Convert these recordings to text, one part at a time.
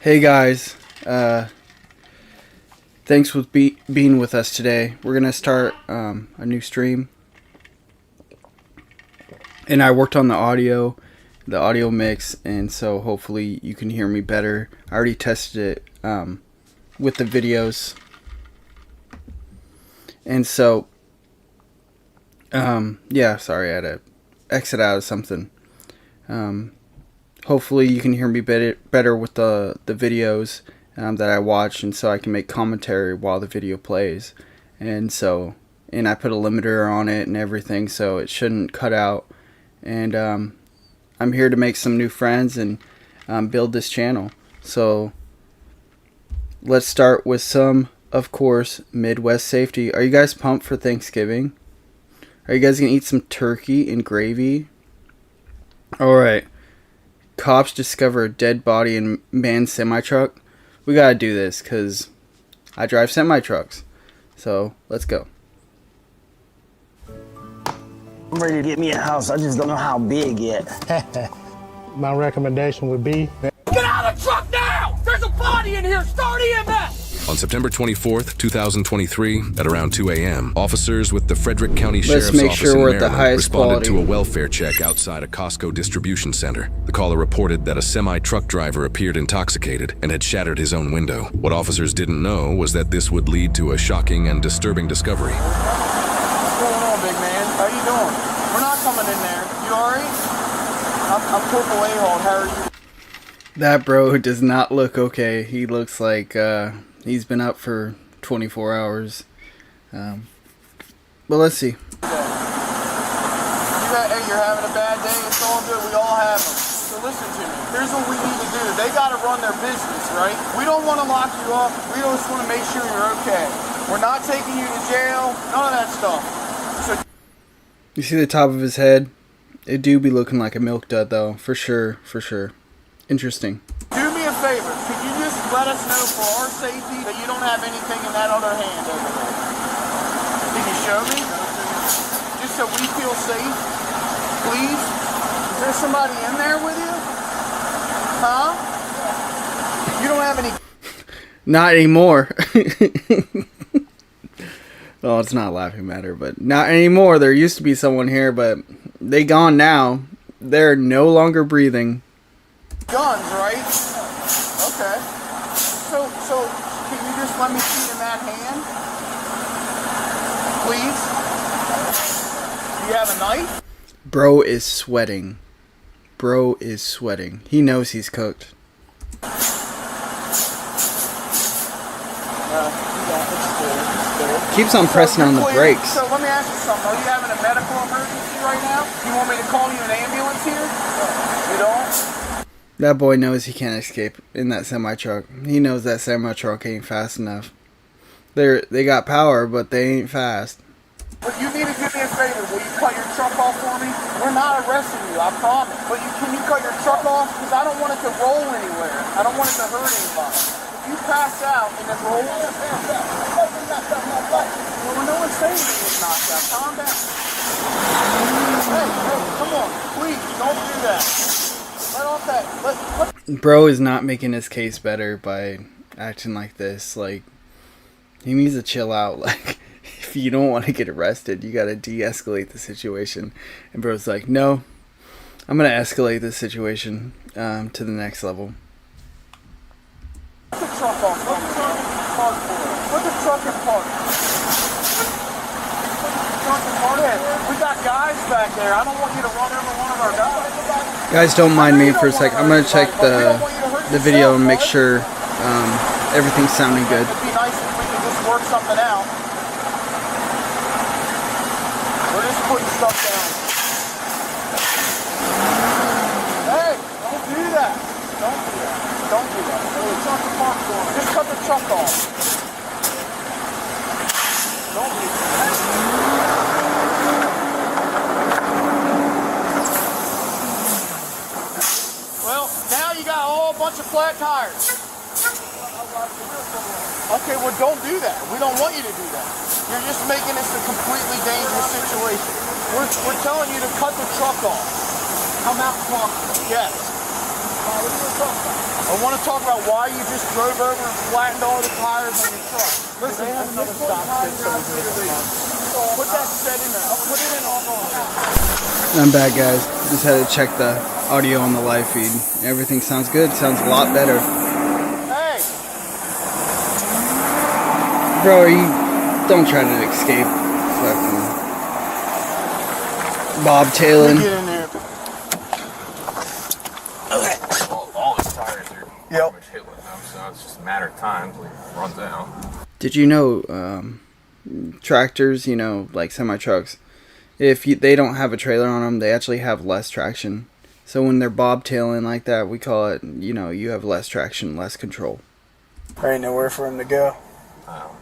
Hey guys, thanks for being with us today. We're gonna start a new stream, and I worked on the audio mix, and so hopefully you can hear me better. I already tested it with the videos, and so yeah, sorry, I had to exit out of something. Hopefully you can hear me better with the videos that I watch, and so I can make commentary while the video plays. And I put a limiter on it and everything, so it shouldn't cut out. And I'm here to make some new friends and build this channel. So let's start with some, of course, Midwest safety. Are you guys pumped for Thanksgiving? Are you guys gonna eat some turkey and gravy? Alright. Cops discover a dead body in man's semi-truck. We gotta do this because I drive semi-trucks. So, let's go. I'm ready to get me a house. I just don't know how big yet. My recommendation would be... Get out of the truck now! There's a body in here! Start EMS! On September 24th, 2023, at around 2 a.m., officers with the Frederick County Sheriff's Office in Maryland responded to a welfare check outside a Costco distribution center. The caller reported that a semi-truck driver appeared intoxicated and had shattered his own window. What officers didn't know was that this would lead to a shocking and disturbing discovery. What's going on, big man? How you doing? We're not coming in there. You alright? I'm Corporal A-Hall. How are you? That bro does not look okay. He looks like he's been up for 24 hours. But let's see. Hey, you're having a bad day. It's all good. We all have them. So listen to me. Here's what we need to do. They got to run their business, right? We don't want to lock you up. We just want to make sure you're okay. We're not taking you to jail. None of that stuff. So you see the top of his head? It do be looking like a milk dud, though. For sure, for sure. Interesting. Do me a favor. Could you just let us know for our safety that you don't have anything in that other hand over there? Can you show me? Just so we feel safe, please. Is there somebody in there with you? Huh? You don't have any... Not anymore. Well, it's not a laughing matter, but not anymore. There used to be someone here, but they gone now. They're no longer breathing. Guns, right? Okay. So can you just let me see in that hand? Please? Do you have a knife? Bro is sweating. Bro is sweating. He knows he's cooked. Keeps on pressing on the brakes. So let me ask you something. Are you having a medical emergency right now? You want me to call you an ambulance here? You don't? That boy knows he can't escape in that semi-truck. He knows that semi-truck ain't fast enough. They got power, but they ain't fast. But you need to do me a favor. Will you cut your truck off for me? We're not arresting you, I promise. But can you cut your truck off? Because I don't want it to roll anywhere. I don't want it to hurt anybody. If you pass out and it rolls... Well, no one's saying it was knocked out. Calm down. Hey, come on. Please, don't do that. Let off that. Bro is not making his case better by acting like this. Like, he needs to chill out. Like, if you don't want to get arrested, you gotta de-escalate the situation. And bro's like, no, I'm gonna escalate this situation to the next level. Put the truck off. Put the truck in park. We got guys back there. I don't want you to run over one of our guys. Guys, don't mind me for a sec. I'm gonna check the video and make sure everything's sounding good. It'd be nice if we could just work something out. We're just putting stuff down. Hey, don't do that. Don't do that. Don't do that. Just cut the truck off. Don't do that. Well, now you got a whole bunch of flat tires. Okay, well don't do that. We don't want you to do that. You're just making this a completely dangerous situation. We're telling you to cut the truck off. Come out and talk. Yes. I want to talk about why you just drove over and flattened all the tires on your truck. Listen, they have another stop put that set in there. I'll put it in all on. I'm back, guys. Just had to check the audio on the live feed. Everything sounds good. Sounds a lot better. Hey! Bro, you don't try to escape fucking bobtailing. Get in there. Okay. Well, all his tires are Yep. much hit with them, so it's just a matter of time until he runs down. Did you know tractors, you know, like semi-trucks, if they don't have a trailer on them, they actually have less traction. So when they're bobtailing like that, we call it, you know, you have less traction, less control. There ain't nowhere for him to go.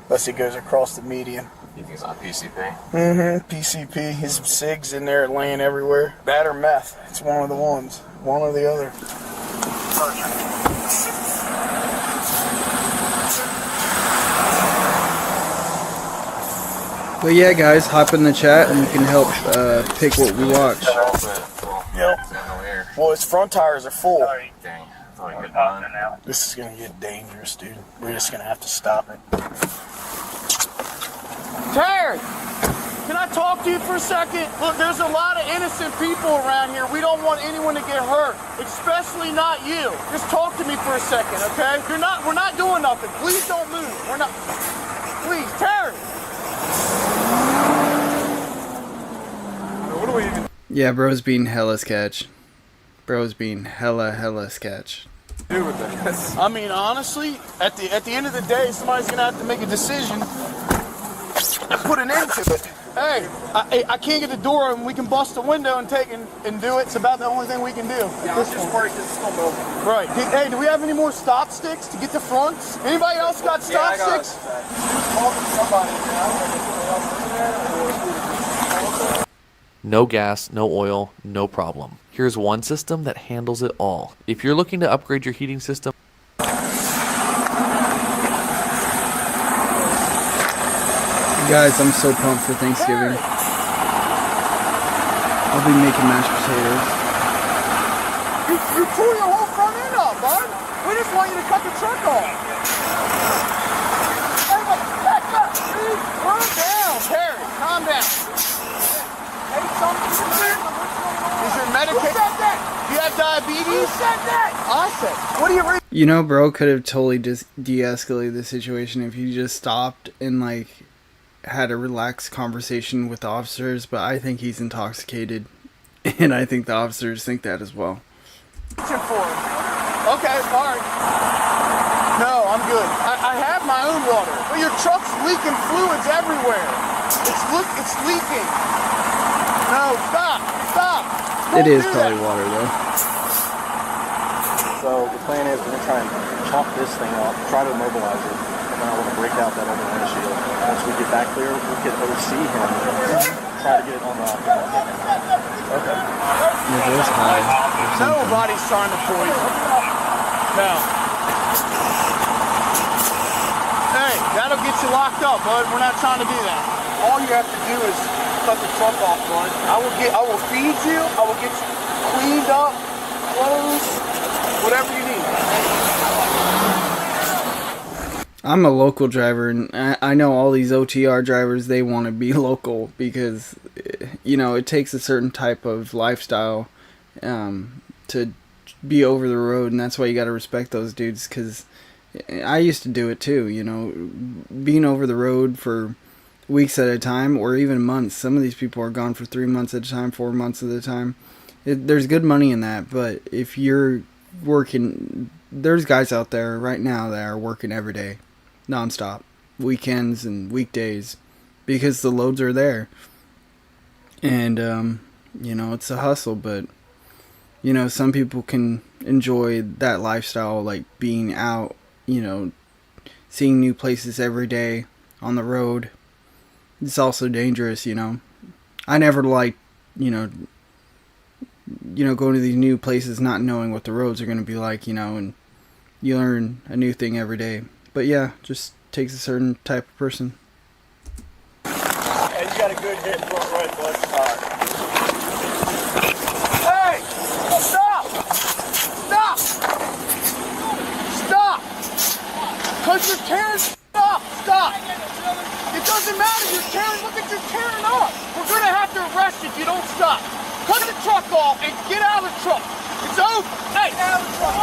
Unless he goes across the median. You think it's on PCP? Mm-hmm. PCP. His SIG's in there laying everywhere. That or meth. It's one of the ones. One or the other. But yeah, guys, hop in the chat and you can help pick what we watch. Yep. Well, his front tires are full. Dang. I thought he could run. This is gonna get dangerous, dude. We're just gonna have to stop it. Terry! Can I talk to you for a second? Look, there's a lot of innocent people around here. We don't want anyone to get hurt, especially not you. Just talk to me for a second, okay? We're not doing nothing. Please don't move. We're not. Please, Terry! What do we even Yeah, bro's being hella sketch. Bro's being hella sketch. do with this? I mean, honestly, at the end of the day, somebody's gonna have to make a decision and put an end to it. Hey, I can't get the door and we can bust the window and take and do it. It's about the only thing we can do. Yeah, I'm just worried it's still moving. Right. Hey, do we have any more stop sticks to get the fronts? Anybody else got stop sticks? No gas, no oil, no problem. Here's one system that handles it all. If you're looking to upgrade your heating system, Guys, I'm so pumped for Thanksgiving. I'll be making mashed potatoes. You tore your whole front end up, bud. We just want you to cut the truck off. Hey, back up, dude. Calm down, Terry. Calm down. Hey, something. Is your medication? Who said that? Do you have diabetes? Who said that? I said. What do you read? You know, bro could have totally just de-escalated the situation if he just stopped and, like, had a relaxed conversation with the officers, but I think he's intoxicated, and I think the officers think that as well. Okay, all right. No, I'm good. I have my own water, but your truck's leaking fluids everywhere. It's leaking. No, stop. It is probably water, though. So the plan is we're going to try and chop this thing off, try to immobilize it, and then I want to break out that other windshield. Once we get back there, we can OC him and try to get it unlocked. Okay. It is high. Nobody's trying to poison. No. Hey, that'll get you locked up, bud. We're not trying to do that. All you have to do is cut the truck off, bud. I will feed you. I will get you cleaned up, clothes, whatever you need. I'm a local driver, and I know all these OTR drivers, they want to be local because, you know, it takes a certain type of lifestyle to be over the road, and that's why you got to respect those dudes, because I used to do it too, you know, being over the road for weeks at a time or even months. Some of these people are gone for 3 months at a time, 4 months at a time. There's good money in that, but if you're working, there's guys out there right now that are working every day, nonstop, weekends and weekdays, because the loads are there. And, you know, it's a hustle, but, you know, some people can enjoy that lifestyle, like being out, you know, seeing new places every day on the road. It's also dangerous, you know. I never liked, you know, going to these new places not knowing what the roads are going to be like, you know, and you learn a new thing every day. But yeah, just takes a certain type of person. Hey, you got a good hit front right, bud. All right. Hey! Stop! Stop!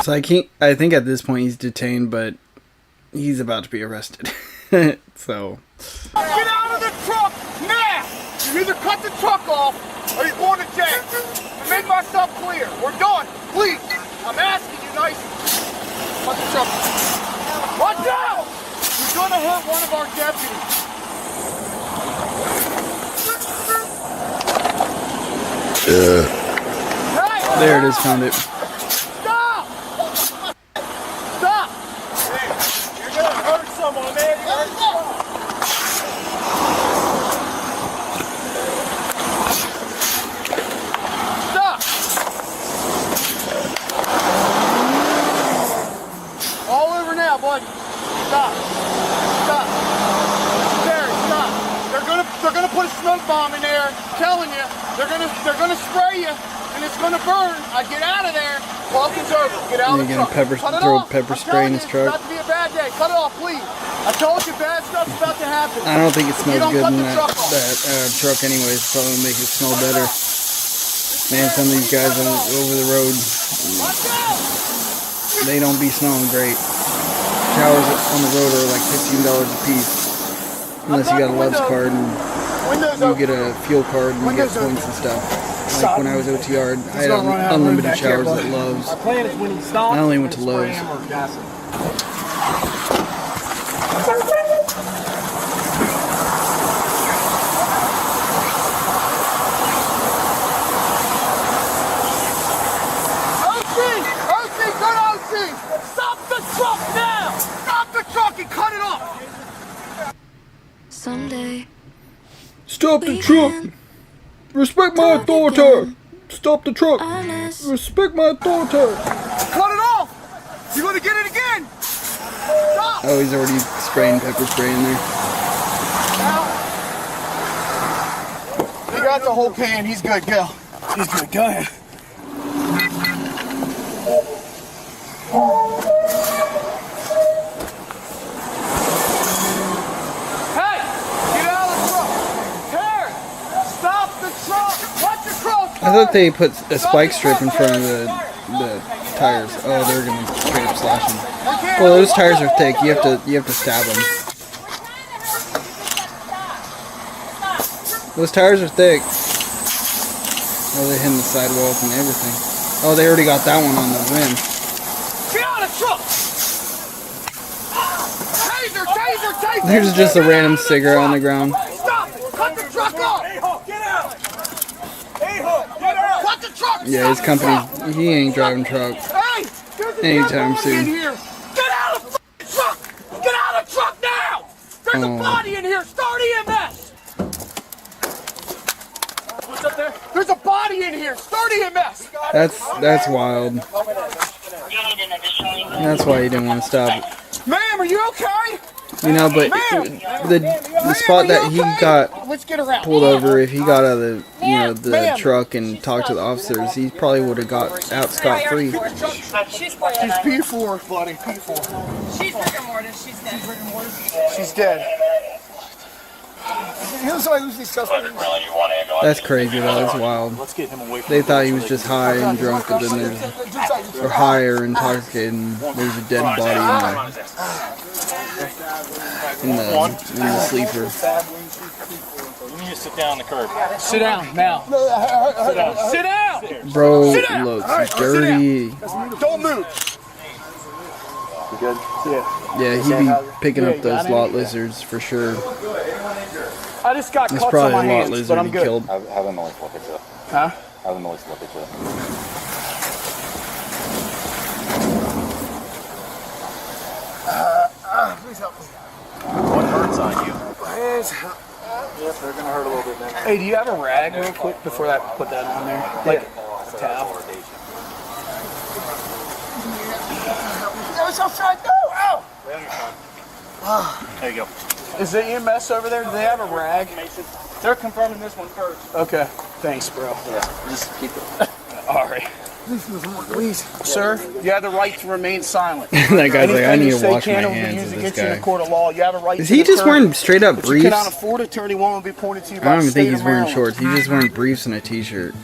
So I think at this point he's detained, but he's about to be arrested. So. Get out of the truck now! You either cut the truck off or you're going to jail. To make myself clear, we're done. Please, I'm asking you nicely. Cut the truck. Watch out! You're going to hurt one of our deputies. There it is, found it. Stop! Stop! Hey, you're going to hurt someone, man. Stop! All over now, buddy. Stop. Stop. Terry, stop. They're gonna put a smoke bomb in there. I'm telling you, they're gonna spray you, and it's gonna burn. I get out of there. Walking's over. Get out of the truck. Throw pepper spray in his truck. It's about to be a bad day. Cut it off, please. I told you bad stuff's about to happen. I don't think it smells good in that truck truck anyways. It's probably make it smell better. Man, some of these guys over the road, they don't be smelling great. Showers on the road are like $15 a piece. Unless you got a Love's card and you get a fuel card and you get points and stuff. Like when I was OTR, I had unlimited showers at Love's. I only went to Love's. Stop the truck now! Stop the truck and cut it off! Someday. Stop the truck! Respect my authority! Stop the truck! Respect my authority! Cut it off! You're gonna get it again! Stop! Oh, he's already spraying pepper spray in there. He got the whole can. He's good. Go. He's good. Go ahead. Hey! Get out of the truck! Terry! Stop the truck! Watch your truck! I thought they put a spike strip in front of the tires. Oh, they're gonna straight up slash them. Well, those tires are thick. You have to stab them. Those tires are thick. Oh, they're hitting the sidewalk and everything. Oh, they already got that one on the rim. Get out of the truck! Taser! Taser! Taser! There's just a random cigarette on the ground. Stop it! Cut the truck off! A-Hook, get out! A-Hook, get out! Cut the truck! Yeah, his company, he ain't driving truck Hey! There's a anytime dead body in soon. here! Get out of the truck! Get out of the truck now! There's a body in here! Start EMS! What's up there? There's a body in here! Start EMS! That's wild. That's why he didn't want to stop it. Ma'am, are you okay? You know, but the spot that he got Let's get around. pulled over, if he got out of the the truck and talked to the officers, he probably would have got out scot-free. She's P4, buddy. P4. She's rigor mortis. She's dead. She's dead. That's crazy though. That's wild. They thought he was just high and drunk, but then there's or high or intoxicated, and there's a dead body in the sleeper. You need to sit down on the curb. Sit down now. Sit down. Sit down. Bro looks dirty. Don't move. You good? Yeah, he'd be picking up those lot lizards for sure. I just got It's cuts on probably my a lot hands, lizard but I'm he good. killed. Have a noise look at you. Huh? Have a noise look at you. Please help me. What hurts on you? Yep, they're gonna hurt a little bit now. Hey, do you have a rag real quick before that? Put that on there, like a towel. There you go. Is the EMS over there? Do they have a rag? They're confirming this one first. Okay. Thanks, bro. Yeah, just keep it. All right. Please, sir, you have the right to remain silent. That guy's like, I need to wash my Anything you say can hands be with used this against you in guy. a court of law. You have a right Is to he just deter, wearing straight up but you briefs? cannot afford it. 31 will be pointed to you I by don't the even think state he's of wearing Maryland. shorts. He's just wearing briefs and a t-shirt.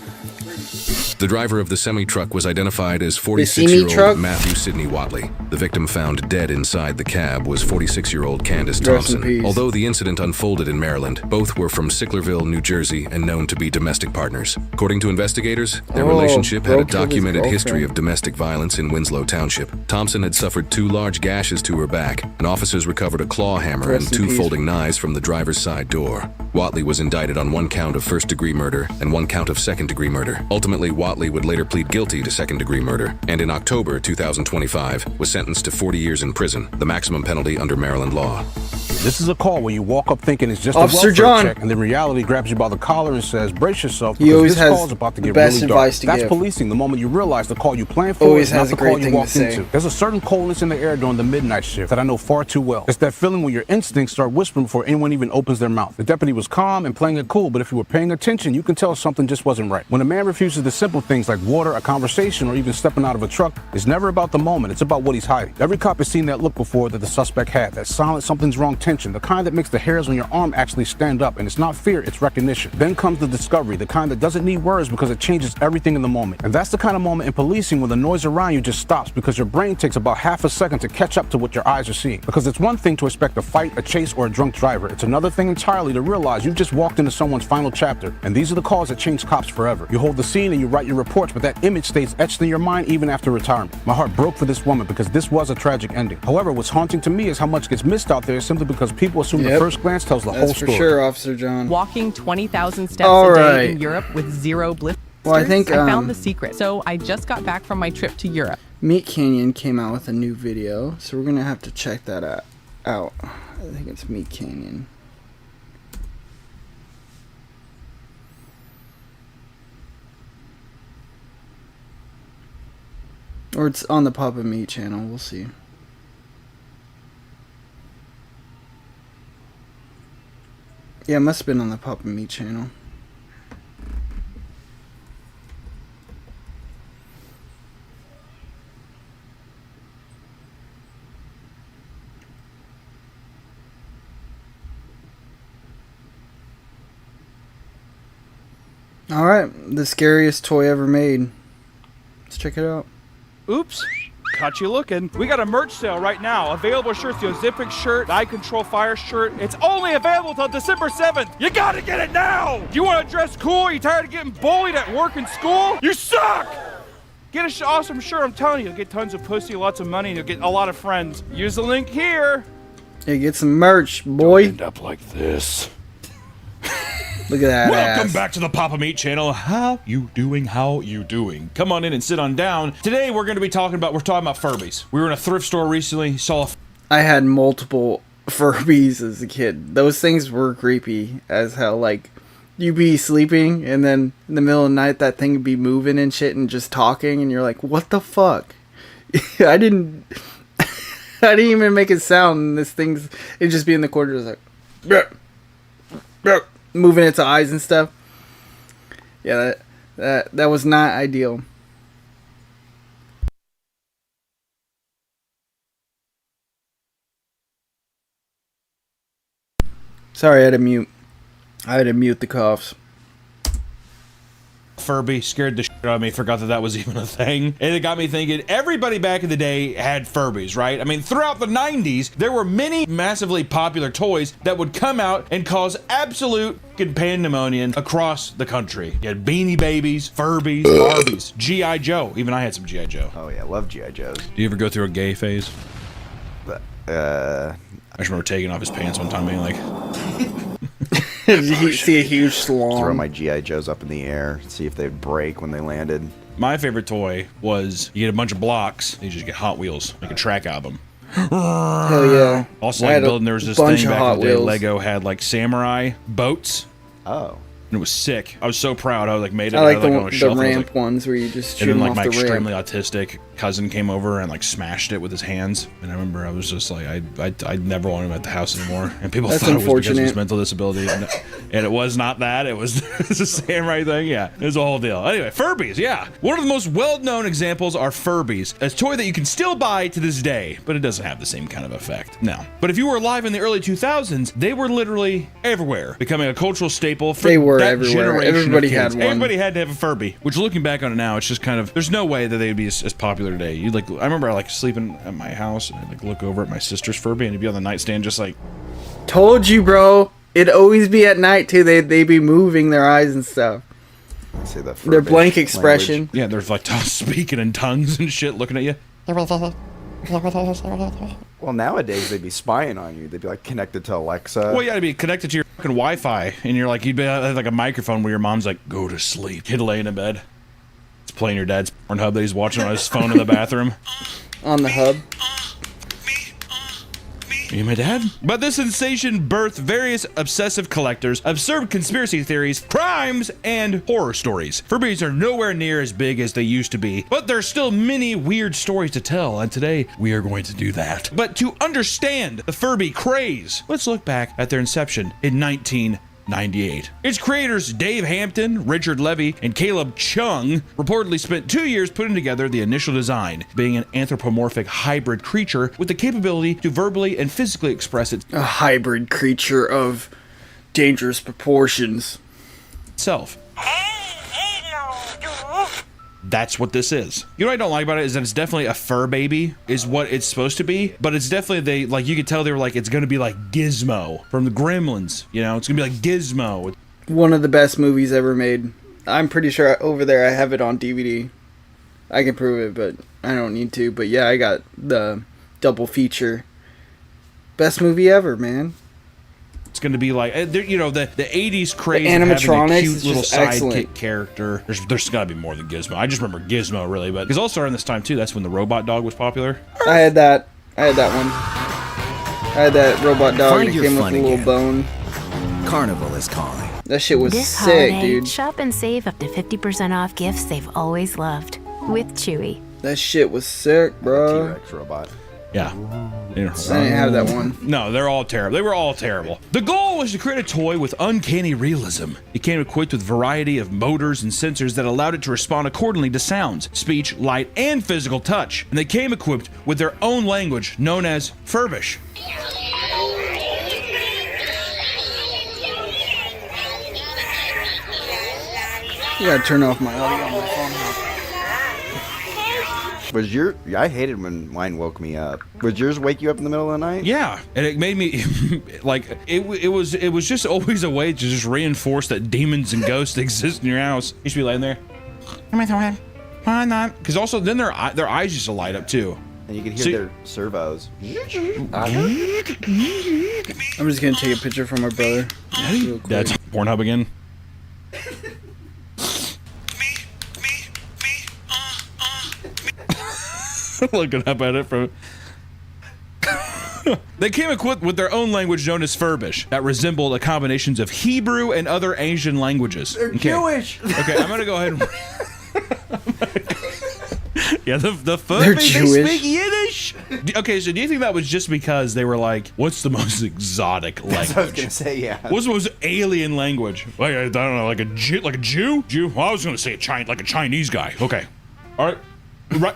The driver of the semi-truck was identified as 46-year-old Matthew Sidney Watley. The victim found dead inside the cab was 46-year-old Candace Thompson. Although the incident unfolded in Maryland, both were from Sicklerville, New Jersey, and known to be domestic partners. According to investigators, their relationship had a documented history of domestic violence in Winslow Township. Thompson had suffered 2 large gashes to her back, and officers recovered a claw hammer and 2 folding knives from the driver's side door. Watley was indicted on 1 count of first-degree murder and 1 count of second-degree murder. Ultimately, Watley would later plead guilty to second-degree murder, and in October 2025 was sentenced to 40 years in prison, the maximum penalty under Maryland law. This is a call where you walk up thinking it's just a welfare check, and then reality grabs you by the collar and says, brace yourself, because this call is about to get really dark. That's policing the moment you realize the call you planned for is not the call you walked into. There's a certain coldness in the air during the midnight shift that I know far too well. It's that feeling when your instincts start whispering before anyone even opens their mouth. The deputy was calm and playing it cool, but if you were paying attention, you can tell something just wasn't right. When a man refuses the simple things like water, a conversation, or even stepping out of a truck, it's never about the moment, it's about what he's hiding. Every cop has seen that look before that the suspect had, that silent something's wrong tension, the kind that makes the hairs on your arm actually stand up, and it's not fear, it's recognition. Then comes the discovery, the kind that doesn't need words because it changes everything in the moment. And that's the kind of moment in policing when the noise around you just stops because your brain takes about half a second to catch up to what your eyes are seeing. Because it's one thing to expect a fight, a chase, or a drunk driver. It's another thing entirely to realize you've just walked into someone's final chapter, and these are the calls that change cops forever. You hold the scene and you write your reports, but that image stays etched in your mind even after retirement. My heart broke for this woman because this was a tragic ending. However, what's haunting to me is how much gets missed out there simply because people assume the first glance tells the whole story. For sure, Officer John. Walking 20,000 steps a day in Europe with 0 blisters. Well, I think I found the secret. So I just got back from my trip to Europe. Meat Canyon came out with a new video, so we're gonna have to check that out. I think it's Meat Canyon. Or it's on the Papa Meat channel, we'll see. Yeah, it must have been on the Papa Meat channel. Alright, the scariest toy ever made. Let's check it out. Oops. Caught you looking. We got a merch sale right now. Available shirts, the Ozipik shirt, the Eye Control Fire shirt. It's only available till December 7th. You gotta get it now. Do you want to dress cool? You tired of getting bullied at work and school? You suck. Get an awesome shirt. I'm telling you, you'll get tons of pussy, lots of money, and you'll get a lot of friends. Use the link here. Yeah, get some merch, boy. Don't end up like this. Look at that Welcome ass. back to the Papa Meat channel. How you doing? How you doing? Come on in and sit on down. Today we're talking about Furbies. We were in a thrift store recently, saw I had multiple Furbies as a kid. Those things were creepy as hell. Like, you'd be sleeping and then in the middle of the night that thing would be moving and shit and just talking and you're like, what the fuck? I didn't even make a sound, and this thing's, it'd just be in the corner just like bleh, bleh, moving its eyes and stuff. Yeah, that was not ideal. Sorry, I had to mute the coughs. Furby, scared the shit out of me, forgot that was even a thing. And it got me thinking, everybody back in the day had Furbies, right? I mean, throughout the 90s, there were many massively popular toys that would come out and cause absolute pandemonium across the country. You had Beanie Babies, Furbies, Barbies, G.I. Joe. Even I had some G.I. Joe. Oh yeah, love G.I. Joes. Do you ever go through a gay phase? I just remember taking off his pants one time being like... Did you see a huge slong? Throw my G.I. Joes up in the air, see if they'd break when they landed. My favorite toy was you get a bunch of blocks, and you just get Hot Wheels, like a track album. Hell yeah. Also, like building, there was this thing back in the day, Lego had like samurai boats. Oh. And it was sick. I was so proud. I like made it. I like on a shelf, the ramp ones where you just shoot and then them like off my the extremely ramp. autistic cousin came over and like smashed it with his hands. And I remember I was just like, I never wanted him at the house anymore. And people thought it was because of his mental disability. And it was not that. It was the samurai thing. Yeah, it was a whole deal. Anyway, Furbies. Yeah, one of the most well-known examples are Furbies, a toy that you can still buy to this day, but it doesn't have the same kind of effect. No. But if you were alive in the early 2000s, they were literally everywhere, becoming a cultural staple. They were. were everywhere. Everybody had one. Everybody had to have a Furby. Which, looking back on it now, it's just kind of, there's no way that they'd be as popular today. You like, I remember like sleeping at my house and I'd like look over at my sister's Furby and it'd be on the nightstand just like. Told you, bro. It'd always be at night too. They'd be moving their eyes and stuff. See that their blank expression. Language. Yeah, they're like speaking in tongues and shit, looking at you. Well, nowadays they'd be spying on you. They'd be like connected to Alexa. Well, yeah, to be connected to your fucking Wi-Fi, and you're like, you'd be have like a microphone where your mom's like, "Go to sleep." Kid laying in bed. It's playing your dad's Pornhub that he's watching on his phone in the bathroom. On the hub. You my dad? But this sensation birthed various obsessive collectors, absurd conspiracy theories, crimes, and horror stories. Furbies are nowhere near as big as they used to be, but there's still many weird stories to tell, and today we are going to do that. But to understand the Furby craze, let's look back at their inception in 1998. Its creators Dave Hampton, Richard Levy, and Caleb Chung reportedly spent 2 years putting together the initial design, being an anthropomorphic hybrid creature with the capability to verbally and physically express a hybrid creature of dangerous proportions. Itself. That's what this is. You know what I don't like about it is that it's definitely a fur baby is what it's supposed to be, but it's definitely, you could tell they were like, it's going to be like Gizmo from the Gremlins, you know, it's going to be like Gizmo. One of the best movies ever made. I'm pretty sure over there I have it on DVD. I can prove it, but I don't need to. But yeah, I got the double feature. Best movie ever, man. It's going to be like, you know, the 80s craze the animatronics, of having a cute little sidekick excellent. character. There's got to be more than Gizmo. I just remember Gizmo, really, but because also around this time, too, that's when the robot dog was popular. I had that one. I had that robot dog and it came with a little bone. Carnival is calling. That shit was this sick, holiday, dude. Shop and save up to 50% off gifts they've always loved with Chewy. That shit was sick, bro. T-Rex robot. Yeah. I didn't have that one. No, they're all terrible. They were all terrible. The goal was to create a toy with uncanny realism. It came equipped with a variety of motors and sensors that allowed it to respond accordingly to sounds, speech, light, and physical touch. And they came equipped with their own language known as Furbish. You gotta turn off my audio on my phone. Was I hated when mine woke me up. Would yours wake you up in the middle of the night? Yeah, and it made me like it was just always a way to just reinforce that demons and ghosts exist in your house. You should be laying there. Why not? Because also then their eyes used to light up too. And you could hear their servos. I'm just gonna take a picture from my brother. That's Pornhub again. Looking up at it from. They came equipped with their own language known as Furbish that resembled a combinations of Hebrew and other Asian languages. They're Jewish. Okay, I'm gonna go ahead and. Yeah, the Furbies, they speak Yiddish. Okay, so do you think that was just because they were like, what's the most exotic language? That's what I was gonna say, yeah. What's the most alien language? Like, I don't know, like a Jew? Jew? Well, I was gonna say like a Chinese guy. Okay, all right.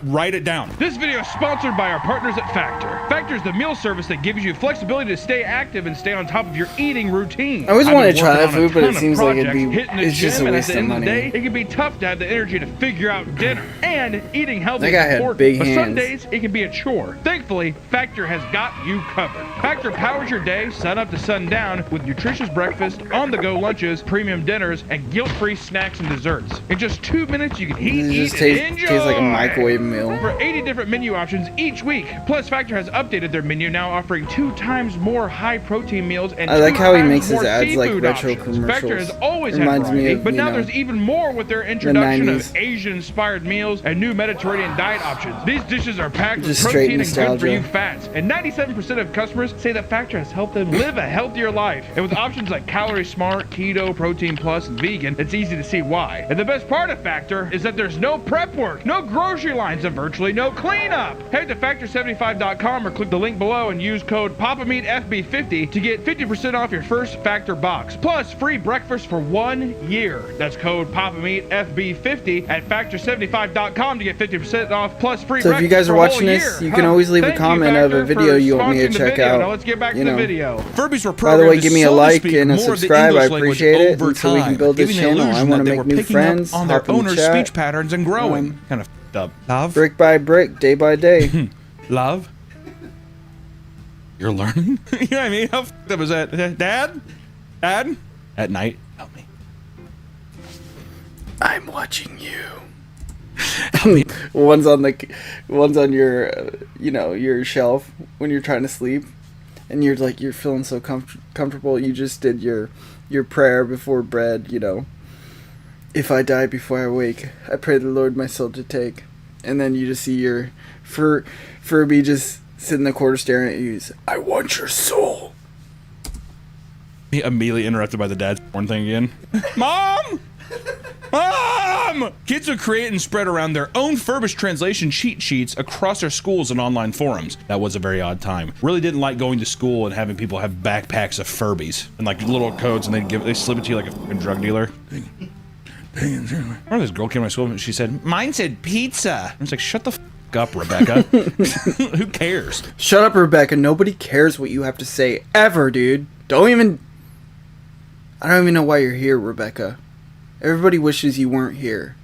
Write it down. This video is sponsored by our partners at Factor. Factor is the meal service that gives you flexibility to stay active and stay on top of your eating routine. I always wanted to try that food, but it seems like it's just a waste of money. It can be tough to have the energy to figure out dinner, and eating healthy is important. Big but hands. some days it can be a chore. Thankfully, Factor has got you covered. Factor powers your day, sun up to sundown, with nutritious breakfast, on-the-go lunches, premium dinners, and guilt-free snacks and desserts. In just 2 minutes, you can eat and enjoy. Tastes like a microwave meal. For 80 different menu options each week. Plus, Factor has updated their menu, now offering 2 times more high-protein meals and I like how he makes his more ads like seafood retro options. commercials. Factor has always Reminds had me variety, of, but you now know, there's even more with their introduction of 90s. Asian-inspired meals and new Mediterranean diet options. These dishes are packed with Just straight protein and good-for-you nostalgia. fats. And 97% of customers say that Factor has helped them live a healthier life. And with options like Calorie Smart, Keto, Protein Plus, and Vegan, it's easy to see why. And the best part of Factor is that there's no prep work, no grocery Furby lines and virtually no cleanup. Head to Factor75.com or click the link below and use code PAPAMeatFB50 to get 50% off your first Factor box, plus free breakfast for 1 year. That's code PAPAMeatFB50 at Factor75.com to get 50% off plus free breakfast. So if you guys are watching this, you can always leave a comment of a video you want me to check out. Now let's get back to the video. Furbies were by the way, give me a like and a subscribe. I appreciate it. And so we can build this channel. I want to make new friends. On their owner's speech patterns and growing. Kind of love. Brick by brick, day by day. Love. You're learning? You know what I mean? How f***ed up is that? Dad? Dad? At night? Help me. I'm watching you. one's on your, your shelf when you're trying to sleep, and you're feeling so comfortable. You just did your prayer before bed. If I die before I wake, I pray the Lord my soul to take. And then you just see your Furby just sitting in the corner staring at you. I want your soul. He immediately interrupted by the dad's porn thing again. Mom! Mom! Kids would create and spread around their own Furbish translation cheat sheets across their schools and online forums. That was a very odd time. Really didn't like going to school and having people have backpacks of Furbies and like little codes, and they slip it to you like a fucking drug dealer. I remember this girl came to my school and she said, "Mine said pizza." I was like, shut the f up, Rebecca. Who cares? Shut up, Rebecca. Nobody cares what you have to say ever, dude. I don't even know why you're here, Rebecca. Everybody wishes you weren't here.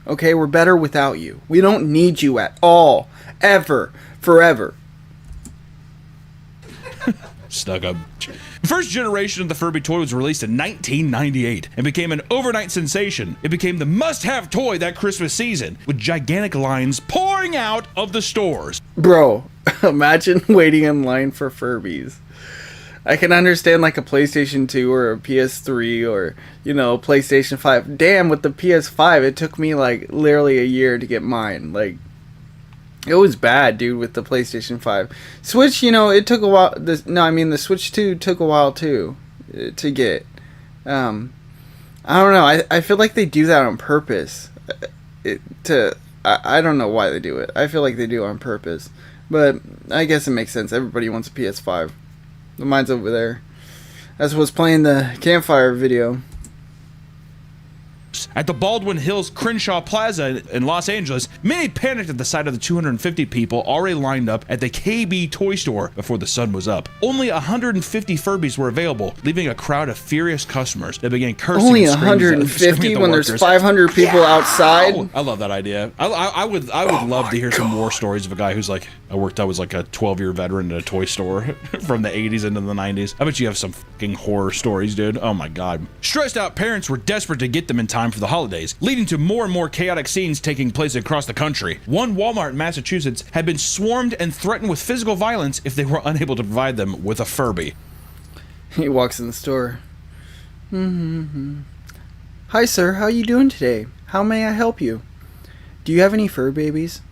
Okay, we're better without you. We don't need you at all. Ever. Forever. Stuck up. The first generation of the Furby toy was released in 1998 and became an overnight sensation. It became the must-have toy that Christmas season, with gigantic lines pouring out of the stores. Bro, imagine waiting in line for Furbies. I can understand like a PlayStation 2 or a PS3 or, PlayStation 5. Damn, with the PS5, it took me like literally a year to get mine. Like, it was bad, dude, with the PlayStation 5. Switch, it took a while. The Switch 2 took a while, too, to get. I don't know. I feel like they do that on purpose. I don't know why they do it. I feel like they do it on purpose. But I guess it makes sense. Everybody wants a PS5. Mine's over there. That's what's playing the campfire video. At the Baldwin Hills Crenshaw Plaza in Los Angeles, many panicked at the sight of the 250 people already lined up at the KB toy store before the sun was up. Only 150 Furbies were available, leaving a crowd of furious customers that began cursing. Only 150 when there's 500 people outside? Oh, I love that idea. I would love to hear some war stories of a guy who's like, I was like a 12-year veteran at a toy store from the 80s into the 90s. I bet you have some fucking horror stories, dude. Oh my god. Stressed out parents were desperate to get them in time for the holidays, leading to more and more chaotic scenes taking place across the country. One Walmart in Massachusetts had been swarmed and threatened with physical violence if they were unable to provide them with a Furby. He walks in the store. Hi, sir. How you doing today? How may I help you? Do you have any fur babies?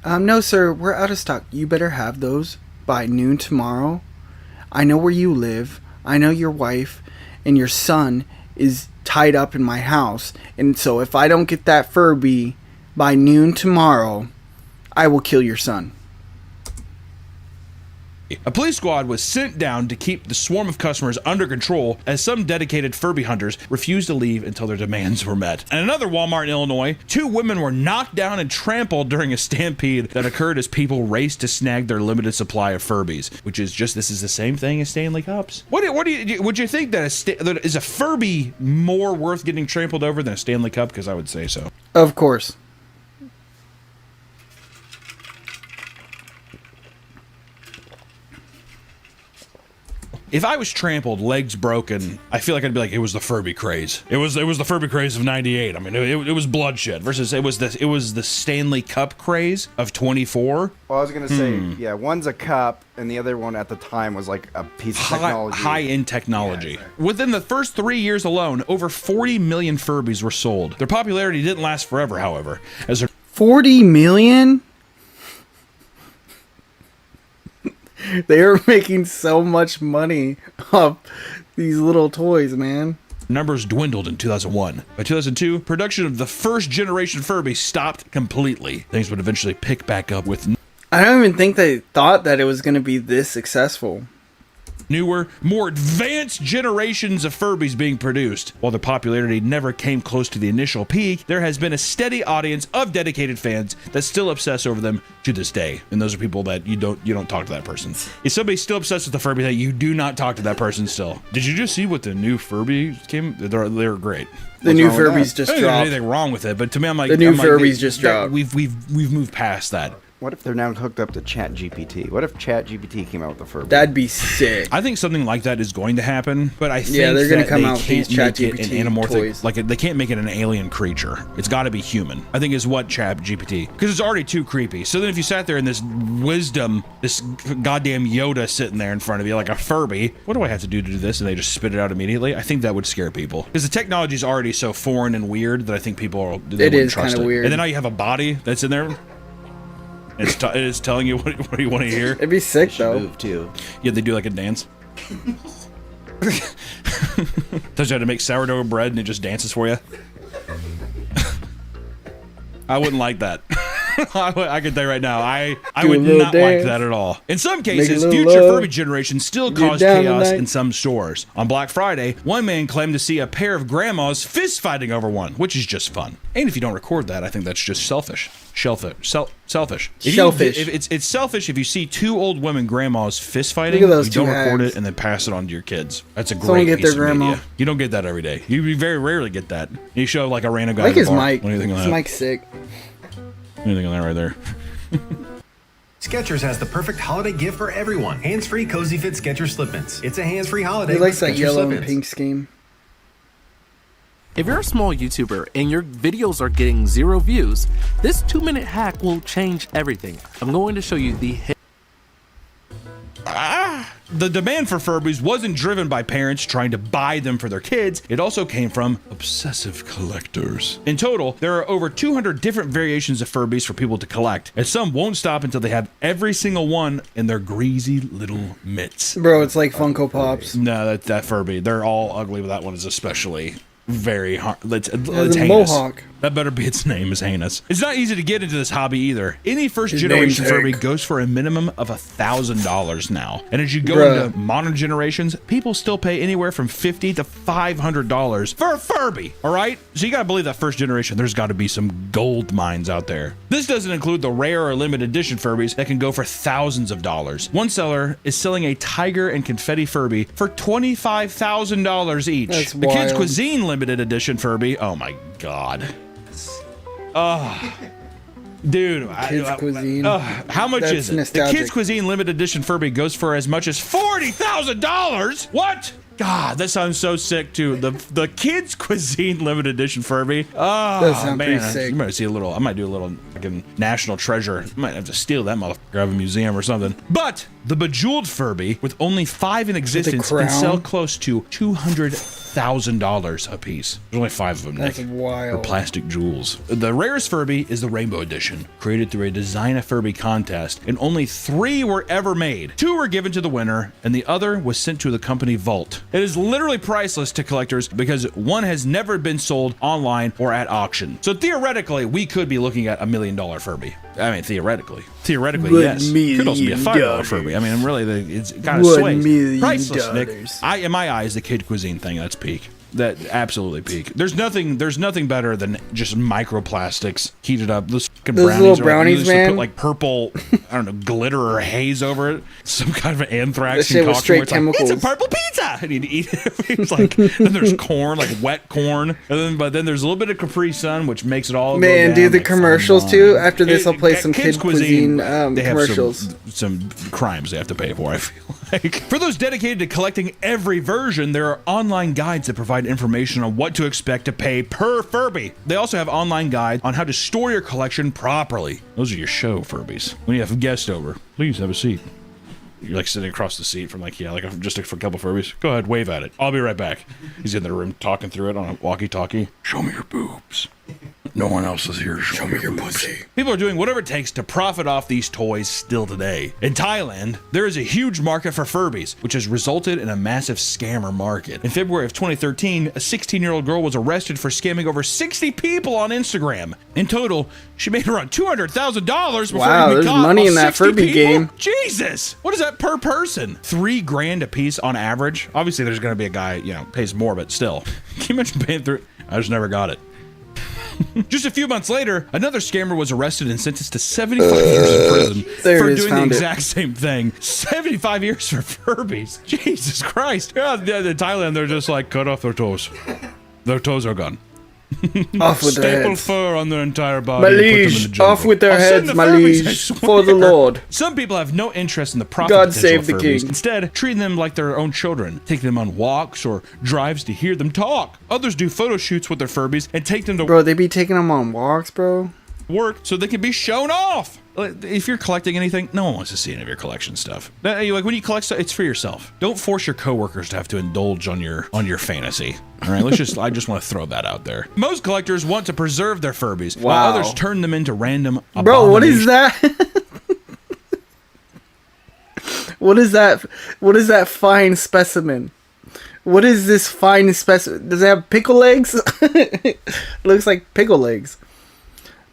No, sir. We're out of stock. You better have those by noon tomorrow. I know where you live. I know your wife and your son is tied up in my house, and so if I don't get that Furby by noon tomorrow, I will kill your son. A police squad was sent down to keep the swarm of customers under control as some dedicated Furby hunters refused to leave until their demands were met. In another Walmart in Illinois, 2 women were knocked down and trampled during a stampede that occurred as people raced to snag their limited supply of Furbies, which is this is the same thing as Stanley Cups. Would you think that is a Furby more worth getting trampled over than a Stanley Cup? Because I would say so. Of course. If I was trampled, legs broken, I feel like I'd be like, it was the Furby craze. It was the Furby craze of '98. I mean, it was bloodshed versus it was the Stanley Cup craze of 24. Well, I was gonna say, yeah, one's a cup, and the other one at the time was like a piece of technology. High-end technology. Yeah, exactly. Within the first 3 years alone, over 40 million Furbies were sold. Their popularity didn't last forever, however. 40 million? They are making so much money off these little toys, man. Numbers dwindled in 2001. By 2002, production of the first generation Furby stopped completely. Things would eventually pick back up with I don't even think they thought that it was going to be this successful. Newer, more advanced generations of Furbies being produced. While their popularity never came close to the initial peak, there has been a steady audience of dedicated fans that still obsess over them to this day. And those are people that you don't talk to that person. If somebody's still obsessed with the Furby, that you do not talk to that person still. Did you just see what the new Furby came? They're great. The new Furbies just dropped. There's anything wrong with it, but to me, I'm like, the new Furbies just dropped. We've moved past that. What if they're now hooked up to ChatGPT? What if ChatGPT came out with a Furby? That'd be sick. I think something like that is going to happen, but I think they're going to come out with these ChatGPT an anamorphic toys. Like they can't make it an alien creature. It's got to be human. I think is what ChatGPT, because it's already too creepy. So then if you sat there in this wisdom, this goddamn Yoda sitting there in front of you like a Furby, what do I have to do this? And they just spit it out immediately. I think that would scare people because the technology is already so foreign and weird that I think people wouldn't trust it. Weird. And then now you have a body that's in there. It is telling you what you want to hear. It'd be sick though. Move too. Yeah, they do like a dance. Tells you how to make sourdough bread and it just dances for you. I wouldn't like that. I can tell you right now, I would not like that at all. In some cases, future Furby generations still cause chaos in some stores. On Black Friday, one man claimed to see a pair of grandmas fist fighting over one, which is just fun. And if you don't record that, I think that's just selfish. Selfish. It's selfish if you see two old women grandmas fist fighting, you don't record it and then pass it on to your kids. That's a great piece of media. You don't get that every day. You very rarely get that. You show like a random guy. I like his mic. His mic's sick. Anything on that right there? Skechers has the perfect holiday gift for everyone. Hands-free Cozy Fit Skechers Slip-ins. It's a hands-free holiday. He likes that yellow and pink scheme. If you're a small YouTuber and your videos are getting 0 views, this 2-minute hack will change everything. I'm going to show you the hit. The demand for Furbies wasn't driven by parents trying to buy them for their kids. It also came from obsessive collectors. In total, there are over 200 different variations of Furbies for people to collect, and some won't stop until they have every single one in their greasy little mitts. Bro, it's like Funko Pops. No, that Furby, they're all ugly, but that one is especially very hard. It's heinous. Mohawk. That better be its name, is heinous. It's not easy to get into this hobby either. Any first generation Furby goes for a minimum of $1,000 now. And as you go into modern generations, people still pay anywhere from $50 to $500 for a Furby. All right? So you got to believe that first generation, there's got to be some gold mines out there. This doesn't include the rare or limited edition Furbies that can go for thousands of dollars. One seller is selling a tiger and confetti Furby for $25,000 each. That's the wild. Kids Cuisine limited edition Furby, oh my God. Dude, Kids Cuisine. How much is it? Nostalgic. The Kids Cuisine limited edition Furby goes for as much as $40,000. What? God, that sounds so sick too. The Kids Cuisine limited edition Furby. Oh sounds man, pretty sick. you might see a little. I might do a little fucking national treasure. I might have to steal that motherfucker out of a museum or something. But the bejeweled Furby, with only 5 in existence, can sell close to $200,000 a piece. There's only 5 of them. That's Nick. wild. For plastic jewels. The rarest Furby is the Rainbow Edition, created through a Design a Furby contest, and only 3 were ever made. 2 were given to the winner, and the other was sent to the company vault. It is literally priceless to collectors because one has never been sold online or at auction. So theoretically, we could be looking at $1 million Furby. I mean, theoretically, yes. Could also be a $5 Furby. I mean, really, it's kind of sways. Priceless, Nick. In my eyes, the Kid Cuisine thing, that's peak. That absolutely peak. There's nothing better than just microplastics heated up. Those brownies, little brownies, man. Put like purple, I don't know, glitter or haze over it. Some kind of an anthrax that shit was straight concoction. chemicals. It's a purple pizza, and you'd eat it. It's like then there's corn, like wet corn, but then there's a little bit of Capri Sun, which makes it all. Man, go down, dude, the like, commercials too. After this, I'll play some Kids Cuisine they commercials. have some crimes they have to pay for. I feel like for those dedicated to collecting every version, there are online guides that provide information on what to expect to pay per Furby. They also have online guides on how to store your collection properly. Those are your show Furbies. When you have guests over, please have a seat. You're like sitting across the seat from like just a couple Furbies. Go ahead, wave at it. I'll be right back. He's in the room talking through it on a walkie-talkie. Show me your boobs. No one else is here. Show me your pussy. People are doing whatever it takes to profit off these toys still today. In Thailand, there is a huge market for Furbies, which has resulted in a massive scammer market. In February of 2013, a 16-year-old girl was arrested for scamming over 60 people on Instagram. In total, she made around $200,000 before wow, there's money in that Furby game. Jesus! What is that per person? $3,000 a piece on average? Obviously, there's going to be a guy, you know, pays more, but still. Can you imagine paying through? I just never got it. Just a few months later, another scammer was arrested and sentenced to 75 years in prison for doing the exact same thing. 75 years for Furbies. Jesus Christ. Yeah, in Thailand, they're just like, cut off their toes. Their toes are gone. Off with their Staple heads. fur on their entire body. My liege, off with their heads, my liege, for the Lord. Some people have no interest in the profit God potential save of the Furbies. king. Instead, treating them like their own children, taking them on walks or drives to hear them talk. Others do photo shoots with their Furbies and take them to Bro, they be taking them on walks, bro. work so they can be shown off. If you're collecting anything, no one wants to see any of your collection stuff. Like when you collect stuff, it's for yourself. Don't force your coworkers to have to indulge on your fantasy. All right, I just want to throw that out there. Most collectors want to preserve their Furbies, while others turn them into random abominations. Bro, what is that? What is that? What is that fine specimen? What is this fine specimen? Does it have pickle legs? Looks like pickle legs.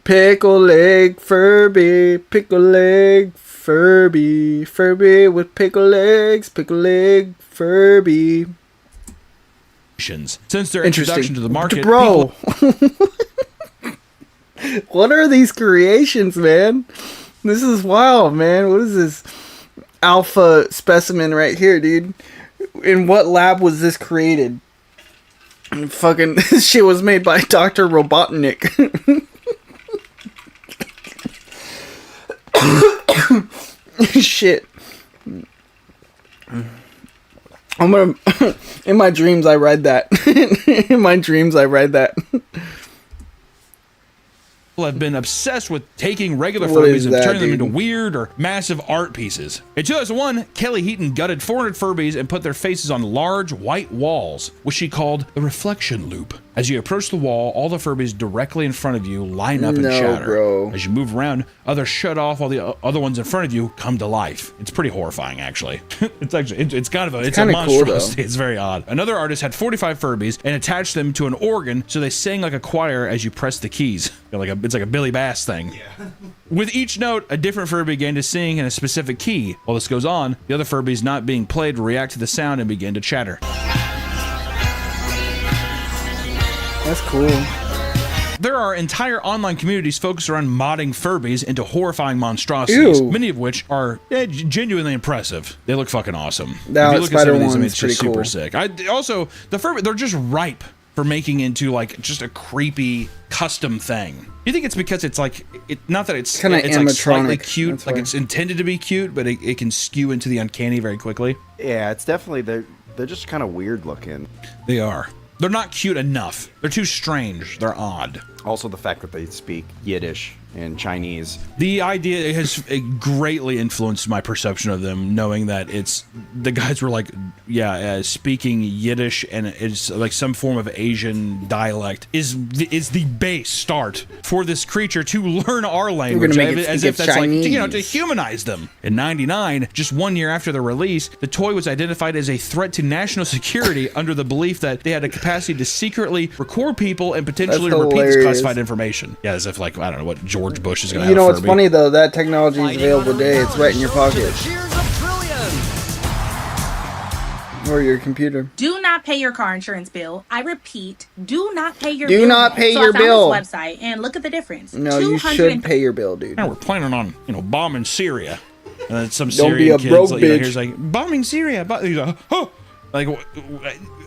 Pickle leg Furby, pickle leg Furby, Furby with pickle leg Furby. Since their introduction to the market, bro. What are these creations, man? This is wild, man. What is this alpha specimen right here, dude? In what lab was this created? Fucking this shit was made by Dr. Robotnik. Shit. I'm gonna. In my dreams, I read that. In my dreams, I read that. People have been obsessed with taking regular Furbies and turning them into weird or massive art pieces. In 2001, Kelly Heaton gutted 400 Furbies and put their faces on large white walls, which she called the reflection loop. As you approach the wall, all the Furbies directly in front of you line up and shatter. Bro. As you move around, others shut off while the other ones in front of you come to life. It's pretty horrifying, actually. It's kind of a monstrosity. Cool, it's very odd. Another artist had 45 Furbies and attached them to an organ so they sang like a choir as you press the keys. It's like a Billy Bass thing. Yeah. With each note, a different Furby began to sing in a specific key. While this goes on, the other Furbies not being played react to the sound and begin to chatter. That's cool. There are entire online communities focused around modding Furbies into horrifying monstrosities, many of which are genuinely impressive. They look fucking awesome. Now, if you look at some of these, it's just super cool. sick. Also, the Furby, they're just ripe for making into like just a creepy custom thing. You think it's because it's like not that it's kind of like slightly cute, like it's intended to be cute, but it can skew into the uncanny very quickly. Yeah, it's definitely they're just kind of weird looking. They are. They're not cute enough. They're too strange. They're odd. Also, the fact that they speak Yiddish and Chinese. The idea has greatly influenced my perception of them, knowing that the guys were like, speaking Yiddish and it's like some form of Asian dialect is the base start for this creature to learn our language, as if that's Chinese. Like, to humanize them. In '99, just 1 year after the release, the toy was identified as a threat to national security under the belief that they had a capacity to secretly record people and potentially repeat this classified information. Yeah, as if like, I don't know what George Bush is going to have. You know what's funny though? That technology is available today. It's right in your pocket. Or your computer. Do not pay your car insurance bill. I repeat, do not pay your bill. Do not pay your bill. I found this website and look at the difference. No, you should pay your bill, dude. Now we're planning on, bombing Syria. And then some Don't Syrian be a kids, broke like, bitch. here's like, bombing Syria. He's like, oh. Like,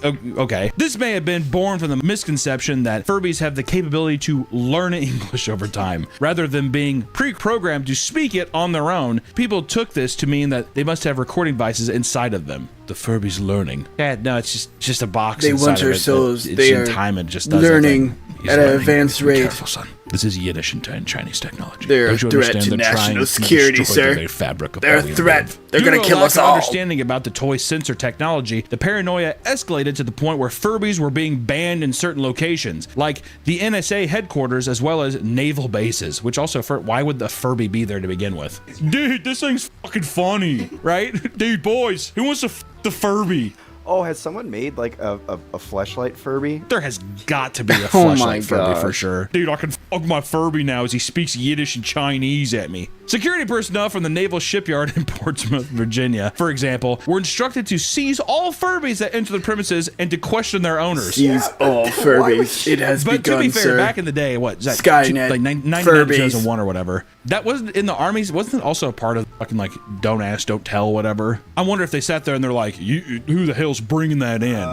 okay. This may have been born from the misconception that Furbies have the capability to learn English over time. Rather than being pre-programmed to speak it on their own, people took this to mean that they must have recording devices inside of them. The Furby's learning. Yeah, no, it's just a box they inside want of ourselves. it. They in are time it just does learning at an advanced rate. Be careful, son. This is Yiddish and Chinese technology. They're a threat to national security, sir. They're a threat. They're going to kill us all. Understanding about the toy sensor technology, the paranoia escalated to the point where Furbies were being banned in certain locations, like the NSA headquarters as well as naval bases, which also, why would the Furby be there to begin with? Dude, this thing's fucking funny, right? Dude, boys, who wants to f the Furby? Oh, has someone made like a fleshlight Furby? There has got to be a fleshlight Furby for sure. Dude, I can fuck my Furby now as he speaks Yiddish and Chinese at me. Security personnel from the Naval Shipyard in Portsmouth, Virginia, for example, were instructed to seize all Furbies that enter the premises and to question their owners. Seize all Furbies. It has begun, to be fair, sir. back in the day, what? That, Skynet, like 99 2001 or whatever. That wasn't in the armies. Wasn't it also a part of fucking like don't ask, don't tell, whatever? I wonder if they sat there and they're like, who the hell's bringing that in?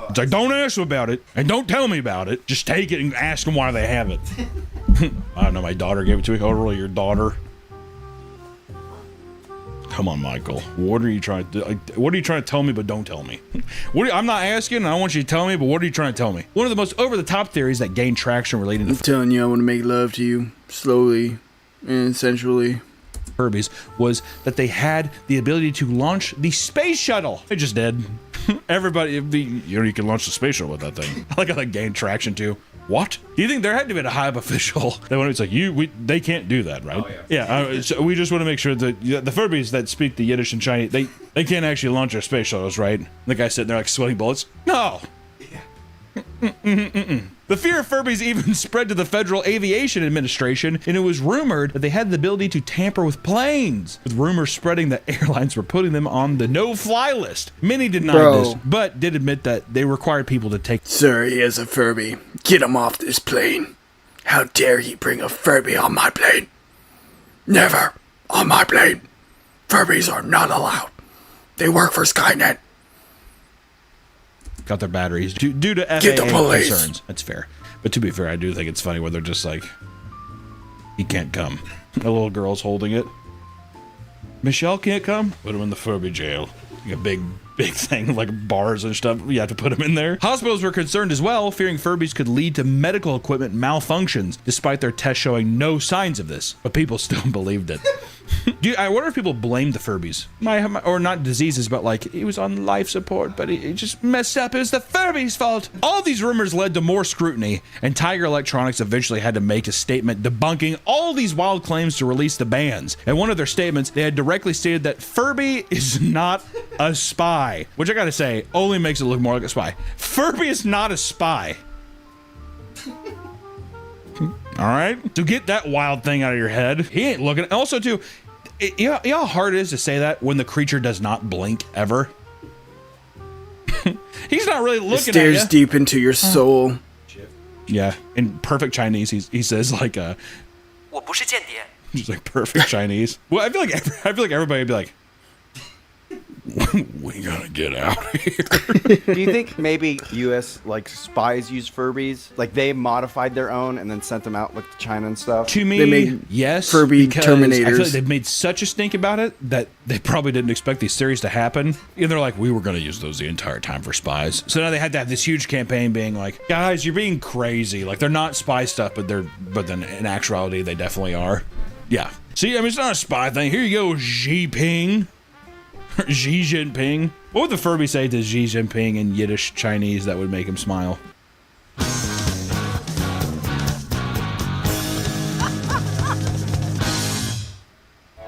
It's like, don't ask them about it and don't tell me about it. Just take it and ask them why they have it. I don't know. My daughter gave it to me. Oh, really? Your daughter? Come on, Michael. What are you trying to do? What are you trying to tell me, but don't tell me? I'm not asking, and I want you to tell me, but what are you trying to tell me? One of the most over-the-top theories that gained traction relating to I'm telling you, I want to make love to you slowly and sensually. Furbies was that they had the ability to launch the space shuttle. They just did. Everybody, you can launch the space shuttle with that thing. I like how that gained traction too. What? Do you think there had to be a high official that when it's like they can't do that, right? Oh, yeah. So we just want to make sure that the Furbies that speak the Yiddish and Chinese, they can't actually launch their space shuttles, right? And the guy sitting there like sweating bullets. No. The fear of Furbies even spread to the Federal Aviation Administration, and it was rumored that they had the ability to tamper with planes, with rumors spreading that airlines were putting them on the no-fly list. Many denied this, but did admit that they required people to take... Sir, he is a Furby. Get him off this plane. How dare he bring a Furby on my plane? Never on my plane. Furbies are not allowed. They work for Skynet. Got their batteries due to FAA concerns. That's fair. But to be fair, I do think it's funny when they're just like, he can't come. A little girl's holding it. Michelle can't come? Put him in the Furby jail. Like a big thing, like bars and stuff. You have to put him in there. Hospitals were concerned as well, fearing Furbies could lead to medical equipment malfunctions, despite their tests showing no signs of this. But people still believed it. I wonder if people blame the Furbies. Or not diseases, but like, he was on life support, but he just messed up. It was the Furbies' fault. All these rumors led to more scrutiny, and Tiger Electronics eventually had to make a statement debunking all these wild claims to release the bands. In one of their statements, they had directly stated that Furby is not a spy, which I gotta say, only makes it look more like a spy. Furby is not a spy. All right, to get that wild thing out of your head. He ain't looking. Also, too, you know how hard it is to say that when the creature does not blink ever. He's not really looking at you. Stares deep into your soul. Yeah, in perfect Chinese, he says like he's like perfect Chinese. Well, I feel like everybody would be like, we gotta get out of here. Do you think maybe U.S. like spies use Furbies? Like they modified their own and then sent them out like to China and stuff? To me, they made yes, Furby Terminators. I feel like they've made such a stink about it that they probably didn't expect these series to happen. And they're like, we were gonna use those the entire time for spies. So now they had to have this huge campaign being like, guys, you're being crazy. Like they're not spy stuff, but then in actuality they definitely are. Yeah. See, I mean, it's not a spy thing. Here you go, Xi Jinping. Xi Jinping. What would the Furby say to Xi Jinping in Yiddish Chinese that would make him smile?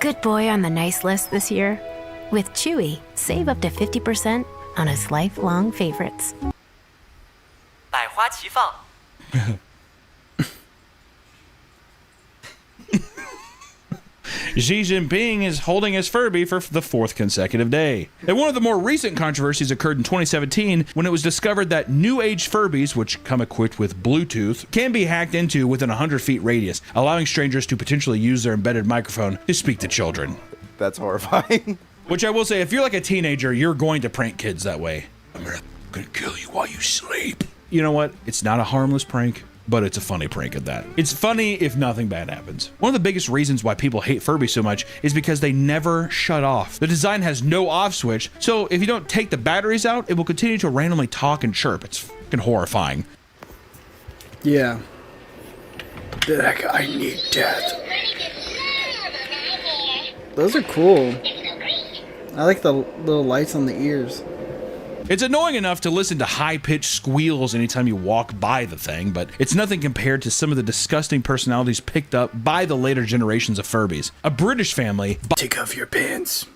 Good boy on the nice list this year. With Chewy, save up to 50% on his lifelong favorites. 百花齐放. Xi Jinping is holding his Furby for the 4th consecutive day. And one of the more recent controversies occurred in 2017 when it was discovered that new age Furbies, which come equipped with Bluetooth, can be hacked into within a 100 feet radius, allowing strangers to potentially use their embedded microphone to speak to children. That's horrifying. Which I will say, if you're like a teenager, you're going to prank kids that way. I'm gonna kill you while you sleep. You know what? It's not a harmless prank, but it's a funny prank at that. It's funny if nothing bad happens. One of the biggest reasons why people hate Furby so much is because they never shut off. The design has no off switch, so if you don't take the batteries out, it will continue to randomly talk and chirp. It's fucking horrifying. Yeah. They're like, I need death. Those are cool. I like the little lights on the ears. It's annoying enough to listen to high-pitched squeals anytime you walk by the thing, but it's nothing compared to some of the disgusting personalities picked up by the later generations of Furbies. A British family... Take off your pants.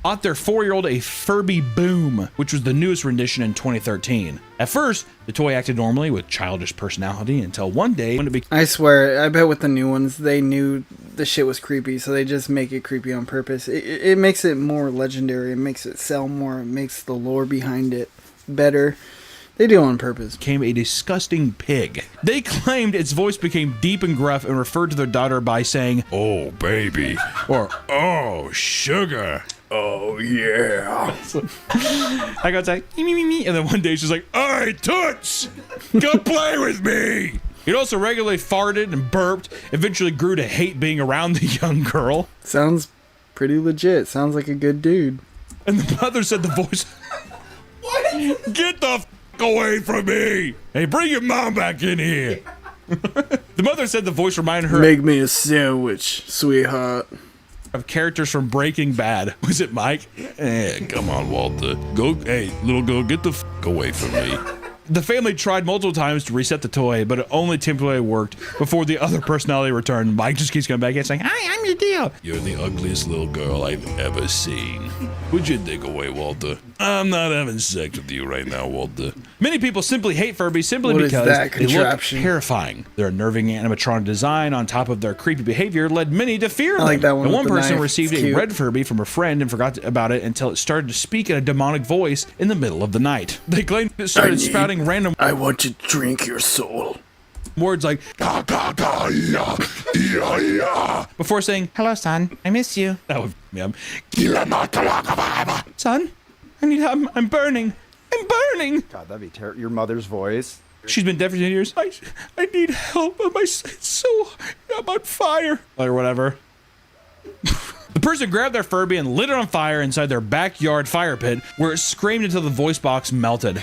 Bought their 4-year-old a Furby Boom, which was the newest rendition in 2013. At first, the toy acted normally with childish personality until one day when it became... I swear, I bet with the new ones, they knew the shit was creepy, so they just make it creepy on purpose. It makes it more legendary, it makes it sell more, it makes the lore behind it better. They do it on purpose. Became a disgusting pig. They claimed its voice became deep and gruff and referred to their daughter by saying, "Oh, baby," or "Oh, sugar." Oh, yeah. I got to say, me, and then one day she's like, "Hey, Toots, come play with me." He also regularly farted and burped, eventually grew to hate being around the young girl. Sounds pretty legit. Sounds like a good dude. And the mother said the voice, "Get the f*** away from me. Hey, bring your mom back in here." The mother said the voice reminded her... Make me a sandwich, sweetheart. Of characters from Breaking Bad. Was it Mike? Come on, Walter. Go, hey, little girl, get the f*** away from me. The family tried multiple times to reset the toy, but it only temporarily worked before the other personality returned. Mike just keeps coming back and saying, "Hi, I'm your deal. You're the ugliest little girl I've ever seen. Put your dick away, Walter. I'm not having sex with you right now, Walter." Many people simply hate Furbies simply because they look terrifying. Their unnerving animatronic design on top of their creepy behavior led many to fear them. I like that one. And one person knife. received a red Furby from a friend and forgot about it until it started to speak in a demonic voice in the middle of the night. They claimed it started spouting random... I want to drink your soul. Words like "ga ga ga ya ya ya" before saying, "Hello, son. I miss you." That would me up. "Son, I need help. I'm burning. I'm burning." God, that'd be terrible. Your mother's voice. She's been dead for 10 years. I need help. I'm on fire. Or whatever. The person grabbed their Furby and lit it on fire inside their backyard fire pit, where it screamed until the voice box melted.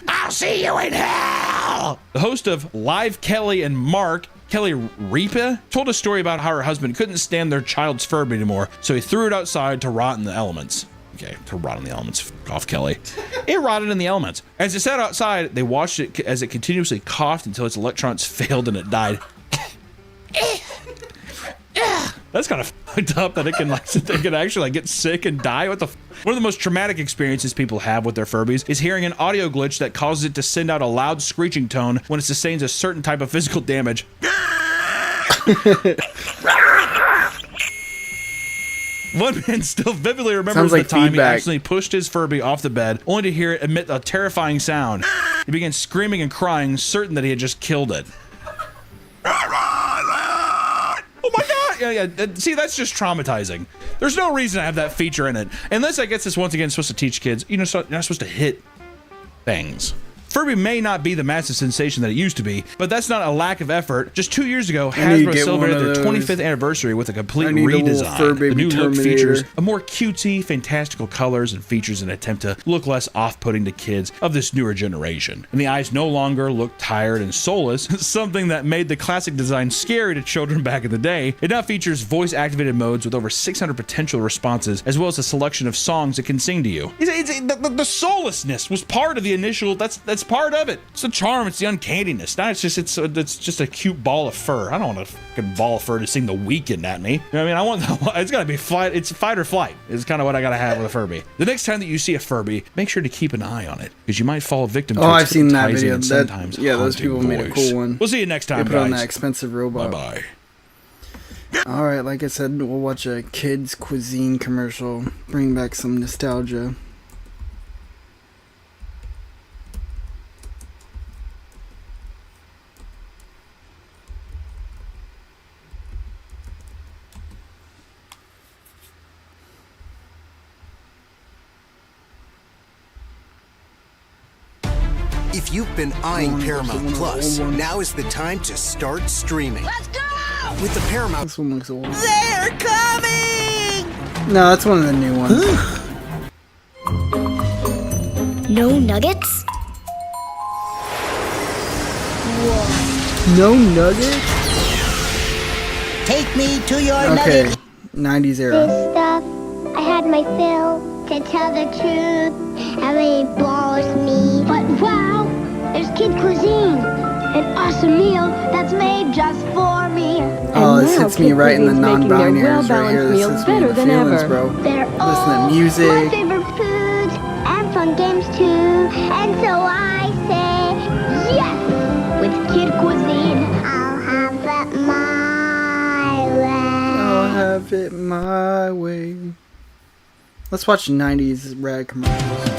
"I'll see you in hell!" The host of Live Kelly and Mark, Kelly Ripa, told a story about how her husband couldn't stand their child's Furby anymore, so he threw it outside to rot in the elements. Okay, to rot in the elements. F off, Kelly. It rotted in the elements. As it sat outside, they watched it as it continuously coughed until its electrons failed and it died. That's kind of fucked up that it can actually get sick and die. What the One of the most traumatic experiences people have with their Furbies is hearing an audio glitch that causes it to send out a loud screeching tone when it sustains a certain type of physical damage. One man still vividly remembers the time he accidentally pushed his Furby off the bed, only to hear it emit a terrifying sound. He began screaming and crying, certain that he had just killed it. Oh my god! Yeah. See, that's just traumatizing. There's no reason to have that feature in it. Unless I guess it's once again supposed to teach kids, you're not supposed to hit things. Furby may not be the massive sensation that it used to be, but that's not a lack of effort. Just 2 years ago, Hasbro celebrated their 25th anniversary with a complete redesign. The new look features a more cutesy, fantastical colors and features in an attempt to look less off-putting to kids of this newer generation. And the eyes no longer look tired and soulless, something that made the classic design scary to children back in the day. It now features voice-activated modes with over 600 potential responses, as well as a selection of songs it can sing to you. The soullessness was part of the initial, that's part of it. It's the charm, it's the uncannyness. Now it's just a cute ball of fur. I don't want a fucking ball of fur to sing The Weeknd at me. You know what I mean? It's gotta be flight. It's fight or flight. It's kind of what I gotta have with a Furby. The next time that you see a Furby, make sure to keep an eye on it, because you might fall victim to I've seen that video. Yeah, those people made a cool one. We'll see you next time, they put on that expensive robot. Bye bye. Alright, like I said, we'll watch a kids cuisine commercial. Bring back some nostalgia. If you've been eyeing Paramount Plus, now is the time to start streaming. Let's go! With the Paramount... This one looks old. They're coming! No, that's one of the new ones. No nuggets? No nuggets? Take me to your okay. nugget. 90s era. This stuff, I had my fill. To tell the truth, how it blows me. But wow, there's kid cuisine. An awesome meal that's made just for me. Oh, this hits me right in the non-binaries right here. This is me in the feelings, bro. They're listen to my music. favorite foods and fun games too. And so I say yes with kid cuisine. I'll have it my way. I'll have it my way. Let's watch 90s rag commercials.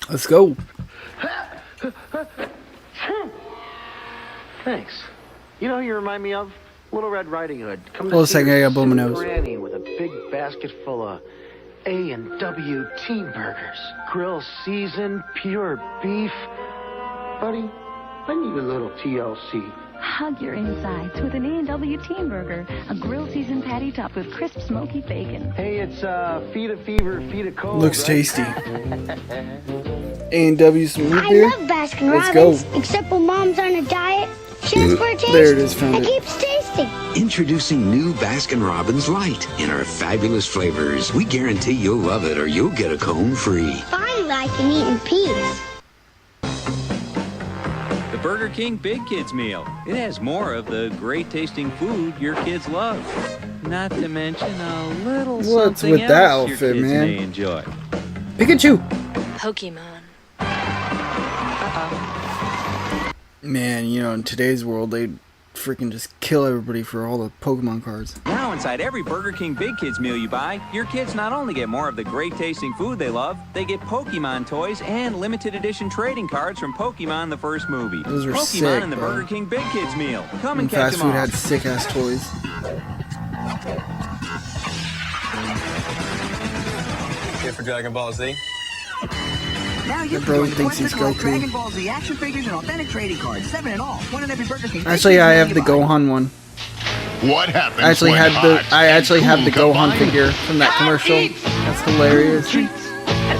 Let's go. Thanks. You know who you remind me of? Little Red Riding Hood. Hold a second, I gotta blow my nose. Granny with a big basket full of A&W Team Burgers. Grill seasoned, pure beef. Buddy, I need a little TLC. Hug your insides with an A&W Team Burger, a grill-seasoned patty topped with crisp, smoky bacon. Hey, it's feed a fever, feed a cold. Looks right? tasty. A&W's root beer. I love Baskin Let's Robbins, go. except when Mom's on a diet. She has for a taste. There it is, found It it. keeps tasting. Introducing new Baskin Robbins Light in our fabulous flavors. We guarantee you'll love it or you'll get a cone free. Finally, I can eat in peace. The Burger King Big Kids Meal. It has more of the great-tasting food your kids love. Not to mention a little What's something with that else outfit, your kids man? may enjoy. Pikachu. Pokemon. Man, you know, in today's world, they freaking just kill everybody for all the Pokemon cards. Now inside every Burger King Big Kids meal you buy, your kids not only get more of the great-tasting food they love, they get Pokemon toys and limited edition trading cards from Pokemon the first movie. Those are Pokemon sick, in the bro. Burger King Big Kids meal. Come And and catch fast them food all. had sick-ass toys. Here for Dragon Ball Z. Now The bro thinks he's Goku. Dragon Ball Z action figures and authentic trading cards, 7 in all. One in every Burger King. Actually, I have the Gohan one. What happens I actually when have the hot I actually and have the cool Gohan combine? figure from that commercial. That's hilarious.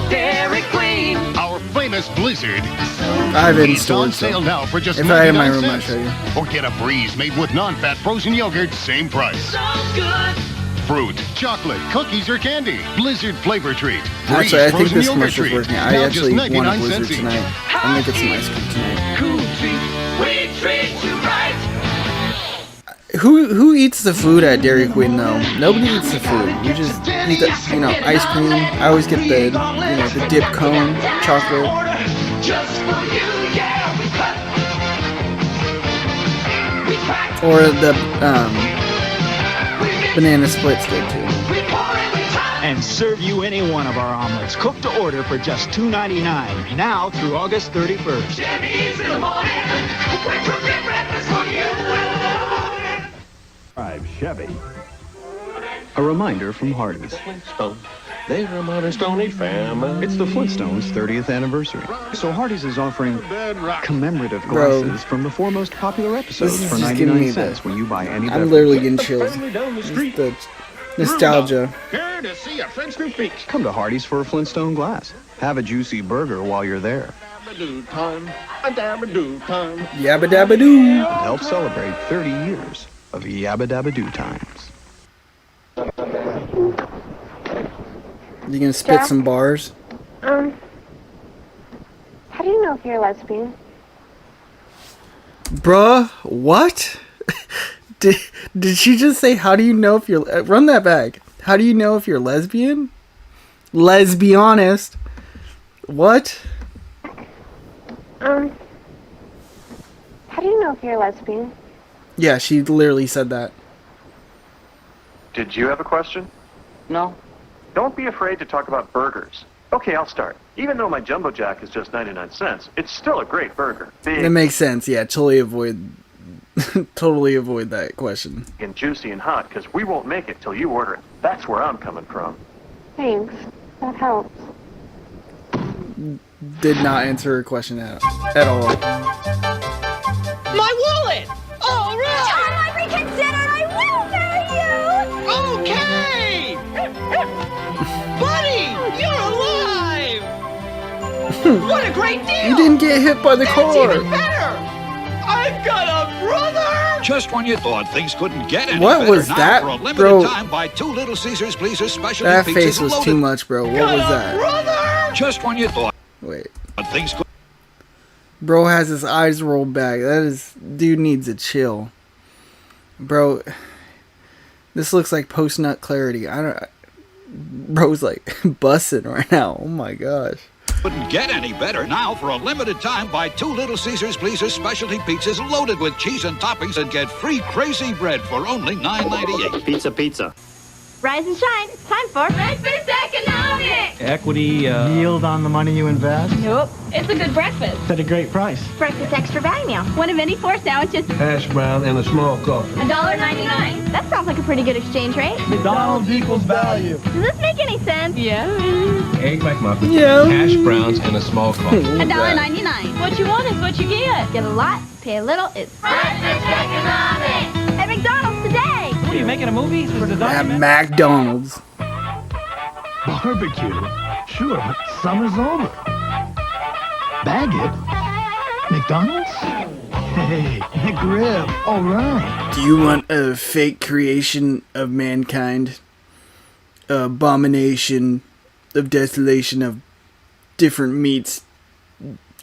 Dairy Queen. Our famous Blizzard. I have it in It's on storage, sale so now for just if I have my 99 room, I'll cents. show you. Or get a Breeze made with non-fat frozen yogurt, same price. So good. Fruit, chocolate, cookies, or candy. Blizzard flavor treat. Actually, Breeze I think frozen this yogurt commercial's treat. working. I Now actually just want a 99 Blizzard cents each. tonight. I'm gonna get some ice cream tonight. Cool treat. We treat you right. Who eats the food at Dairy Queen though? Nobody eats the food. You just eat the, you know, ice cream. I always get the, you know, the dip cone, chocolate. Just for you, yeah, we cut. We crack. Or the banana split's good too. And serve you any one of our omelets, cooked to order for just $2.99, now through August 31st. Jimmy's in the morning. We're cooking breakfast for you. Chevy. A reminder from Hardee's. They're a modern Stone Age family. It's the Flintstones' 30th anniversary. So Hardee's is offering commemorative Bro. glasses from the four most popular episodes This is for just giving 99 me cents when you buy any I'm beverage. literally getting chills. Just the nostalgia. Here to see a Flintstone Peaks. Come to Hardee's for a Flintstone glass. Have a juicy burger while you're there. Dabba-doo time. A dabba-doo time. Yabba dabba doo. And help celebrate 30 years of Yabba Dabba Doo times. You gonna spit Jack? some bars? How do you know if you're a lesbian? Bruh, what? Did she just say, how do you know if you're... run that back. How do you know if you're lesbian? Let's be honest. What? How do you know if you're a lesbian? Yeah, she literally said that. Did you have a question? No. Don't be afraid to talk about burgers. Okay, I'll start. Even though my Jumbo Jack is just 99 cents, it's still a great burger. Big It makes sense. Yeah, totally avoid that question. and juicy and hot, because we won't make it till you order it. That's where I'm coming from. Thanks. That helps. Did not answer her question at all. My wallet! All right! John, I reconsidered. I will marry you. Okay! Buddy, you're alive! What a great deal! You didn't get hit by the car. That's even better! I've got a brother! Just when you thought things couldn't get any What better, was now that, for a limited bro? time, buy 2 Little Caesars Pleasers specialty That pizzas face was loaded. too much, bro. What was that? Brother! Just when you thought Wait. things could. Bro has his eyes rolled back. Dude needs to chill. Bro, this looks like post-nut clarity. Bro's like busting right now. Oh my gosh. Couldn't get any better. Now, for a limited time, buy 2 Little Caesars Pleasers specialty pizzas loaded with cheese and toppings and get free crazy bread for only $9.98. Pizza. Rise and shine. It's time for breakfast economics. Equity, yield on the money you invest. Nope. It's a good breakfast. At a great price. Breakfast extra value meal. One of any 4 sandwiches. Hash brown and a small coffee. $1.99. That sounds like a pretty good exchange rate. McDonald's equals value. Does this make any sense? Yeah. Egg McMuffin. Yeah. Hash browns and a small coffee. $1.99. What you want is what you get. Get a lot, pay a little. It's breakfast economics at McDonald's today. What are you making a movie? At McDonald's. Barbecue? Sure, but summer's over. Bag it? McDonald's? Hey, McRib, all right. Do you want a fake creation of mankind? Abomination of desolation of different meats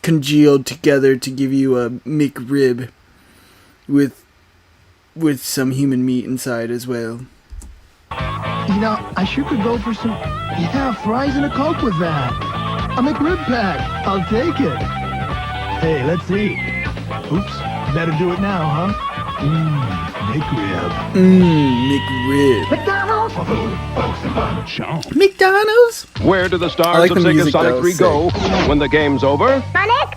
congealed together to give you a McRib with some human meat inside as well. You know, I sure could go for some, fries and a Coke with that. A McRib pack. I'll take it. Hey, let's eat. Oops, better do it now, huh? McRib. McRib. McDonald's. McDonald's? Where do the I stars like of the Sega music, Sonic though, 3 go when the game's over? Sonic?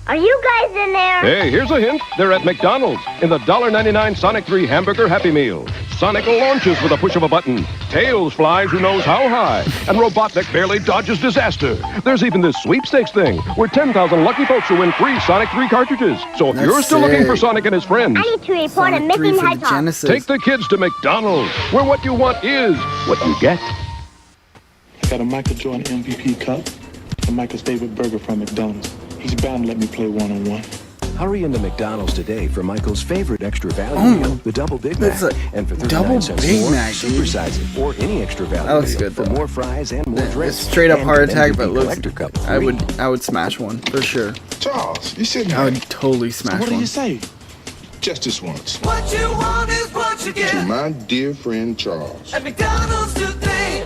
Are you guys in there? Hey, here's a hint. They're at McDonald's in the $1.99 Sonic 3 Hamburger Happy Meal. Sonic launches with a push of a button. Tails flies who knows how high. And Robotnik barely dodges disaster. There's even this sweepstakes thing where 10,000 lucky folks will win free Sonic 3 cartridges. So if That's you're still looking sick. for Sonic and his friends, I need to report a Sonic 3 missing for the hedgehog. Genesis. take the kids to McDonald's, where what you want is what you get. I got a Michael Jordan MVP cup and Michael's favorite burger from McDonald's. He's bound to let me play one-on-one. Hurry into McDonald's today for Michael's favorite extra value meal, the Double Big Mac. And for 39 cents Big more, Mac, dude. supersize it, or any extra value That looks meal good, for though. more fries and more It's drinks. straight up And heart an attack, MVP but looks. collector cup I free. would smash one for sure. Charles, you sitting I would totally smash What do one. you say? Just this once. What you want is what you get. To my dear friend Charles. At McDonald's today.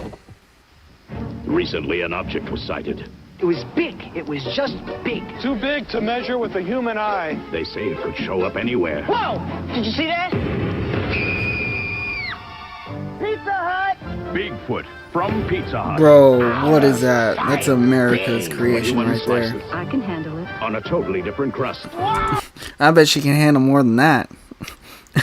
Recently, an object was sighted. It was big. It was just big. Too big to measure with the human eye. They say it could show up anywhere. Whoa! Did you see that? Pizza Hut. Bigfoot from Pizza Hut. Bro, what is that? That's America's creation right there. I can handle it. On a totally different crust. I bet she can handle more than that.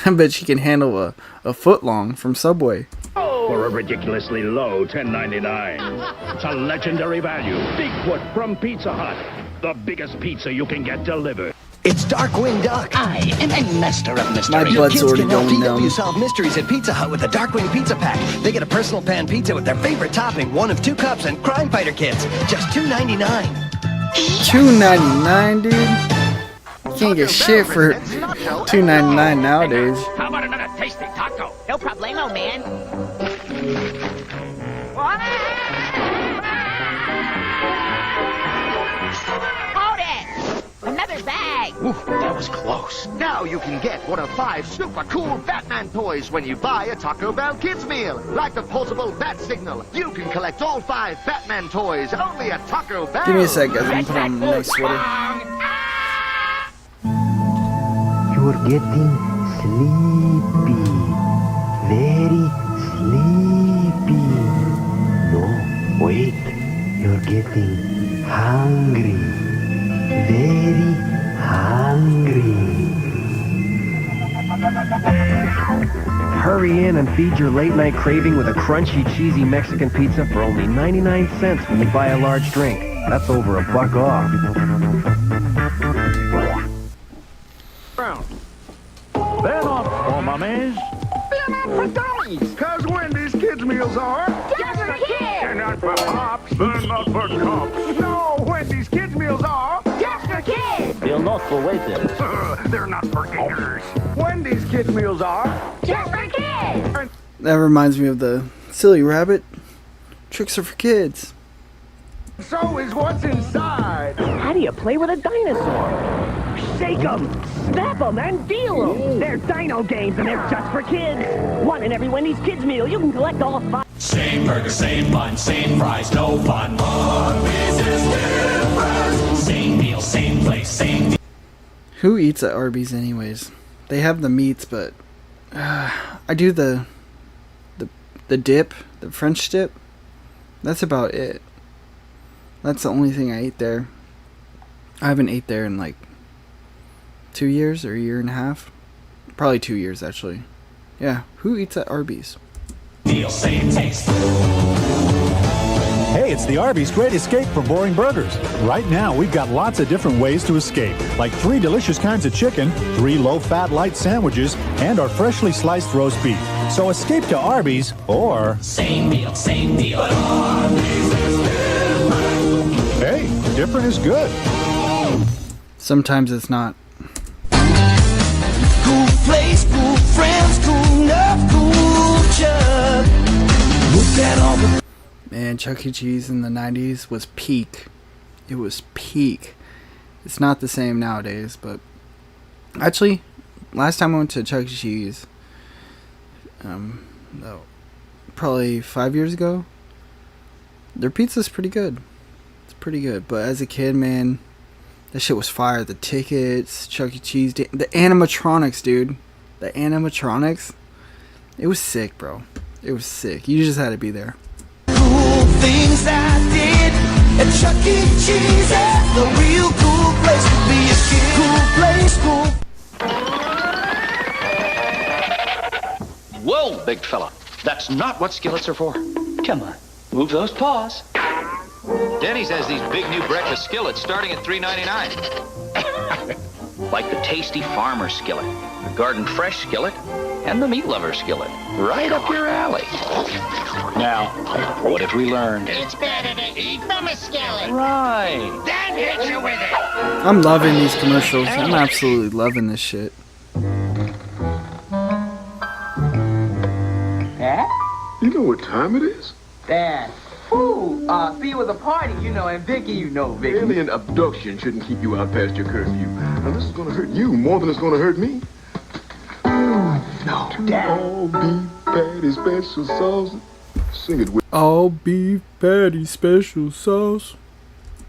I bet she can handle a foot long from Subway. For a ridiculously low $10.99. It's a legendary value. Bigfoot from Pizza Hut. The biggest pizza you can get delivered. It's Darkwing Duck. I am a master of mystery. My blood's Kids already can help going PW down. solve mysteries at Pizza Hut with the Darkwing Pizza Pack. They get a personal pan pizza with their favorite topping, 1 of 2 cups, and crime fighter kits. Just $2.99. $2.99, dude. You can't get shit for $2.99 nowadays. How about another tasty taco? No problemo, man. Hold it! Another bag! Oof, that was close. Now you can get one of 5 super cool Batman toys when you buy a Taco Bell Kids meal. Like the portable Bat Signal. You can collect all 5 Batman toys only at Taco Bell. Give me a sec, guys. I'm gonna put on a nice sweater. You're getting sleepy. Very sleepy. No, wait. You're getting hungry. Very hungry. Hurry in and feed your late-night craving with a crunchy, cheesy Mexican pizza for only 99 cents when you buy a large drink. That's over $1 off. Brown. They're not for mummies. They're not for dummies. Cause Wendy's kids meals are Just for kids. They're not for pops. They're not for cops. No, Wendy's kids meals are Just for kids. They're not for waiters. They're not for eaters. Wendy's kids meals are Just for kids. That reminds me of the Silly Rabbit. Tricks are for kids. So is what's inside. How do you play with a dinosaur? Shake 'em, snap 'em, and deal 'em. They're dino games, and they're just for kids. One in every Wendy's kids meal. You can collect all 5. Same burger, same bun, same fries, no fun. Arby's is different. Same meal, same place, same. Who eats at Arby's anyways? They have the meats, but I do the dip, the French dip. That's about it. That's the only thing I ate there. I haven't ate there in like 2 years or a year and a half. Probably 2 years actually. Yeah, who eats at Arby's? Meal, same taste. Hey, it's the Arby's Great Escape for Boring Burgers. Right now, we've got lots of different ways to escape, like 3 delicious kinds of chicken, 3 low-fat light sandwiches, and our freshly sliced roast beef. So escape to Arby's or... Same meal, same deal. But Arby's is different. Hey, different is good. Sometimes it's not. Cool place, cool friends, cool enough, cool Chuck. Look at all the... Man, Chuck E. Cheese in the 90s was peak. It was peak. It's not the same nowadays, but... Actually, last time I went to Chuck E. Cheese... probably 5 years ago. Their pizza's pretty good. It's pretty good. But as a kid, man... That shit was fire. The tickets, Chuck E. Cheese... The animatronics, dude. The animatronics. It was sick, bro. It was sick. You just had to be there. Things I did at Chuck E. Cheese, the real cool place to be a kid. Cool place, cool. Whoa, big fella. That's not what skillets are for. Come on, move those paws. Denny's has these big new breakfast skillets starting at $3.99. Like the tasty farmer skillet, the garden fresh skillet, and the meat lover skillet. Right up your alley. Now, what have we learned? It's better to eat from a skillet. Right. Then hit you with it. I'm loving these commercials. I'm absolutely loving this shit. Dad? You know what time it is? Dad. Ooh, see, it was a party, you know, and Vicky, you know, Vicky. Alien abduction shouldn't keep you out past your curfew. Now, this is going to hurt you more than it's going to hurt me. No, Dad. All beef patty special sauce. Sing it All beef patty special sauce.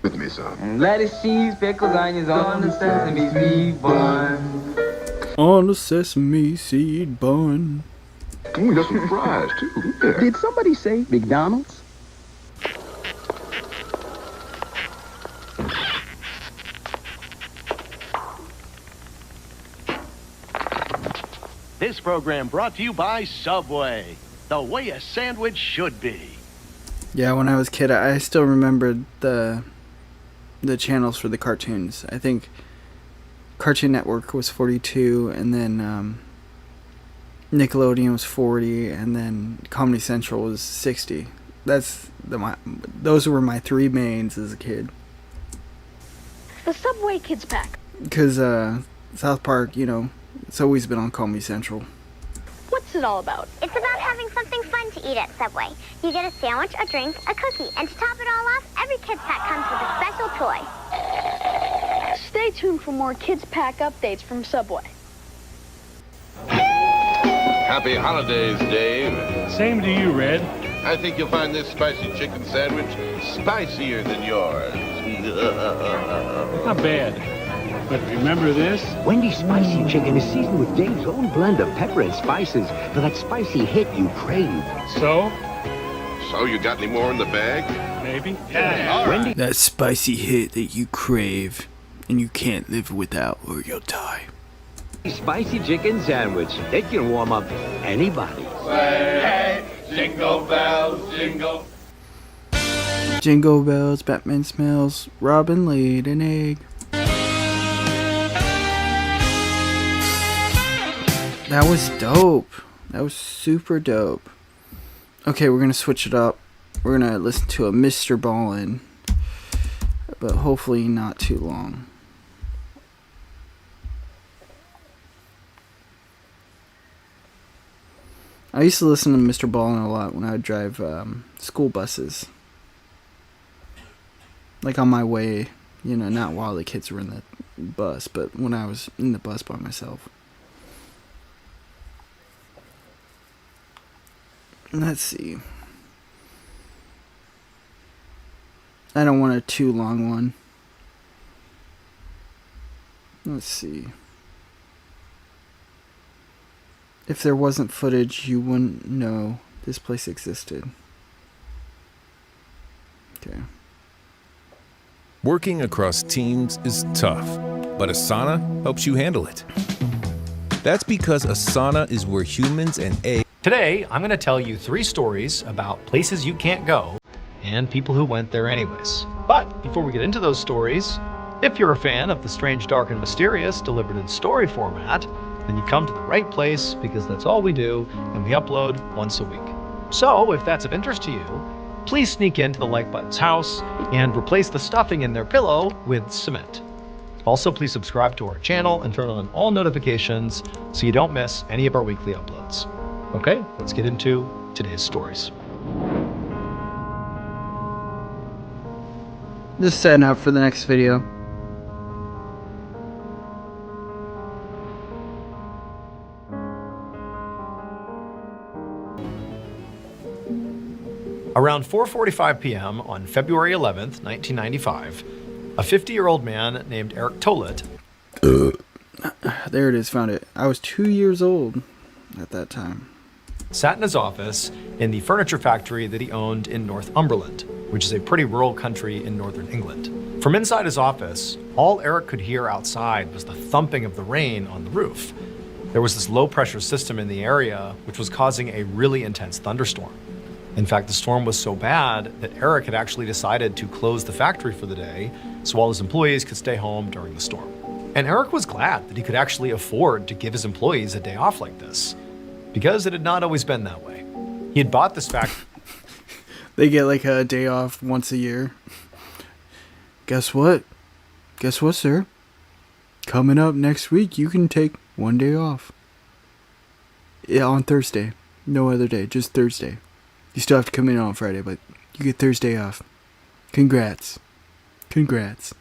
with me, son. And lettuce, cheese, pickles, onions on the sesame seed bun. On the sesame seed bun. We got some fries, too. Yeah. Did somebody say McDonald's? This program brought to you by Subway, the way a sandwich should be. Yeah, when I was a kid, I still remembered the channels for the cartoons. I think Cartoon Network was 42, and then Nickelodeon was 40, and then Comedy Central was 60. Those were my 3 mains as a kid. The Subway Kids Pack. Because South Park, you know, it's always been on Comedy Central. What's it all about? It's about having something fun to eat at Subway. You get a sandwich, a drink, a cookie, and to top it all off, every Kids Pack comes with a special toy. Stay tuned for more Kids Pack updates from Subway. Happy holidays, Dave. Same to you, Red. I think you'll find this spicy chicken sandwich spicier than yours. Not bad. But remember this? Wendy's spicy chicken is seasoned with Dave's own blend of pepper and spices for that spicy hit you crave. So? So you got any more in the bag? maybe. Wendy. That spicy hit that you crave and you can't live without or you'll die. Spicy chicken sandwich. It can warm up anybody. Hey, jingle bells, jingle. Jingle bells, Batman smells, Robin laid an egg. That was dope. That was super dope. Okay, we're gonna switch it up. We're gonna listen to a Mr. Ballin', but hopefully not too long. I used to listen to Mr. Ballin' a lot when I would drive school buses. Like on my way, you know, not while the kids were in the bus, but when I was in the bus by myself. Let's see. I don't want a too long one. Let's see. If there wasn't footage, you wouldn't know this place existed. Okay. Working across teams is tough, but Asana helps you handle it. That's because Asana is where humans and AI. Today, I'm going to tell you 3 stories about places you can't go and people who went there anyways. But before we get into those stories, if you're a fan of the strange, dark, and mysterious delivered in story format, then you come to the right place because that's all we do and we upload once a week. So if that's of interest to you, please sneak into the like button's house and replace the stuffing in their pillow with cement. Also, please subscribe to our channel and turn on all notifications so you don't miss any of our weekly uploads. Okay, let's get into today's stories. Just setting up for the next video. Around 4:45 p.m. on February 11th, 1995, a 50-year-old man named Eric Tollett. There it is, found it. I was 2 years old at that time. Sat in his office in the furniture factory that he owned in Northumberland, which is a pretty rural country in northern England. From inside his office, all Eric could hear outside was the thumping of the rain on the roof. There was this low-pressure system in the area which was causing a really intense thunderstorm. In fact, the storm was so bad that Eric had actually decided to close the factory for the day so all his employees could stay home during the storm. And Eric was glad that he could actually afford to give his employees a day off like this, because it had not always been that way. He had bought this factory. They get like a day off once a year. Guess what? Guess what, sir? Coming up next week, you can take one day off. Yeah, on Thursday. No other day, just Thursday. You still have to come in on Friday, but you get Thursday off. Congrats. Congrats.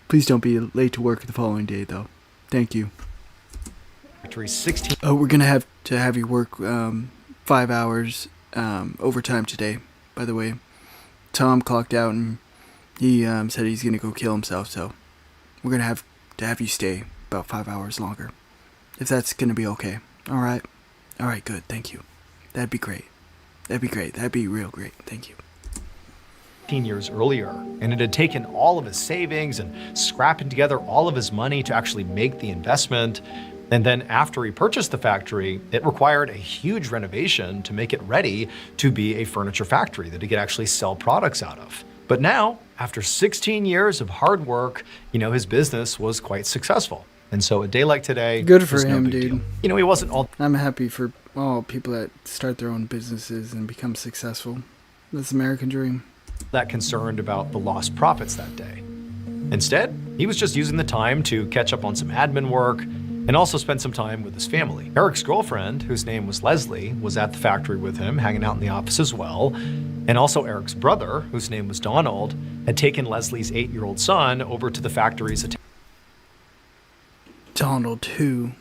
Please don't be late to work the following day, though. Thank you. 16. Oh, we're gonna have to have you work 5 hours overtime today. By the way, Tom clocked out and he said he's gonna go kill himself. So we're gonna have to have you stay about 5 hours longer, if that's gonna be okay. All right. All right. Good. Thank you. That'd be great. That'd be great. That'd be real great. Thank you. 15 years earlier, and it had taken all of his savings and scrapping together all of his money to actually make the investment. And then after he purchased the factory, it required a huge renovation to make it ready to be a furniture factory that he could actually sell products out of. But now, after 16 years of hard work, his business was quite successful. And so a day like today, good for him, dude. Deal. He wasn't all. I'm happy for all people that start their own businesses and become successful. That's the American dream. That concerned about the lost profits that day. Instead, he was just using the time to catch up on some admin work and also spend some time with his family. Eric's girlfriend, whose name was Leslie, was at the factory with him, hanging out in the office as well. And also Eric's brother, whose name was Donald, had taken Leslie's 8-year-old son over to the factory's Donald who?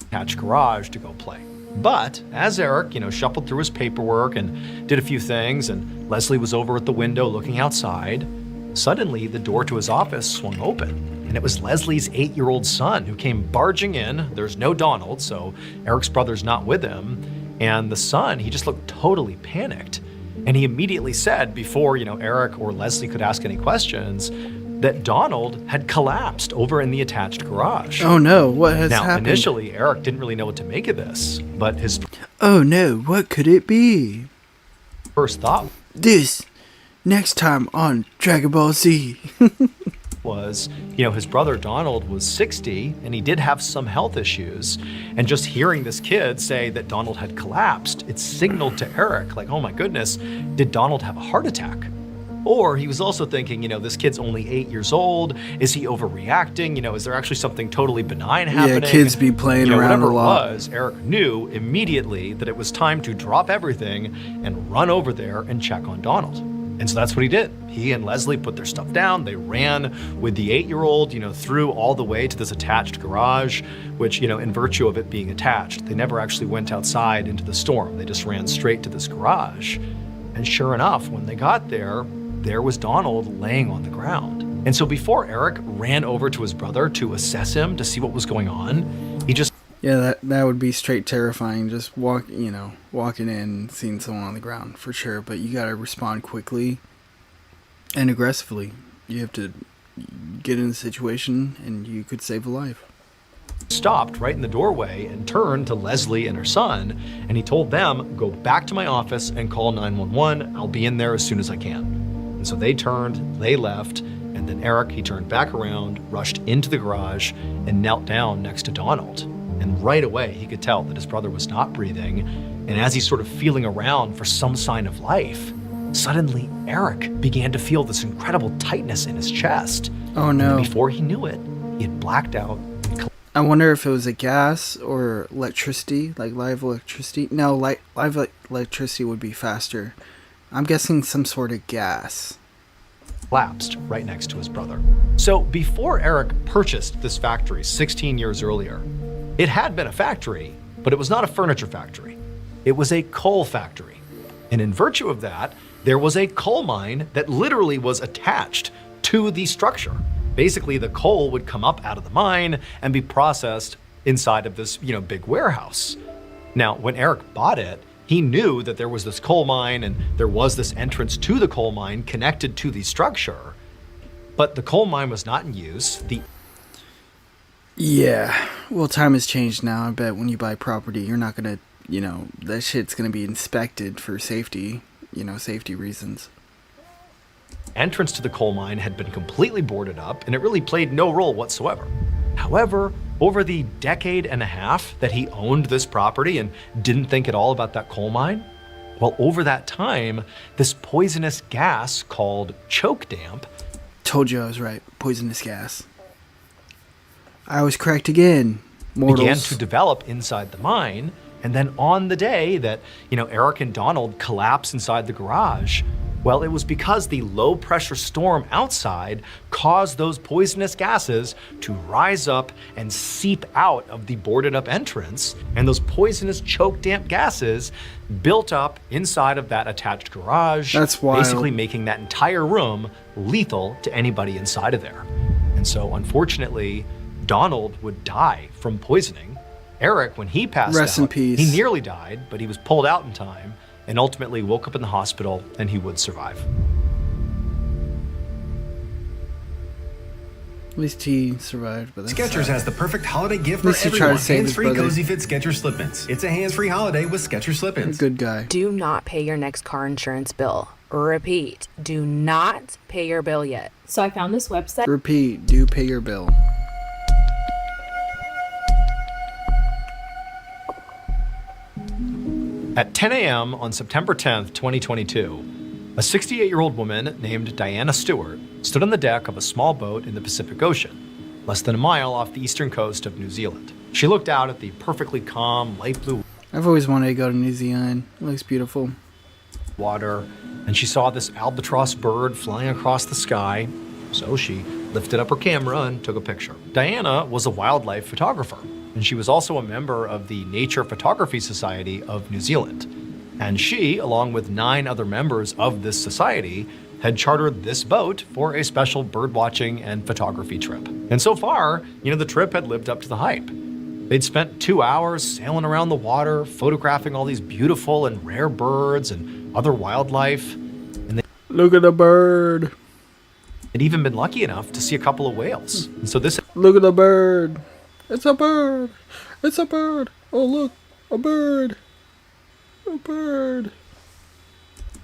Attached garage to go play. But as Eric, shuffled through his paperwork and did a few things, and Leslie was over at the window looking outside, suddenly the door to his office swung open, and it was Leslie's 8-year-old son who came barging in. There's no Donald, so Eric's brother's not with him, and the son, he just looked totally panicked. And he immediately said, before, Eric or Leslie could ask any questions, that Donald had collapsed over in the attached garage. Oh no, what has happened? Now, initially, Eric didn't really know what to make of this, but his Oh no, what could it be? first thought This, next time on Dragon Ball Z. was, his brother Donald was 60 and he did have some health issues. And just hearing this kid say that Donald had collapsed, it signaled to Eric, like, oh my goodness, did Donald have a heart attack? Or he was also thinking, this kid's only 8 years old. Is he overreacting? Is there actually something totally benign happening? Yeah, kids be playing around a lot. Whatever it was, Eric knew immediately that it was time to drop everything and run over there and check on Donald. And so that's what he did. He and Leslie put their stuff down. They ran with the 8-year-old, through all the way to this attached garage, which, in virtue of it being attached, they never actually went outside into the storm. They just ran straight to this garage. And sure enough, when they got there was Donald laying on the ground. And so before Eric ran over to his brother to assess him, to see what was going on, he just... Yeah, that would be straight terrifying. Just walking in, seeing someone on the ground for sure. But you gotta respond quickly and aggressively. You have to get in the situation, and you could save a life. Stopped right in the doorway and turned to Leslie and her son, and he told them, go back to my office and call 911. I'll be in there as soon as I can. And so they turned, they left, and then Eric, he turned back around, rushed into the garage, and knelt down next to Donald. And right away, he could tell that his brother was not breathing. And as he's sort of feeling around for some sign of life, suddenly Eric began to feel this incredible tightness in his chest. Oh no. And before he knew it, he had blacked out. I wonder if it was a gas or electricity, like live electricity. No, live electricity would be faster. I'm guessing some sort of gas. Collapsed right next to his brother. So before Eric purchased this factory 16 years earlier, it had been a factory, but it was not a furniture factory. It was a coal factory. And in virtue of that, there was a coal mine that literally was attached to the structure. Basically, the coal would come up out of the mine and be processed inside of this, big warehouse. Now, when Eric bought it, he knew that there was this coal mine and there was this entrance to the coal mine connected to the structure. But the coal mine was not in use. Yeah, well, time has changed now. I bet when you buy property, you're not gonna, that shit's gonna be inspected for safety, safety reasons. Entrance to the coal mine had been completely boarded up, and it really played no role whatsoever. However, over the decade and a half that he owned this property and didn't think at all about that coal mine, well, over that time, this poisonous gas called choke damp. Told you I was right. Poisonous gas. I was correct again. Mortals. Began to develop inside the mine, and then on the day that, Eric and Donald collapsed inside the garage, well, it was because the low-pressure storm outside caused those poisonous gases to rise up and seep out of the boarded-up entrance, and those poisonous choke-damp gases built up inside of that attached garage. That's wild. Basically making that entire room lethal to anybody inside of there. And so, unfortunately, Donald would die from poisoning. Eric, when he passed Rest in out, peace. he nearly died, but he was pulled out in time and ultimately woke up in the hospital, and he would survive. At least he survived, but that's Skechers has the perfect holiday gift At for least he tried everyone. to save his Hands-free brother. Cozy Fit Skechers Slip-ins. It's a hands-free holiday with Skechers Slip-ins. Good guy. Do not pay your next car insurance bill. Repeat, do not pay your bill yet. So I found this website. Repeat, do pay your bill. At 10 a.m. on September 10th, 2022, a 68-year-old woman named Diana Stewart stood on the deck of a small boat in the Pacific Ocean, less than a mile off the eastern coast of New Zealand. She looked out at the perfectly calm, light blue I've always wanted to go to New Zealand. It looks beautiful. water, and she saw this albatross bird flying across the sky, so she lifted up her camera and took a picture. Diana was a wildlife photographer, and she was also a member of the Nature Photography Society of New Zealand. And she, along with 9 other members of this society, had chartered this boat for a special birdwatching and photography trip. And so far, the trip had lived up to the hype. They'd spent 2 hours sailing around the water, photographing all these beautiful and rare birds and other wildlife, and Look at the bird. they'd even been lucky enough to see a couple of whales. And so this Look at the bird. It's a bird. It's a bird. Oh, look. A bird. A bird.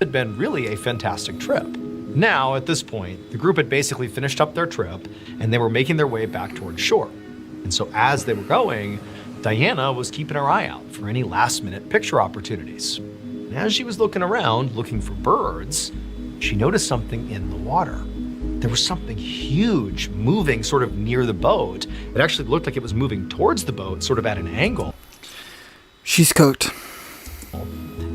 had been really a fantastic trip. Now, at this point, the group had basically finished up their trip and they were making their way back towards shore. And so as they were going, Diana was keeping her eye out for any last-minute picture opportunities. And as she was looking around, looking for birds, she noticed something in the water. There was something huge moving sort of near the boat. It actually looked like it was moving towards the boat, sort of at an angle. She's cooked.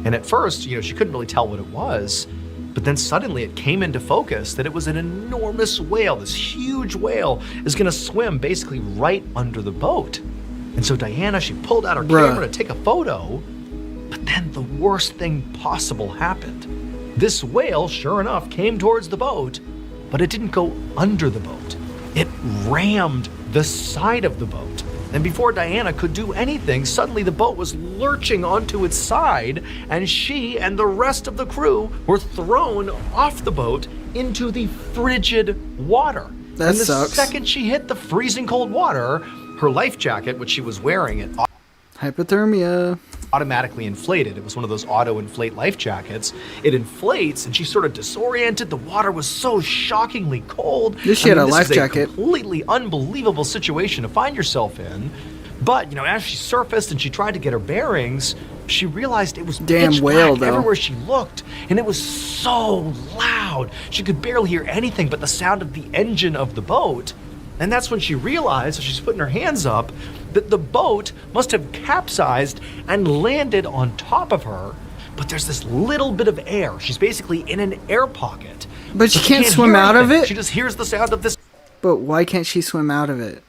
And at first, she couldn't really tell what it was, but then suddenly it came into focus that it was an enormous whale. This huge whale is gonna swim basically right under the boat. And so Diana, she pulled out her camera to take a photo, but then the worst thing possible happened. This whale, sure enough, came towards the boat, but it didn't go under the boat. It rammed the side of the boat. And before Diana could do anything, suddenly the boat was lurching onto its side, and she and the rest of the crew were thrown off the boat into the frigid water. That and the sucks. second she hit the freezing cold water, her life jacket, which she was wearing, it hypothermia. Automatically inflated. It was one of those auto-inflate life jackets. It inflates, and she's sort of disoriented. The water was so shockingly cold. She had a life jacket. Completely unbelievable situation to find yourself in. But as she surfaced and she tried to get her bearings, she realized it was pitch black everywhere she looked, and it was so loud she could barely hear anything but the sound of the engine of the boat. And that's when she realized, as she's putting her hands up, that the boat must have capsized and landed on top of her. But there's this little bit of air. She's basically in an air pocket. But she can't swim out of it? She just hears the sound of this. But why can't she swim out of it?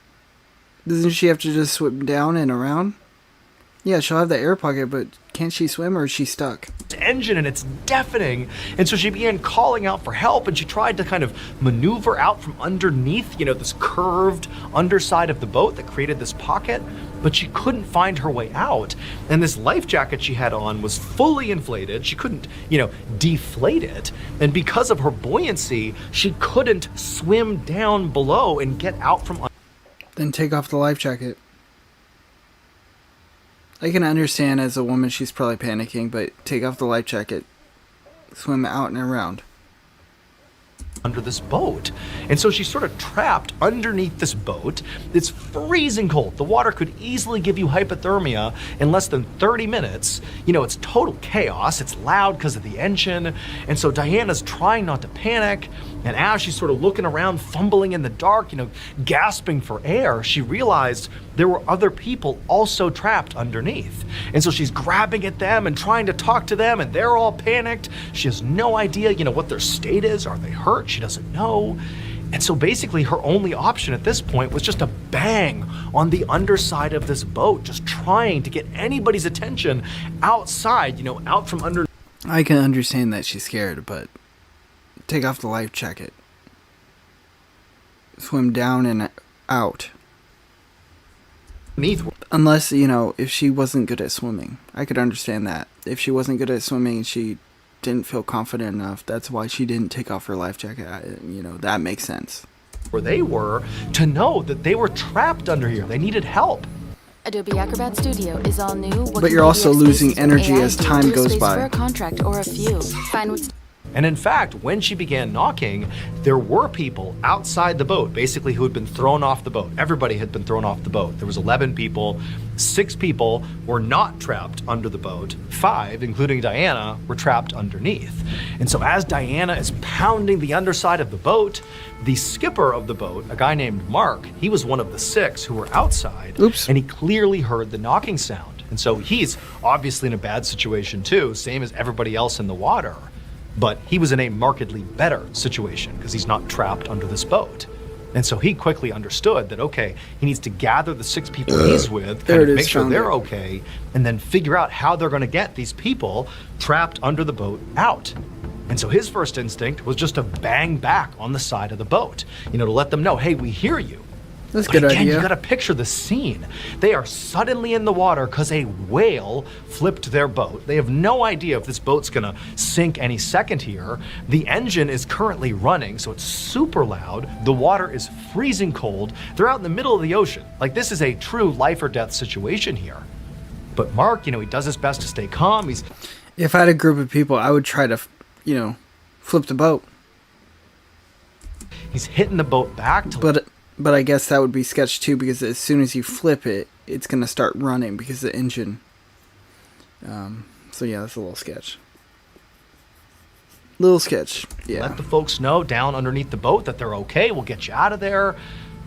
Doesn't she have to just swim down and around? Yeah, she'll have the air pocket, but can't she swim or is she stuck? Engine, and it's deafening. And so she began calling out for help, and she tried to kind of maneuver out from underneath, this curved underside of the boat that created this pocket, but she couldn't find her way out. And this life jacket she had on was fully inflated. She couldn't, deflate it. And because of her buoyancy, she couldn't swim down below and get out from under. Then take off the life jacket. I can understand as a woman she's probably panicking, but take off the life jacket. Swim out and around. Under this boat. And so she's sort of trapped underneath this boat. It's freezing cold. The water could easily give you hypothermia in less than 30 minutes. It's total chaos. It's loud because of the engine. And so Diana's trying not to panic. And as she's sort of looking around, fumbling in the dark, gasping for air, she realized there were other people also trapped underneath. And so she's grabbing at them and trying to talk to them, and they're all panicked. She has no idea, what their state is. Are they hurt? She doesn't know. And so basically her only option at this point was just to bang on the underside of this boat, just trying to get anybody's attention outside, out from under. I can understand that she's scared, but take off the life jacket. Swim down and out. Unless, if she wasn't good at swimming. I could understand that. If she wasn't good at swimming and she didn't feel confident enough, that's why she didn't take off her life jacket. That makes sense. Where they were, to know that they were trapped under here. They needed help. Adobe Acrobat Studio is all new. But you're also losing energy as time goes by. For a contract or a few. Find what's. And in fact, when she began knocking, there were people outside the boat, basically who had been thrown off the boat. Everybody had been thrown off the boat. There was 11 people. 6 people were not trapped under the boat. 5, including Diana, were trapped underneath. And so as Diana is pounding the underside of the boat, the skipper of the boat, a guy named Mark, he was one of the 6 who were outside. Oops. And he clearly heard the knocking sound. And so he's obviously in a bad situation too, same as everybody else in the water. But he was in a markedly better situation because he's not trapped under this boat. And so he quickly understood that, okay, he needs to gather the 6 people he's with, kind of make sure they're okay, and then figure out how they're going to get these people trapped under the boat out. And so his first instinct was just to bang back on the side of the boat, to let them know, hey, we hear you. That's a But good again, idea. you gotta picture the scene. They are suddenly in the water because a whale flipped their boat. They have no idea if this boat's gonna sink any second here. The engine is currently running, so it's super loud. The water is freezing cold. They're out in the middle of the ocean. Like, this is a true life or death situation here. But Mark, he does his best to stay calm. If I had a group of people, I would try to, flip the boat. He's hitting the boat back to... But I guess that would be sketch too, because as soon as you flip it, it's going to start running because the engine. So yeah, that's a little sketch. Yeah. Let the folks know down underneath the boat that they're okay. We'll get you out of there.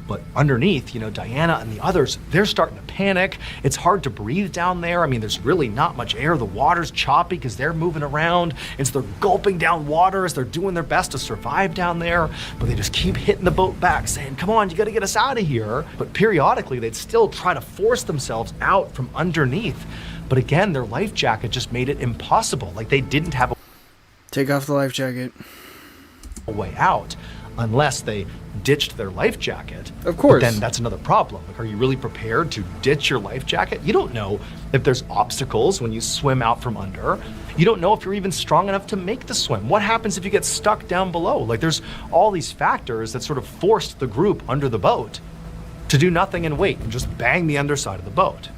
But underneath, Diana and the others, they're starting to panic. It's hard to breathe down there. I mean, there's really not much air. The water's choppy because they're moving around. They're gulping down water as they're doing their best to survive down there. But they just keep hitting the boat back, saying, come on, you got to get us out of here. But periodically, they'd still try to force themselves out from underneath. But again, their life jacket just made it impossible. Like, they didn't have a... Take off the life jacket. A way out. Unless they ditched their life jacket. Of course. But then that's another problem. Like, are you really prepared to ditch your life jacket? You don't know if there's obstacles when you swim out from under. You don't know if you're even strong enough to make the swim. What happens if you get stuck down below? Like, there's all these factors that sort of forced the group under the boat to do nothing and wait and just bang the underside of the boat.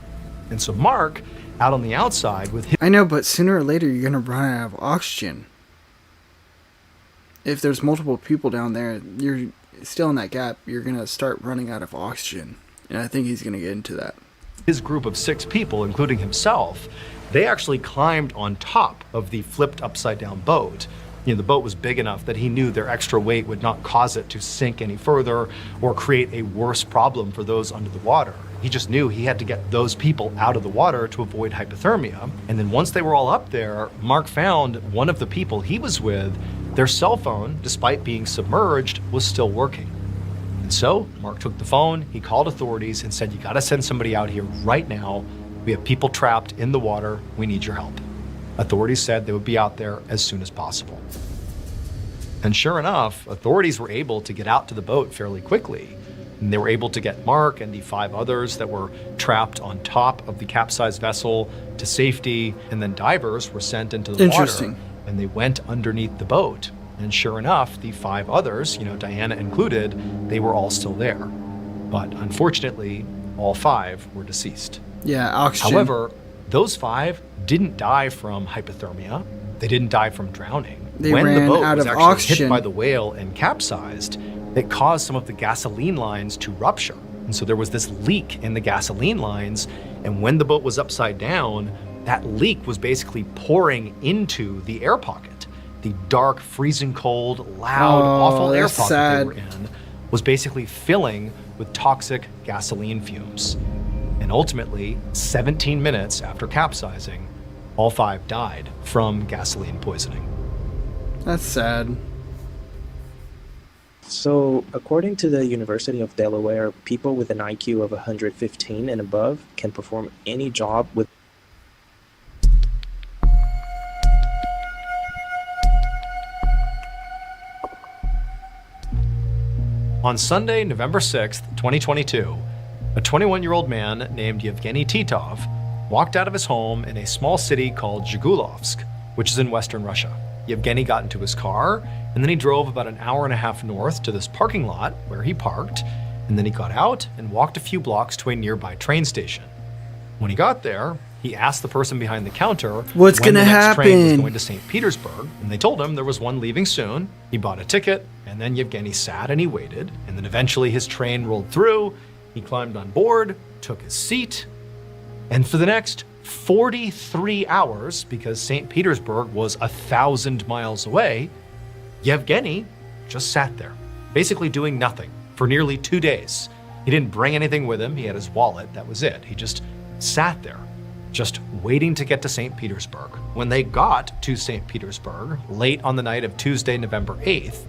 And so Mark, out on the outside with his... I know, but sooner or later you're going to run out of oxygen. If there's multiple people down there, you're still in that gap, you're going to start running out of oxygen. And I think he's going to get into that. His group of 6 people, including himself, they actually climbed on top of the flipped upside down boat. The boat was big enough that he knew their extra weight would not cause it to sink any further or create a worse problem for those under the water. He just knew he had to get those people out of the water to avoid hypothermia. And then once they were all up there, Mark found one of the people he was with, their cell phone, despite being submerged, was still working. And so Mark took the phone, he called authorities and said, you gotta send somebody out here right now. We have people trapped in the water. We need your help. Authorities said they would be out there as soon as possible. And sure enough, authorities were able to get out to the boat fairly quickly. And they were able to get Mark and the 5 others that were trapped on top of the capsized vessel to safety. And then divers were sent into the water. And they went underneath the boat. And sure enough, the 5 others, Diana included, they were all still there. But unfortunately, all 5 were deceased. Yeah, oxygen. However, those 5 didn't die from hypothermia. They didn't die from drowning. When the boat out was of actually oxygen hit by the whale and capsized, it caused some of the gasoline lines to rupture. And so there was this leak in the gasoline lines. And when the boat was upside down, that leak was basically pouring into the air pocket. The dark, freezing cold, loud, awful air pocket they were in was basically filling with toxic gasoline fumes. And ultimately, 17 minutes after capsizing, all 5 died from gasoline poisoning. That's sad. So, according to the University of Delaware, people with an IQ of 115 and above can perform any job with On Sunday, November 6th, 2022, a 21-year-old man named Yevgeny Titov walked out of his home in a small city called Zhigulovsk, which is in western Russia. Yevgeny got into his car, and then he drove about an hour and a half north to this parking lot where he parked, and then he got out and walked a few blocks to a nearby train station. When he got there, he asked the person behind the counter what's when gonna the next train was happen? going to St. Petersburg, and they told him there was one leaving soon. He bought a ticket, and then Yevgeny sat and he waited, and then eventually his train rolled through. He climbed on board, took his seat, and for the next 43 hours, because St. Petersburg was 1,000 miles away, Yevgeny just sat there, basically doing nothing for nearly 2 days. He didn't bring anything with him. He had his wallet. That was it. He just sat there, just waiting to get to St. Petersburg. When they got to St. Petersburg, late on the night of Tuesday, November 8th,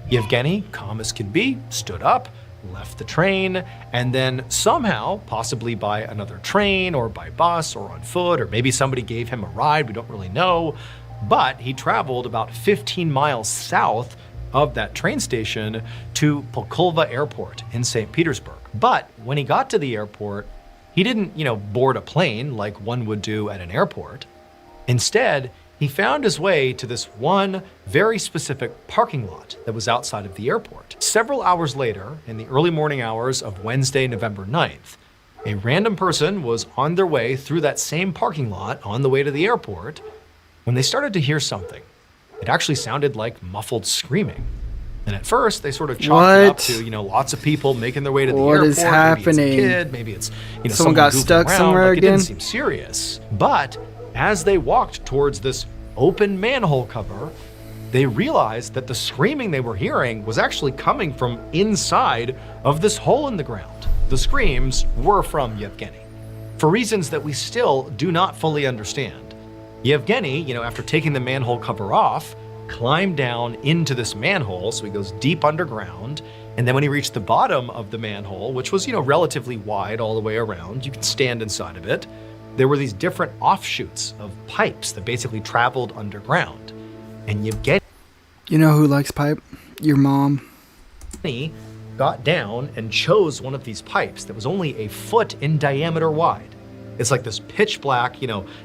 Yevgeny, calm as can be, stood up, left the train, and then somehow, possibly by another train or by bus or on foot, or maybe somebody gave him a ride, we don't really know, but he traveled about 15 miles south of that train station to Pulkova Airport in St. Petersburg. But when he got to the airport, he didn't, board a plane like one would do at an airport. Instead, he found his way to this one very specific parking lot that was outside of the airport. Several hours later, in the early morning hours of Wednesday, November 9th, a random person was on their way through that same parking lot on the way to the airport when they started to hear something. It actually sounded like muffled screaming. And at first, they sort of chalked it up to, lots of people making their way to the airport. What is happening? Maybe it's a kid, maybe it's, someone got stuck around. somewhere Like, again? It didn't seem serious. But as they walked towards this open manhole cover, they realized that the screaming they were hearing was actually coming from inside of this hole in the ground. The screams were from Yevgeny, for reasons that we still do not fully understand. Yevgeny, after taking the manhole cover off, climbed down into this manhole, so he goes deep underground, and then when he reached the bottom of the manhole, which was, relatively wide all the way around, you could stand inside of it, there were these different offshoots of pipes that basically traveled underground. And Yevgeny... You know who likes pipe? Your mom. Got down and chose one of these pipes that was only a foot in diameter wide. It's like this pitch black,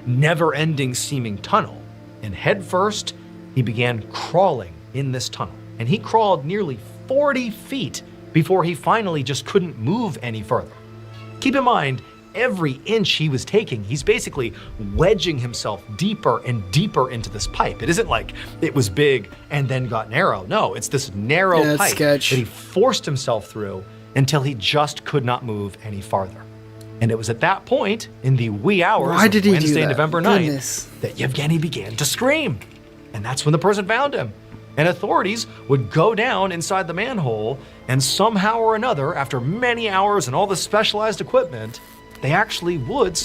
never-ending seeming tunnel. And head first, he began crawling in this tunnel. And he crawled nearly 40 feet before he finally just couldn't move any further. Keep in mind, every inch he was taking, he's basically wedging himself deeper and deeper into this pipe. It isn't like it was big and then got narrow. No, it's this narrow pipe that he forced himself through until he just could not move any farther. And it was at that point, in the wee hours of Wednesday, November 9th, that Yevgeny began to scream. And that's when the person found him. And authorities would go down inside the manhole, and somehow or another, after many hours and all the specialized equipment, they actually would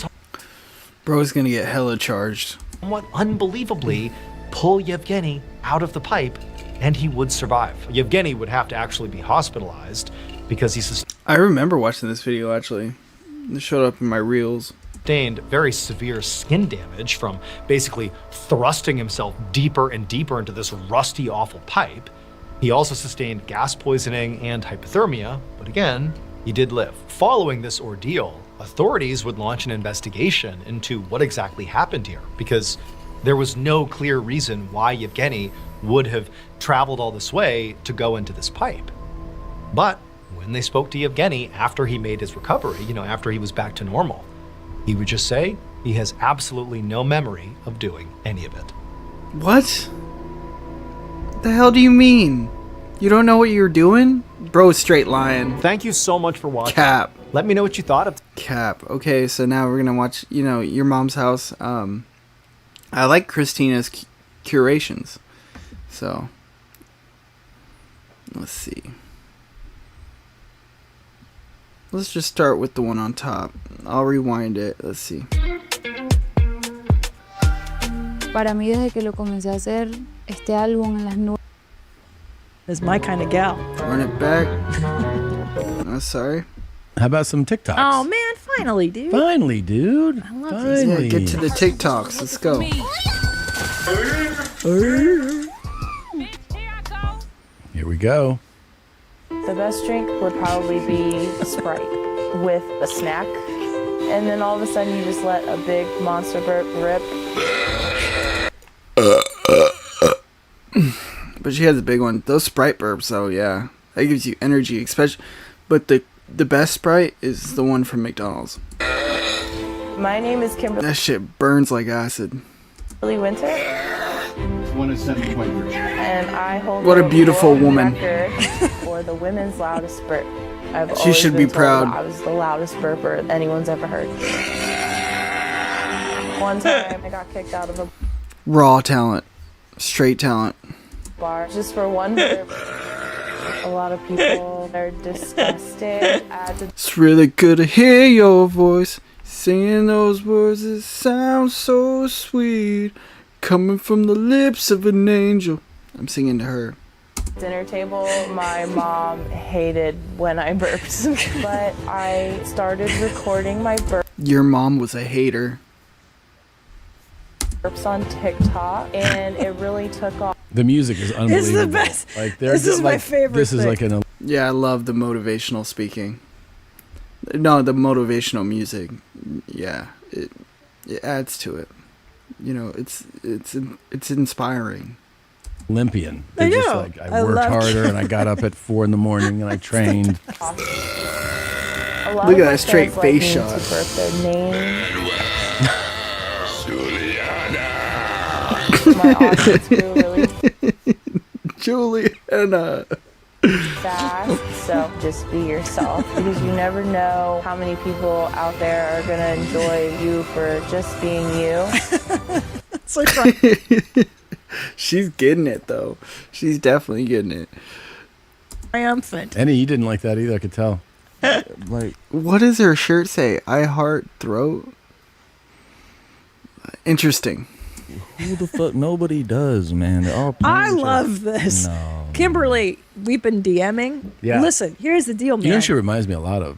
Bro's gonna get hella charged. Somewhat unbelievably pull Yevgeny out of the pipe, and he would survive. Yevgeny would have to actually be hospitalized because he I remember watching this video actually. It showed up in my reels. Sustained very severe skin damage from basically thrusting himself deeper and deeper into this rusty, awful pipe. He also sustained gas poisoning and hypothermia, but again, he did live. Following this ordeal, authorities would launch an investigation into what exactly happened here, because there was no clear reason why Yevgeny would have traveled all this way to go into this pipe. But when they spoke to Yevgeny after he made his recovery, after he was back to normal, he would just say he has absolutely no memory of doing any of it. What? The hell do you mean? You don't know what you're doing? Bro, straight lying. Thank you so much for watching. Cap. Let me know what you thought of Cap. Okay, so now we're gonna watch, Your Mom's House. I like Christina's curations. So, let's see. Let's just start with the one on top. I'll rewind it. Let's see. Para mí, desde que lo comencé a hacer este álbum en las nubes. Is my kind of gal. Run it back. Sorry. How about some TikToks? Oh man, finally, dude. Finally, dude. I love Finally. Yeah, get to the TikToks. Let's go. Here we go. The best drink would probably be a Sprite with a snack. And then all of a sudden you just let a big monster burp rip. But she has a big one. Those Sprite burps, though, yeah. That gives you energy, especially. But the best Sprite is the one from McDonald's. My name is Kimberly. That shit burns like acid. Winter. 1 of 7 flavors. And I hold What a the beautiful world woman. record for the women's loudest burp. I've She always should been be told proud. I was the loudest burper anyone's ever heard. One time I got kicked out of a Raw talent. Straight talent. bar just for one burp. A lot of people are disgusted at the It's really good to hear your voice. Singing those words that sound so sweet. Coming from the lips of an angel. I'm singing to her. dinner table. My mom hated when I burped, but I started recording my Your mom was a hater. burps on TikTok, and it really took off. The music is unbelievable. It's the best. Like, This is my favorite This is thing. like an. Yeah, I love the motivational speaking. No, the motivational music. Yeah, it adds to it. You know, it's inspiring. Olympian. I They're just know. like, I I worked love- harder and I got up at 4 a.m. and I trained. A lot Look of at my that straight fans like face me shot. to burp their name. My audience grew really Juliana. fast, so just be yourself because you never know how many people out there are gonna enjoy you for just being you. So fun. She's getting it though. She's definitely getting it. Triumphant. Annie, you didn't like that either, I could tell. Like, What does her shirt say? I heart throat. Interesting. who the fuck? Nobody does, man. They're all I playing each other. love this. No. Kimberly, we've been DMing. Yeah. Listen, here's the deal, man. You know, she reminds me a lot of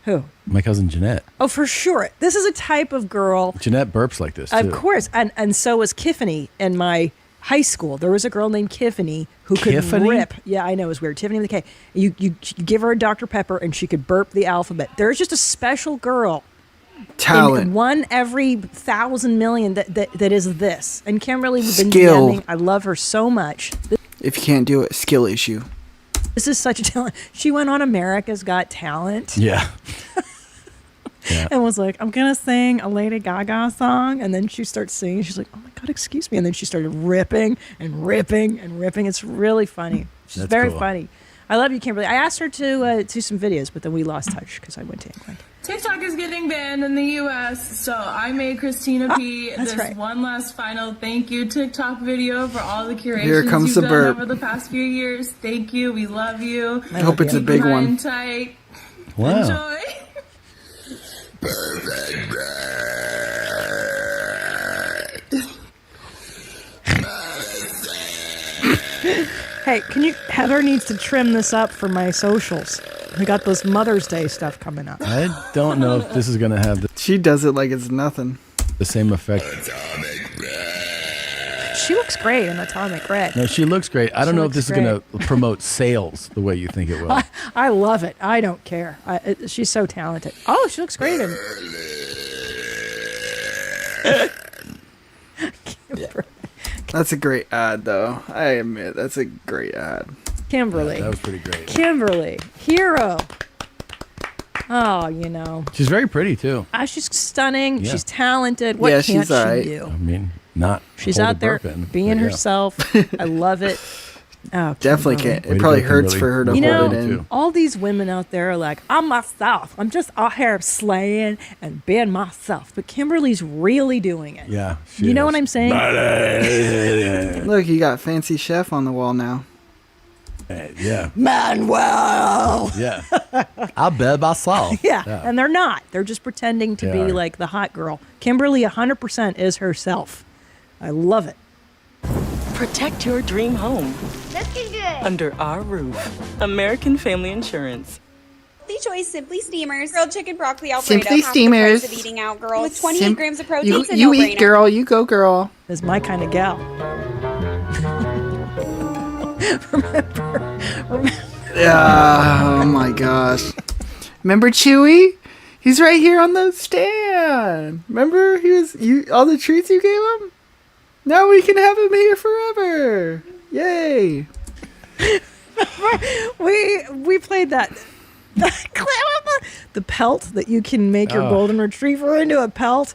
Who? my cousin Jeanette. Oh, for sure. This is a type of girl. Jeanette burps like this, too. Of course. And so was Tiffany in my high school. There was a girl named Tiffany who could Tiffany? rip. Yeah, I know, it was weird. Tiffany with a K. You give her a Dr. Pepper and she could burp the alphabet. There's just a special girl. Talent. In one every 1,000 million that is this. And Kimberly, we've been Skill. DMing. I love her so much. If you can't do it, skill issue. This is such a talent. She went on America's Got Talent. Yeah. And was like, I'm going to sing a Lady Gaga song. And then she starts singing. She's like, oh my God, excuse me. And then she started ripping and ripping and ripping. It's really funny. She's That's very cool. funny. I love you, Kimberly. I asked her to do some videos, but then we lost touch because I went to England. TikTok is getting banned in the U.S., so I made Christina P. that's this right. one last final thank you TikTok video for all the curations Here comes you've the done burp. over the past few years. Thank you. We love you. I hope it's a big High one. and tight. Wow. Enjoy. Hey, Heather needs to trim this up for my socials. We got those Mother's Day stuff coming up. I don't know if this is going to have She does it like it's nothing. the same effect. She looks great in Atomic Red. No, she looks great. I don't She know if looks this is going to promote sales the way you think it will. I love it. I don't care. She's so talented. Oh, she looks great in. That's a great ad, though. I admit, that's a great ad. Kimberly. That was pretty great. Kimberly. Hero. Oh, you know. She's very pretty, too. She's stunning. Yeah. She's talented. What Yeah, can't she's all right. she do? I mean, not She's hold a out there burp in, being but yeah. herself. I love it. Oh, Definitely Kimberly. can't. Way It to probably go, hurts Kimberly. for her to You hold know, it in. all these women out there are like, I'm myself. I'm just out here slaying and being myself. But Kimberly's really doing it. Yeah. You know what I'm saying? Look, you got Fancy Chef on the wall now. Yeah. Manuel. Yeah. I'll bet myself. Yeah, and they're not. They're just pretending to They be are. like the hot girl. Kimberly 100% is herself. I love it. Protect your dream home Looking good. under our roof. American Family Insurance. Healthy choice Simply Steamers. Grilled chicken broccoli Alfredo. Simply half Steamers. The price of eating out, girl. With 28 grams of protein, You, it's a you no-brainer. eat, girl. You go, girl. Is my kind of gal. Oh my gosh. Remember Chewy? He's right here on the stand. Remember all the treats you gave him? Now we can have him here forever. Yay. we played that. The pelt that you can make your Oh. golden retriever into a pelt.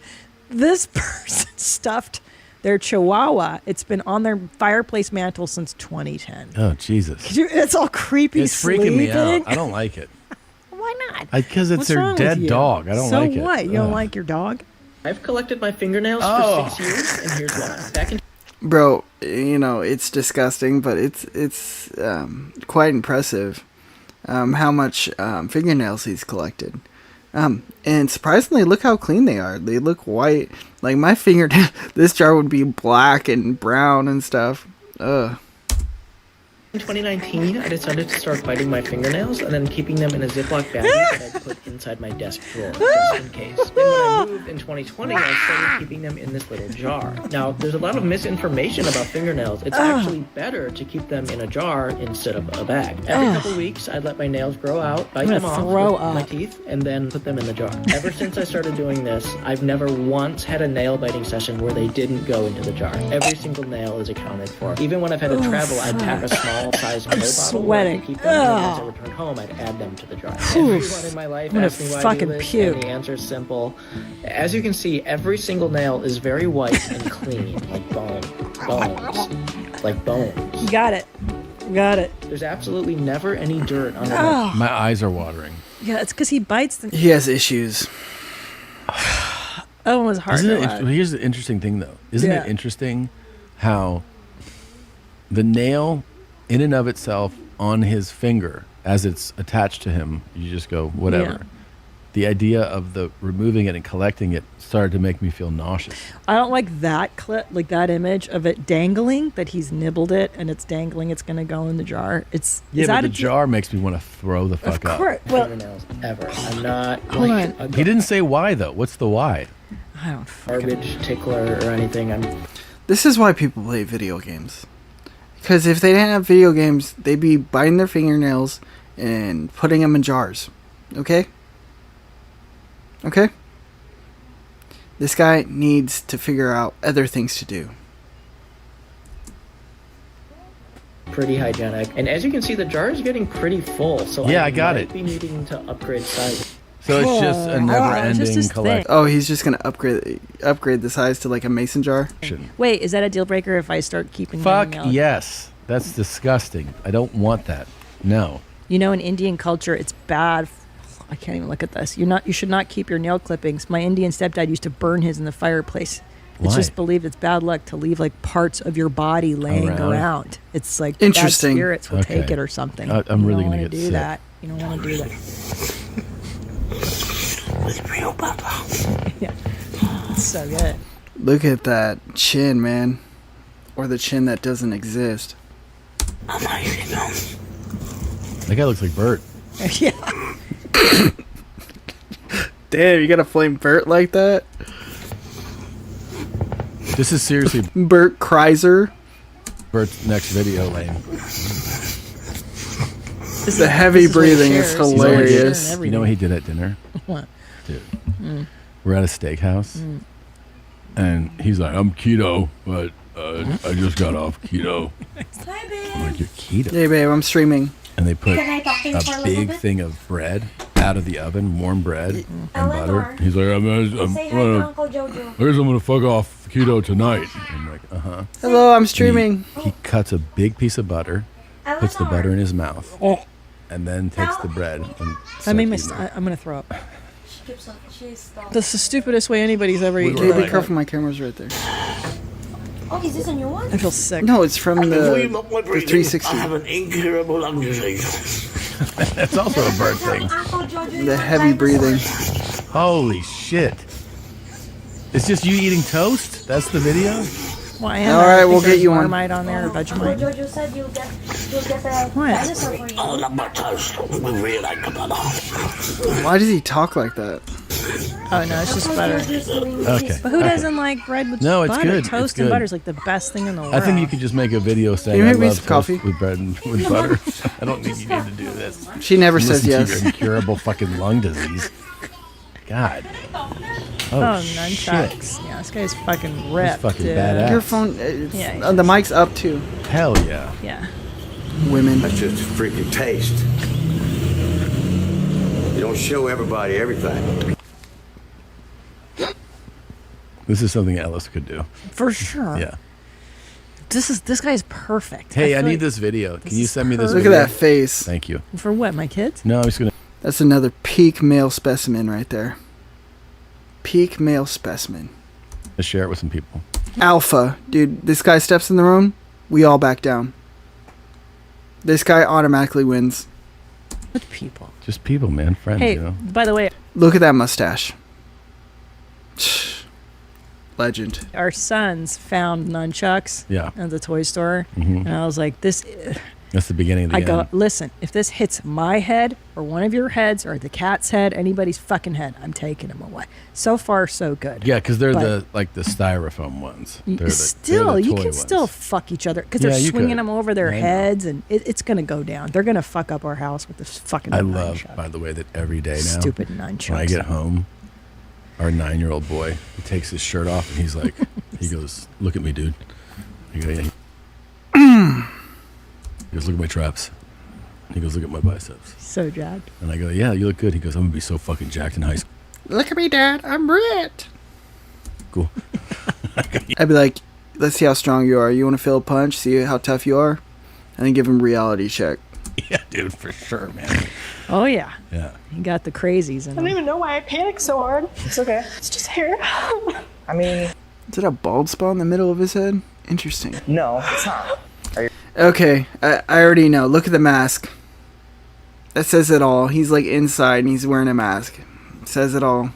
This person stuffed their chihuahua. It's been on their fireplace mantle since 2010. Oh, Jesus. It's all creepy. It's freaking me out. sleeping. I don't like it. Why not? Because it's What's their wrong with dead you? dog. I don't so like it. what? You don't Ugh. like your dog? I've collected my fingernails Oh. for 6 years, and here's why. Back in Bro, you know, it's disgusting, but it's quite impressive how much fingernails he's collected. And surprisingly, look how clean they are. They look white. Like my fingernail, this jar would be black and brown and stuff. Ugh. In 2019, I decided to start biting my fingernails and then keeping them in a Ziploc baggie that I put inside my desk drawer, just in case. Then when I moved in 2020, I started keeping them in this little jar. Now, there's a lot of misinformation about fingernails. It's actually better to keep them in a jar instead of a bag. Every couple weeks, I'd let my nails grow out, bite them off with my teeth, and then put them in the jar. Ever since I started doing this, I've never once had a nail biting session where they didn't go into the jar. Every single nail is accounted for. Even when I've had to travel, I'd pack a small size pill bottle where I could keep them, and then as I return home, I'd add them to the jar. Everyone in my life asks me why I do this, and the answer is simple. As you can see, every single nail is very white and clean, like bones. Like bones. You got it. Got it. There's absolutely never any dirt on the My eyes are watering. Yeah, it's because he bites them. He has issues. Owen was hard to watch. Here's the interesting thing, though. Isn't it interesting how the nail, in and of itself, on his finger, as it's attached to him, you just go, whatever. Yeah. The idea of the removing it and collecting it started to make me feel nauseous. I don't like that clip, like that image of it dangling, that he's nibbled it and it's dangling, it's going to go in the jar. It's but the jar makes me want to throw the fuck up. Of course. Well, fingernails ever. I'm not. Hold on. He didn't say why, though. What's the why? I don't garbage tickler or anything. This is why people play video games. Because if they didn't have video games, they'd be biting their fingernails and putting them in jars. Okay? Okay? This guy needs to figure out other things to do. Pretty hygienic. And as you can see, the jar is getting pretty full. So Yeah, I got might it. be needing to upgrade size. So it's just a never-ending collection. Oh, he's just gonna upgrade the size to like a mason jar. Wait, is that a deal breaker if I start keeping Fuck my nails? yes. That's disgusting. I don't want that. No. You know, in Indian culture, it's bad. I can't even look at this. You should not keep your nail clippings. My Indian stepdad used to burn his in the fireplace. It's Why? just believed it's bad luck to leave like parts of your body laying around. It's like Interesting. bad spirits will take Okay. it or something. I'm really gonna You don't wanna get do sick. that. You don't want to do that. Yeah, it's so good. Look at that chin, man. Or the chin that doesn't exist. That guy looks like Bert. Yeah. Damn, you gotta flame Bert like that? This is seriously Bert Kreiser. Bert's next video, Lane. The heavy breathing is hilarious. You know what he did at dinner? What? Dude. We're at a steakhouse. And he's like, I'm keto, but I just got off keto. I'm like, you're keto? Hey, babe, I'm streaming. And they put Can I talk to you for a a little big bit? thing of bread out of the oven, warm bread and Eleanor. butter. He's like, I'm Say hi to gonna, Uncle Jojo. I guess I'm gonna fuck off keto tonight. I'm like, uh-huh. Hello, I'm streaming. He cuts a big piece of butter, puts the butter in his mouth, and then takes the bread and That made me. starts eating it. I'm gonna throw up. She's That's the stupidest way anybody's ever eaten. Hey, be careful, my camera's right there. Oh, is this a new one? I feel sick. No, it's from the 360. I have an incurable lung disease. That's also a bird thing. The heavy breathing. Holy shit. It's just you eating toast? That's the video? Well, I am. All right, I we'll think get there's you one. Marmite on there or Uncle Vegemite. Jojo said you'll get the dinosaur for you. Oh, not my toast. We really like the butter. Why does he talk like that? Oh no, it's just butter. Okay. But who doesn't like bread with No, it's butter? good. Toast It's and good. butter is like the best thing in the world. I think you could just make a video saying you I make me love some toast coffee? with bread and with butter. I don't think you need to do this. She never says Listen to yes. your incurable fucking lung disease. God. Oh, nunchucks. Yeah, this guy's fucking ripped. fucking dude. badass. Your phone, the mic's up too. Hell yeah. Yeah. Women. That's just a freaking taste. You don't show everybody everything. This is something Ellis could do. For sure. Yeah. This guy's perfect. Hey, I feel need like- this video. Can you send me this Look at video? that face. Thank you. For what, my kids? No, I'm just gonna. That's another peak male specimen right there. Peak male specimen. Share it with some people. Alpha. Dude, this guy steps in the room, we all back down. This guy automatically wins. What people? Just people, man. Friends, Hey, you know. by the way, Look at that mustache. Legend. our sons found nunchucks Yeah. at the toy store, Mhm. and I was like, "This That's the beginning of the I end. go, listen, if this hits my head or one of your heads or the cat's head, anybody's fucking head, I'm taking him away. So far, so good. Yeah, because they're But the styrofoam ones. They're still, they're the you toy can ones. still fuck each other because Yeah, they're you swinging could. them over their I know. heads, and it's gonna go down. They're gonna fuck up our house with this fucking. I love, by the way, that every day now. Stupid nunchucks. When I get home, our 9-year-old boy, he takes his shirt off and he's like, he goes, "Look at me, dude." He goes, "Look at my traps." He goes, "Look at my biceps." So jacked. And I go, "Yeah, you look good." He goes, "I'm gonna be so fucking jacked in high school." Look at me, Dad. I'm ripped. Cool. I'd be like, let's see how strong you are. You want to feel a punch? See how tough you are? And then give him reality check. Yeah, dude, for sure, man. Oh yeah. Yeah. You got the crazies in I don't them. even know why I panicked so hard. It's okay. It's just hair. I mean, Is it a bald spot in the middle of his head? Interesting. no, it's not. Okay, I already know. Look at the mask. That says it all. He's like inside and he's wearing a mask. Says it all.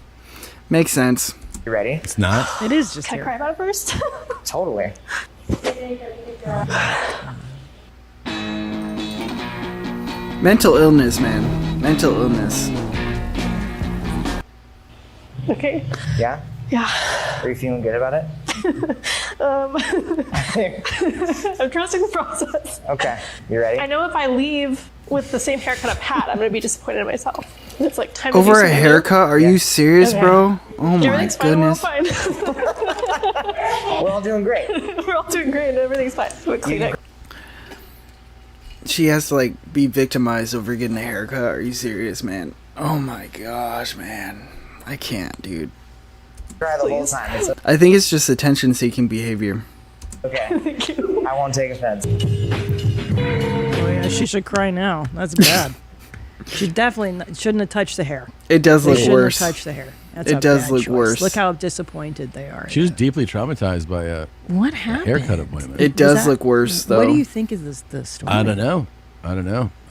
Makes sense. You ready? It's not. It is just Can I hair. cry about it first? Totally. Mental illness, man. Mental illness. Okay. Yeah? Yeah. Are you feeling good about it? I'm trusting the process. Okay. You ready? I know if I leave with the same haircut I've had, I'm gonna be disappointed in myself. And it's like time to do Over a something new. haircut? Are you serious, Okay. bro? Oh my Everything's fine. We're all goodness. fine. We're all doing great. We're all doing great. And everything's fine. We're cleaning. She has to like be victimized over getting a haircut. Are you serious, man? Oh my gosh, man. I can't, dude. Try the whole time. It's I think it's just attention-seeking behavior. okay. I won't take offense. Oh yeah, she should cry now. That's bad. She definitely shouldn't have touched the hair. It does They look shouldn't worse. have touched the hair. That's It a does bad look choice. worse. Look how disappointed they are. She was deeply traumatized by a What happened? haircut appointment. It does look worse, though. What do you think is this the story? I don't know. I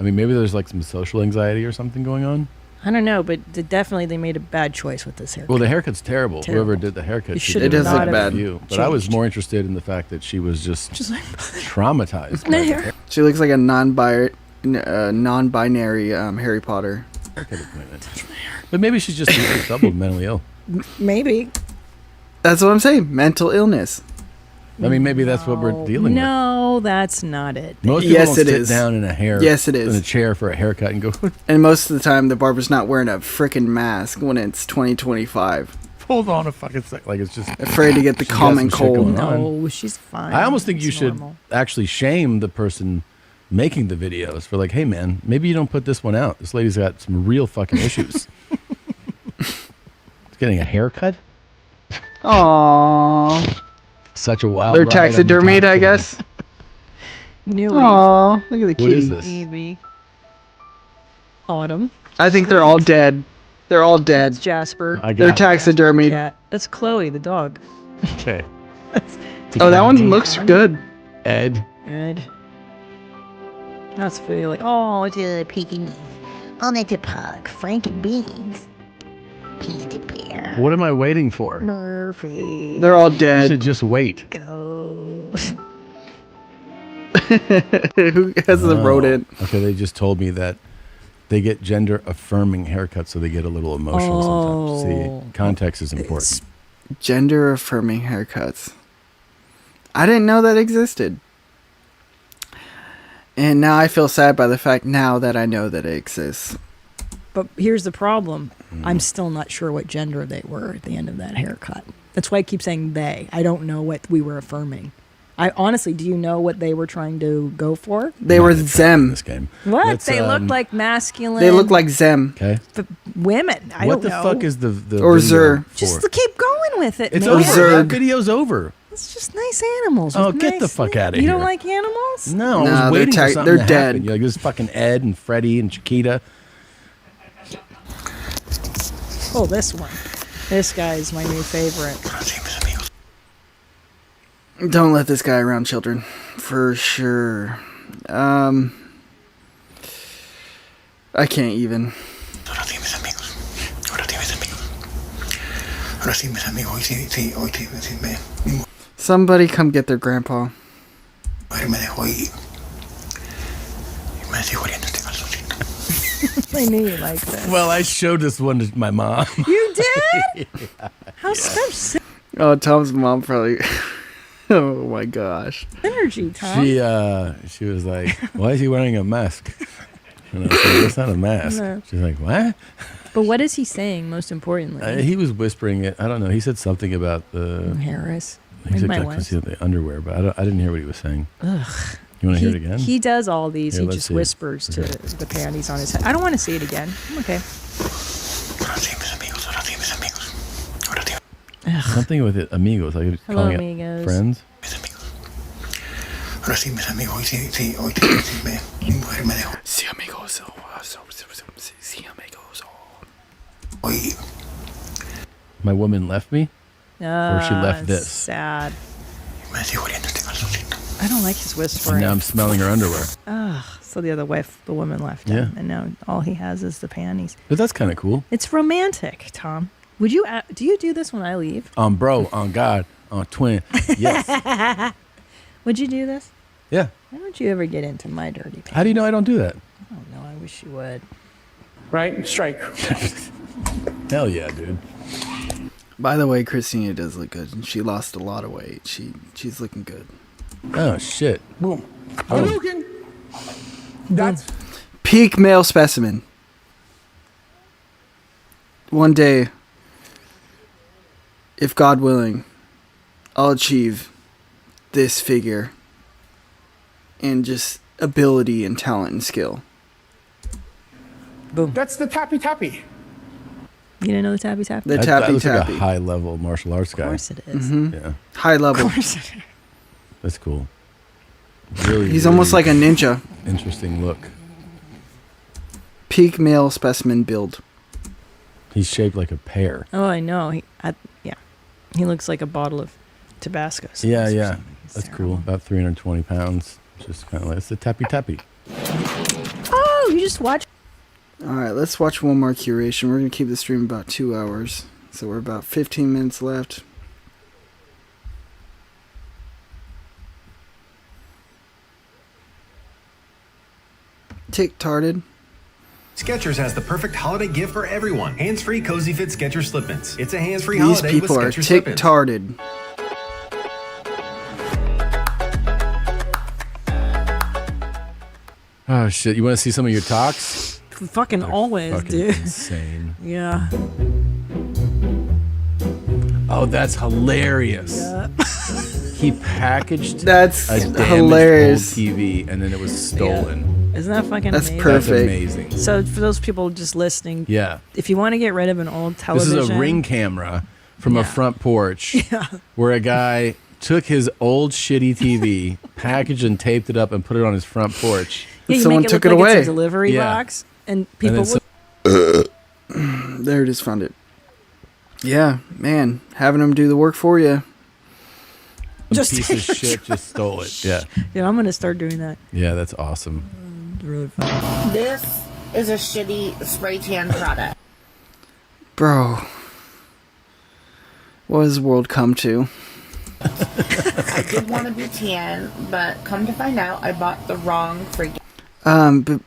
mean, maybe there's like some social anxiety or something going on. I don't know, but definitely they made a bad choice with this haircut. Well, the haircut's terrible. Terrible. Whoever did the haircut, You she should did have a not bad have review. But I was changed. more interested in the fact that she was just like traumatized. by the hair- She looks like a non-binary Harry Potter. haircut appointment. But maybe she's just double mentally ill. Maybe. That's what I'm saying. Mental illness. I mean, maybe that's what we're dealing with. No, that's not it. Most people Yes, don't it sit is. down in a Yes, it is. in a chair for a haircut and go, And most of the time, the barber's not wearing a freaking mask when it's 2025. hold on a fucking sec. Like, it's just Afraid to get the she's got common some shit cold. going on. No, she's fine. I almost think you It's should normal. actually shame the person making the videos for like, hey man, maybe you don't put this one out. This lady's got some real fucking issues. Getting a haircut? Aww. Such a wild They're ride on the taxidermied, top I of it. guess. Newly. Aww. Look at the What is kitty. this? Maybe. Autumn. I think they're all dead. They're all dead. It's Jasper. I They're got taxidermied. Cat. That's Chloe, the dog. Okay. Oh, that one looks good. Ed. Good. That's feel like, oh, the piggy on the park, Frank and Beans. He's the bear. What am I waiting for? Murphy. They're all You dead. should just wait. Go. Who has the Oh. rodent? Okay, they just told me that they get gender affirming haircuts, so they get a little emotional sometimes. Oh. See, context is important. Gender affirming haircuts. I didn't know that existed. And now I feel sad by the fact now that I know that it exists. But here's the problem. I'm still not sure what gender they were at the end of that haircut. That's why I keep saying they. I don't know what we were affirming. I honestly, do you know what they were trying to go for? They were Zem. This game. What? Let's, They looked like masculine. They look like Zem. Okay. women. I What don't the know. fuck is the Or video Zer. for? Just keep going with it, It's man. over. Zerg. That video's over. It's just nice animals. Oh, with get the nice fuck outta You here. don't like animals? No, I Nah, was waiting they're for something they're to dead. happen. You're like, this is fucking Ed and Freddie and Chiquita. Oh, this one. This guy is my new favorite. Don't let this guy around children. For sure. I can't even. Somebody come get their grandpa. I knew you liked this. Well, I showed this one to my mom. You did? How so Oh, Tom's mom probably. Oh my gosh. Synergy, Tom. She was like, "Why is he wearing a mask?" And I was like, "That's not a mask." No. She's like, "What?" But what is he saying? Most importantly, He was whispering it. I don't know. He said something about the Harris. He said My the underwear, but I didn't hear what he was saying. Ugh. You want to hear it again? He does all these. Here, He let's just see. whispers to the panties on his head. I don't want to see it again. I'm okay. Something with it, amigos. Like Hello, calling amigos. it friends. Sí, amigos. Sí, amigos. My woman left me, or she left this. Sad. I don't like his whispering. And now I'm smelling her underwear. Ugh. So the woman left Yeah. him, and now all he has is the panties. But that's kind of cool. It's romantic, Tom. Would you? Do you do this when I leave? Bro, on God, on twin. Yes. Would you do this? Yeah. Why don't you ever get into my dirty pants? How do you know I don't do that? I don't know. I wish you would. Right? Strike. Hell yeah, dude. By the way, Christina does look good, and she lost a lot of weight. She's looking good. Oh shit. Boom. Hadouken. That's Peak male specimen. One day, if God willing, I'll achieve this figure and just ability and talent and skill. Boom. That's the tappy tappy. You didn't know the tappy tappy? The That tappy looks like tappy. a high level martial arts guy. Of course it is. Yeah. High level. Of course it is. That's cool. Really. He's almost like a ninja. Interesting look. Peak male specimen build. He's shaped like a pear. Oh, I know. Yeah. He looks like a bottle of Tabasco sauce. Yeah, yeah. That's cool. About 320 pounds. Just kind of like, it's the tappy tappy. Oh, you just watch. Alright, let's watch one more curation. We're going to keep the stream about 2 hours. So we're about 15 minutes left. Tick-tarded. Skechers has the perfect holiday gift for everyone. Hands-free Cozy Fit Skechers Slip-ins. It's a hands-free These holiday with people are Skechers Slip-ins. tick-tarded. Oh shit! You want to see some of your talks? Fucking always, Fucking dude. insane. Yeah. Oh, that's hilarious. Yeah. He packaged That's a damaged hilarious. old TV and then it was stolen. Isn't that fucking That's amazing? perfect. That's amazing. So for those people just listening, Yeah. if you want to get rid of an old television, This is a Ring camera from a front porch where a guy took his old shitty TV, packaged and taped it up and put it on his front porch. Yeah, you Someone make it took look it like away. It's a delivery Yeah. box, and people then would. There it is, found it. Yeah, man, having them do the work for you. Just piece of shit just stole it. Yeah. Yeah, I'm gonna start doing that. Yeah, that's awesome. It's really fun. This is a shitty spray tan product. Bro. What has the world come to? I did want to be tan, but come to find out, I bought the wrong freaking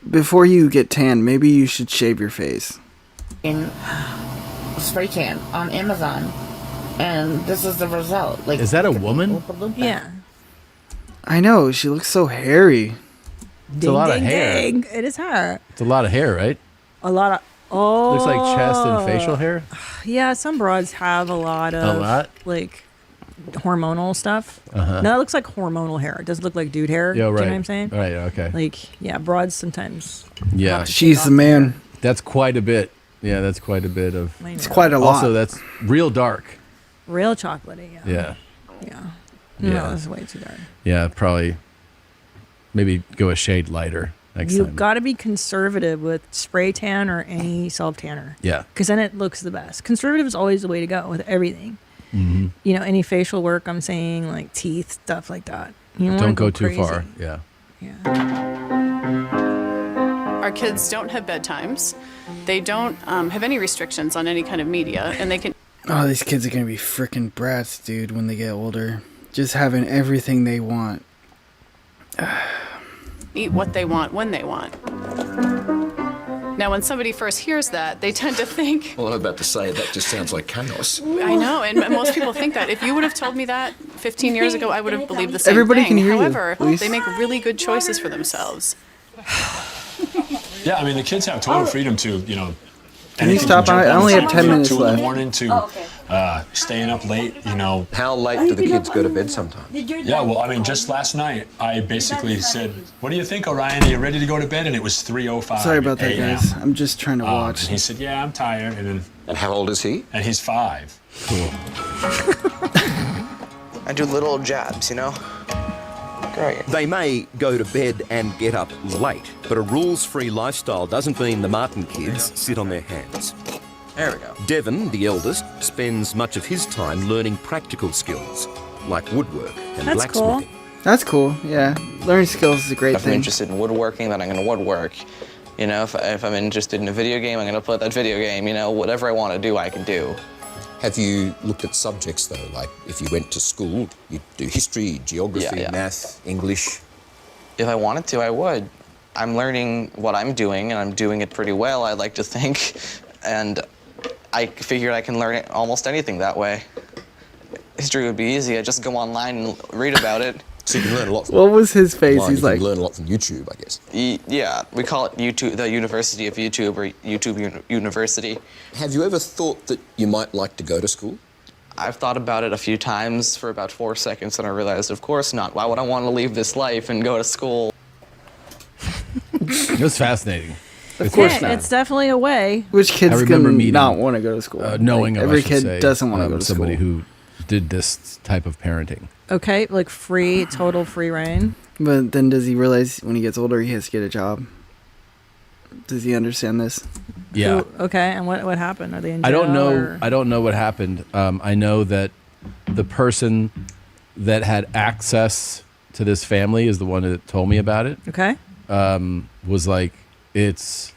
Before you get tan, maybe you should shave your face. spray tan on Amazon, and this is the result. Like, Is that a woman? Yeah. I know, she looks so hairy. It's a lot of hair. Ding. It is her. It's a lot of hair, right? A lot of. Oh. Looks like chest and facial hair. Yeah, some broads have a lot of. A lot? Like hormonal stuff. Uh-huh. No, it looks like hormonal hair. It doesn't look like dude hair. Yeah, right. Do you know what I'm saying? Right, okay. Like, yeah, broads sometimes. Yeah. She's the man. That's quite a bit. Yeah, that's quite a bit of. It's quite a lot. Also, that's real dark. Real chocolatey. Yeah. Yeah. Yeah. Yeah. No, it's way too dark. Yeah, probably. Maybe go a shade lighter next You've time. got to be conservative with spray tan or any self tanner. Yeah. Because then it looks the best. Conservative is always the way to go with everything. Mm-hmm. You know, any facial work, I'm saying, like teeth, stuff like that. You Don't go crazy. too far. Yeah. Our kids don't have bedtimes. They don't have any restrictions on any kind of media, and they can. Oh, these kids are gonna be freaking brats, dude, when they get older. Just having everything they want. eat what they want when they want. Now, when somebody first hears that, they tend to think, Well, I'm about to say that just sounds like chaos. I know, and most people think that. If you would have told me that 15 years ago, I would have believed the same Everybody thing. can hear you, However, please. they make really good choices for themselves. Yeah, I mean, the kids have total freedom to, you know. Can you anything stop? from I jumping only on have the 10 phone at minutes 2 in the left. morning to staying up late, you know. How late do the kids go to bed sometimes? Yeah, well, I mean, just last night, I basically said, what do you think, Orion? Are you ready to go to bed? And it was 3:05 Sorry about that, a.m. guys. I'm just trying to watch. And he said, yeah, I'm tired. And how old is he? And he's 5. Cool. I do little jabs, you know? Great. They may go to bed and get up late, but a rules-free lifestyle doesn't mean the Martin kids sit on their hands. There we go. Devon, the eldest, spends much of his time learning practical skills, like woodwork and That's cool. blacksmithing. That's cool. Yeah, learning skills is a great If I'm thing. interested in woodworking, then I'm going to woodwork. You know, if I'm interested in a video game, I'm going to play that video game. You know, whatever I want to do, I can do. Have you looked at subjects, though? Like, if you went to school, you'd do history, geography, math, English? If I wanted to, I would. I'm learning what I'm doing, and I'm doing it pretty well, I'd like to think. And I figured I can learn almost anything that way. History would be easy. I just go online and read about it. So you can learn a lot from What was his face? online. He's You like, can learn a lot from YouTube, I guess. Yeah, we call it YouTube, the University of YouTube, or YouTube University. Have you ever thought that you might like to go to school? I've thought about it a few times for about 4 seconds, and I realized, of course not. Why would I want to leave this life and go to school? It was fascinating. Of course Yeah, not. it's definitely a way. Which I kid's remember gonna meeting, not want to go to school? knowing Like, of, every I should kid say, doesn't want to go to somebody school. who did this type of parenting. Okay, like free, total free reign. But then does he realize when he gets older he has to get a job? Does he understand this? Yeah. Okay, and what happened? Are they in jail? I don't know. or- I don't know what happened. I know that the person that had access to this family is the one that told me about it. Okay. Was like, it's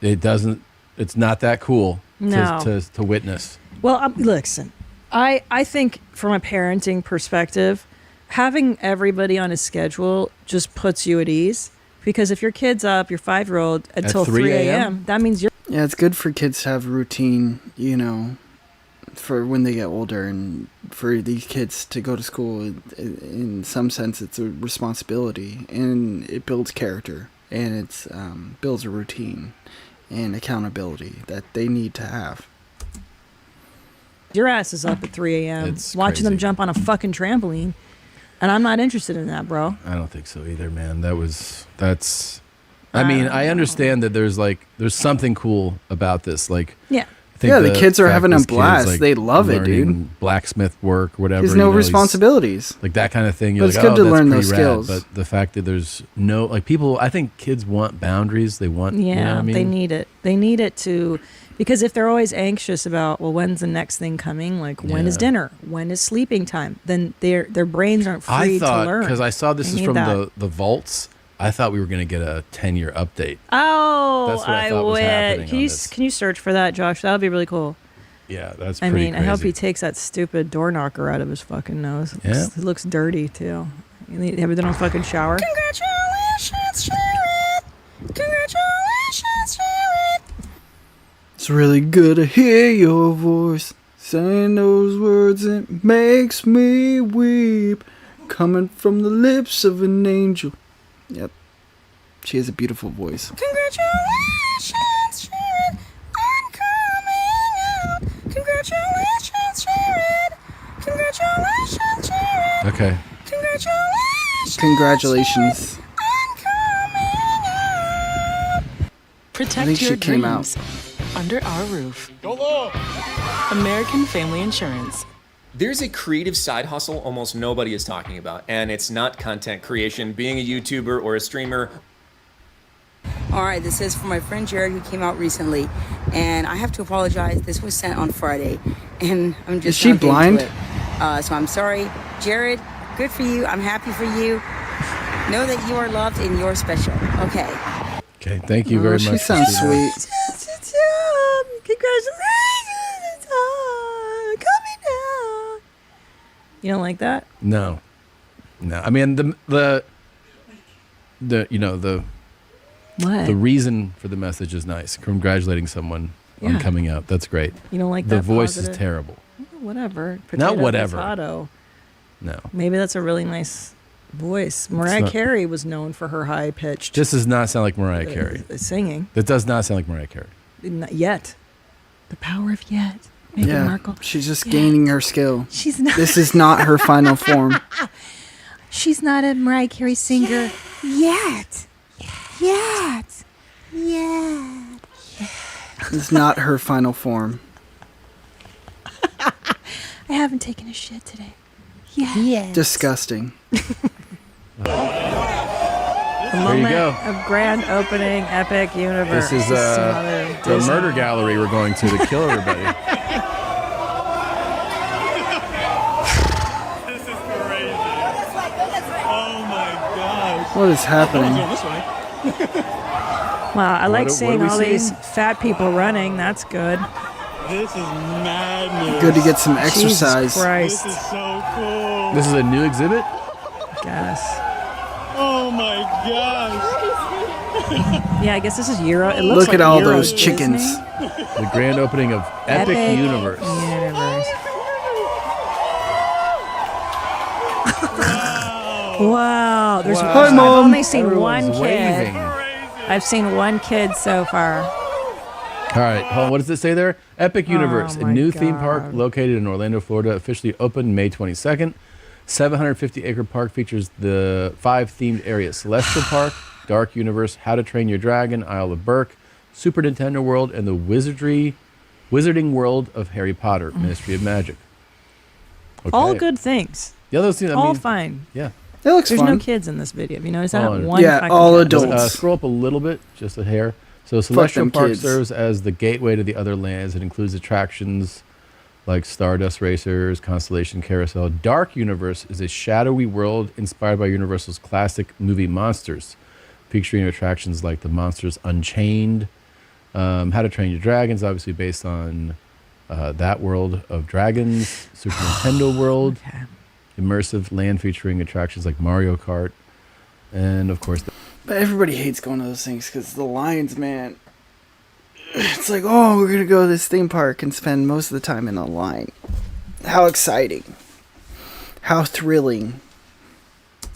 not that cool No. to witness. Well, listen, I think from a parenting perspective, having everybody on a schedule just puts you at ease. Because if your kid's up, your 5-year-old, until 3 a.m., that means you're... Yeah, it's good for kids to have routine, you know, for when they get older, and for these kids to go to school. In some sense, it's a responsibility, and it builds character, and it's builds a routine and accountability that they need to have. Your ass is up at 3 a.m. It's watching them crazy. jump on a fucking trampoline. And I'm not interested in that, bro. I don't think so either, man. I mean, I understand that there's something cool about this. Like, Yeah. I think Yeah, the kids are fact having a this kid's, blast. They love it, dude. learning Blacksmith work, whatever. There's you no know, he's- responsibilities. like that kind of thing. You're But like, it's good oh, to that's learn pretty those rad. skills. But the fact that there's no, like, people, I think kids want boundaries. They want, Yeah, you know what I mean? they need it. They need it to, because if they're always anxious about, well, when's the next thing coming? Like, when is Yeah. dinner? When is sleeping time? Then their brains aren't free I to thought, learn. because I saw this They is need from that. the vaults, I thought we were going to get a 10-year update. Oh, That's what I thought was happening Can on you this. can you search for that, Josh? That would be really cool. Yeah, that's I pretty mean, I hope crazy. he takes that stupid door knocker out of his fucking nose. Yeah. It looks dirty too. You ever done a fucking shower? Congratulations, Jared! Congratulations, Jared! It's really good to hear your voice saying those words. It makes me weep, coming from the lips of an angel. Yep, she has a beautiful voice. Congratulations, Jared! I'm coming out! Congratulations, Jared! Congratulations, Jared! Okay. Congratulations! Congratulations. I Protect think your she came out. dreams under our roof. American Family Insurance. There's a creative side hustle almost nobody is talking about, and it's not content creation, being a YouTuber or a streamer. All right, this is for my friend Jared who came out recently, and I have to apologize. This was sent on Friday, and I'm just Is she not getting to blind? it. So I'm sorry, Jared. Good for you. I'm happy for you. Know that you are loved and you're special. Okay. Okay, thank you very she much. sounds Christina. sweet. Congratulations on coming out. You don't like that? No. I mean, the the What? the reason for the message is nice. Congratulating someone on Yeah. coming out. That's great. You don't like the that voice positive? is terrible. Whatever. Not Potato, whatever. potato. No. Maybe that's a really nice voice. Mariah not- Carey was known for her high pitched This does not sound like Mariah Carey. singing. That does not sound like Mariah Carey. Not yet. The power of yet. Meghan Yeah, Markle. she's just gaining her skill. She's not. This is not her final form. She's not a Mariah Carey singer yet. Yet. Yet. This is not her final form. I haven't taken a shit today. Yeah. Disgusting. The There you moment go. of grand opening, epic universe. This is some other the Disney. murder gallery we're going to kill everybody. What is happening? Wow, I like What seeing are we all these seeing? fat people running. That's good. This is madness. Good to get some Jesus exercise. Christ. This is so cool. This is a new exhibit? Guess. Oh my gosh. Yeah, I guess this is Euro. It looks Look like at all Euro those Disney. chickens. The grand opening of Epic Universe. Universe. Wow. There's Hi, I've Mom. only seen one Everyone's kid. waving. I've seen one kid so far. All right, hold on, what does it say there? Epic Universe, a my new theme God. park located in Orlando, Florida, officially opened May 22nd. 750-acre park features the 5 themed areas: Celestial Park, Dark Universe, How to Train Your Dragon, Isle of Berk, Super Nintendo World, and the Wizarding World of Harry Potter, Ministry of Magic. Okay. All good things. Yeah, those things, I all mean, fine. Yeah. It looks There's fun. no kids in this video. Have you noticed that? Oh, One yeah, fucking all kid. adults. Scroll up a little bit, just a hair. So Celestial them Park kids. serves as the gateway to the other lands. It includes attractions like Stardust Racers, Constellation Carousel. Dark Universe is a shadowy world inspired by Universal's classic movie Monsters, featuring attractions like the Monsters Unchained. How to Train Your Dragons, obviously based on that world of dragons. Super Nintendo World. Immersive land featuring attractions like Mario Kart. And of course, But everybody hates going to those things because the lines, man. It's like, oh, we're going to go to this theme park and spend most of the time in a line. How exciting. How thrilling.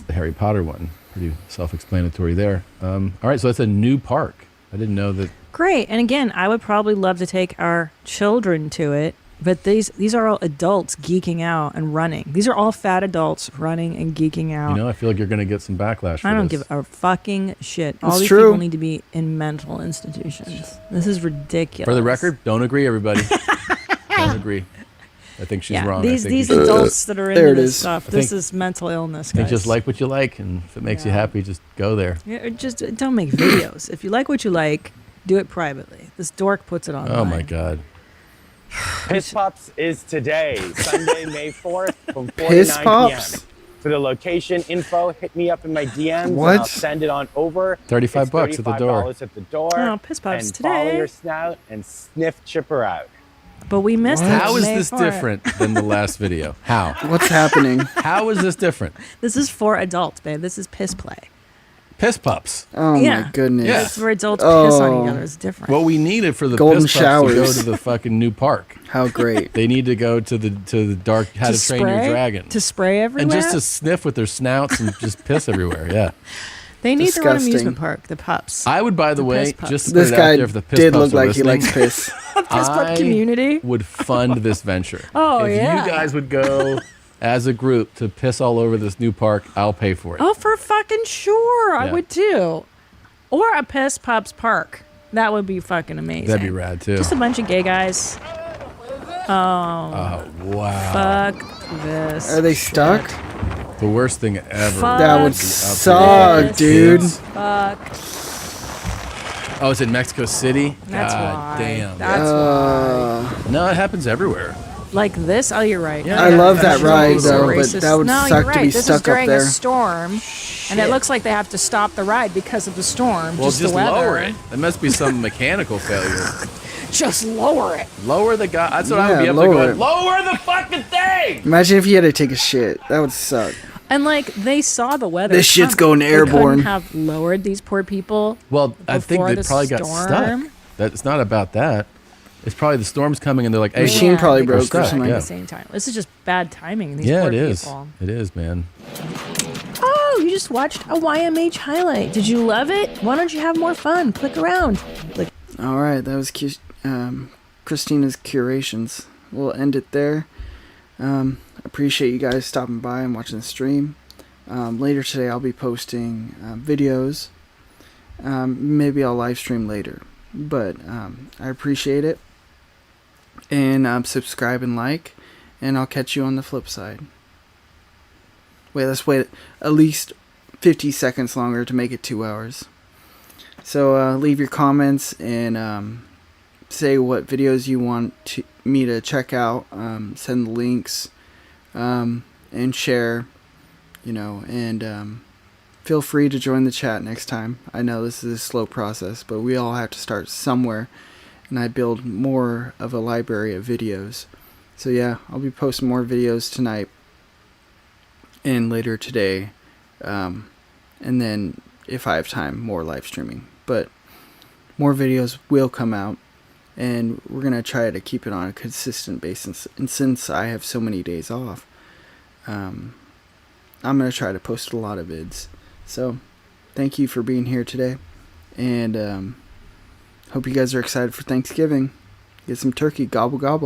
the Harry Potter one. Pretty self-explanatory there. All right, so that's a new park. I didn't know that. Great. And again, I would probably love to take our children to it, but these are all adults geeking out and running. These are all fat adults running and geeking out. You know, I feel like you're going to get some backlash for I don't this. give a fucking shit. All It's these true. people need to be in mental institutions. This is ridiculous. For the record, don't agree, everybody. Don't agree. I think she's wrong. These I think adults that are There into it this is. stuff, I this think- is mental illness, I think guys. just like what you like, and if it makes you happy, just go there. Yeah, just don't make videos. If you like what you like, do it privately. This dork puts it online. Oh my God. Piss Pops is today, Sunday, May 4th, from 4 Piss to 9 Pops? p.m. For the location info, hit me up in my DMs. What? And I'll send it on over. $35 It's bucks at the door. $35 at the door. Oh, Piss Pops and today. follow your snout and sniff Chipper out. But we missed it. How is May this 4th. different than the last video? How? What's happening? How is this different? This is for adults, babe. This is piss play. Piss pups. Oh Yeah. my goodness. Yeah. It's where adults piss on Oh. each other. It's different. What we needed for the Golden piss pups to go showers. to the fucking new park. How great. They need to go to the dark How to Train Your spray? Dragon. To spray everywhere? And just to sniff with their snouts and just piss everywhere. Yeah. They need their own Disgusting. amusement park, the pups. I would, by the way, piss pups. just to This put it out guy there, if the piss did pups look are like he listening, likes piss. Piss pup community. would fund this venture. Oh, if yeah. you guys would go as a group to piss all over this new park, I'll pay for it. Oh, for fucking sure. I Yeah. would too. Or a piss pups park. That would be fucking amazing. That'd be rad too. Just a bunch of gay guys. Oh, Oh wow! fuck this. Are they stuck? The worst thing ever. Fuck That would Out there. suck, this. dude. Fuck. Oh, it's in Mexico City. That's God why. damn. That's why. No, it happens everywhere. Like this? Oh, you're right. Yeah. I love that That's ride so though, but racist. that would no, suck you're to right. be This stuck is during up there. a storm, and it looks like they have to stop the ride because of the storm. Well, just just the weather. lower it. There must be some mechanical failure. Just lower it. Lower the guy. That's what I would Yeah, be up there lower going. it. Lower the fucking thing. Imagine if you had to take a shit. That would suck. And like they saw the weather. This shit's coming. going airborne. They couldn't have lowered these poor people. Well, I think before they the probably got storm. stuck. It's not about that. It's probably the storm's coming and they're like, hey, Machine probably they broke got or stuck something. at the same time. This is just bad timing. These Yeah, poor it is. people. It is, man. Oh, you just watched a YMH highlight. Did you love it? Why don't you have more fun? Click around. Like, All right, that was Christina's curations. We'll end it there. Appreciate you guys stopping by and watching the stream. Later today, I'll be posting videos. Maybe I'll live stream later, but I appreciate it. And subscribe and like, and I'll catch you on the flip side. Wait, let's wait at least 50 seconds longer to make it 2 hours. So leave your comments and say what videos you want me to check out. Send the links and share, and feel free to join the chat next time. I know this is a slow process, but we all have to start somewhere, and I build more of a library of videos. So yeah, I'll be posting more videos tonight and later today, and then if I have time, more live streaming. But more videos will come out, and we're gonna try to keep it on a consistent basis. And since I have so many days off, I'm gonna try to post a lot of vids. So thank you for being here today, and hope you guys are excited for Thanksgiving. Get some turkey, gobble gobble.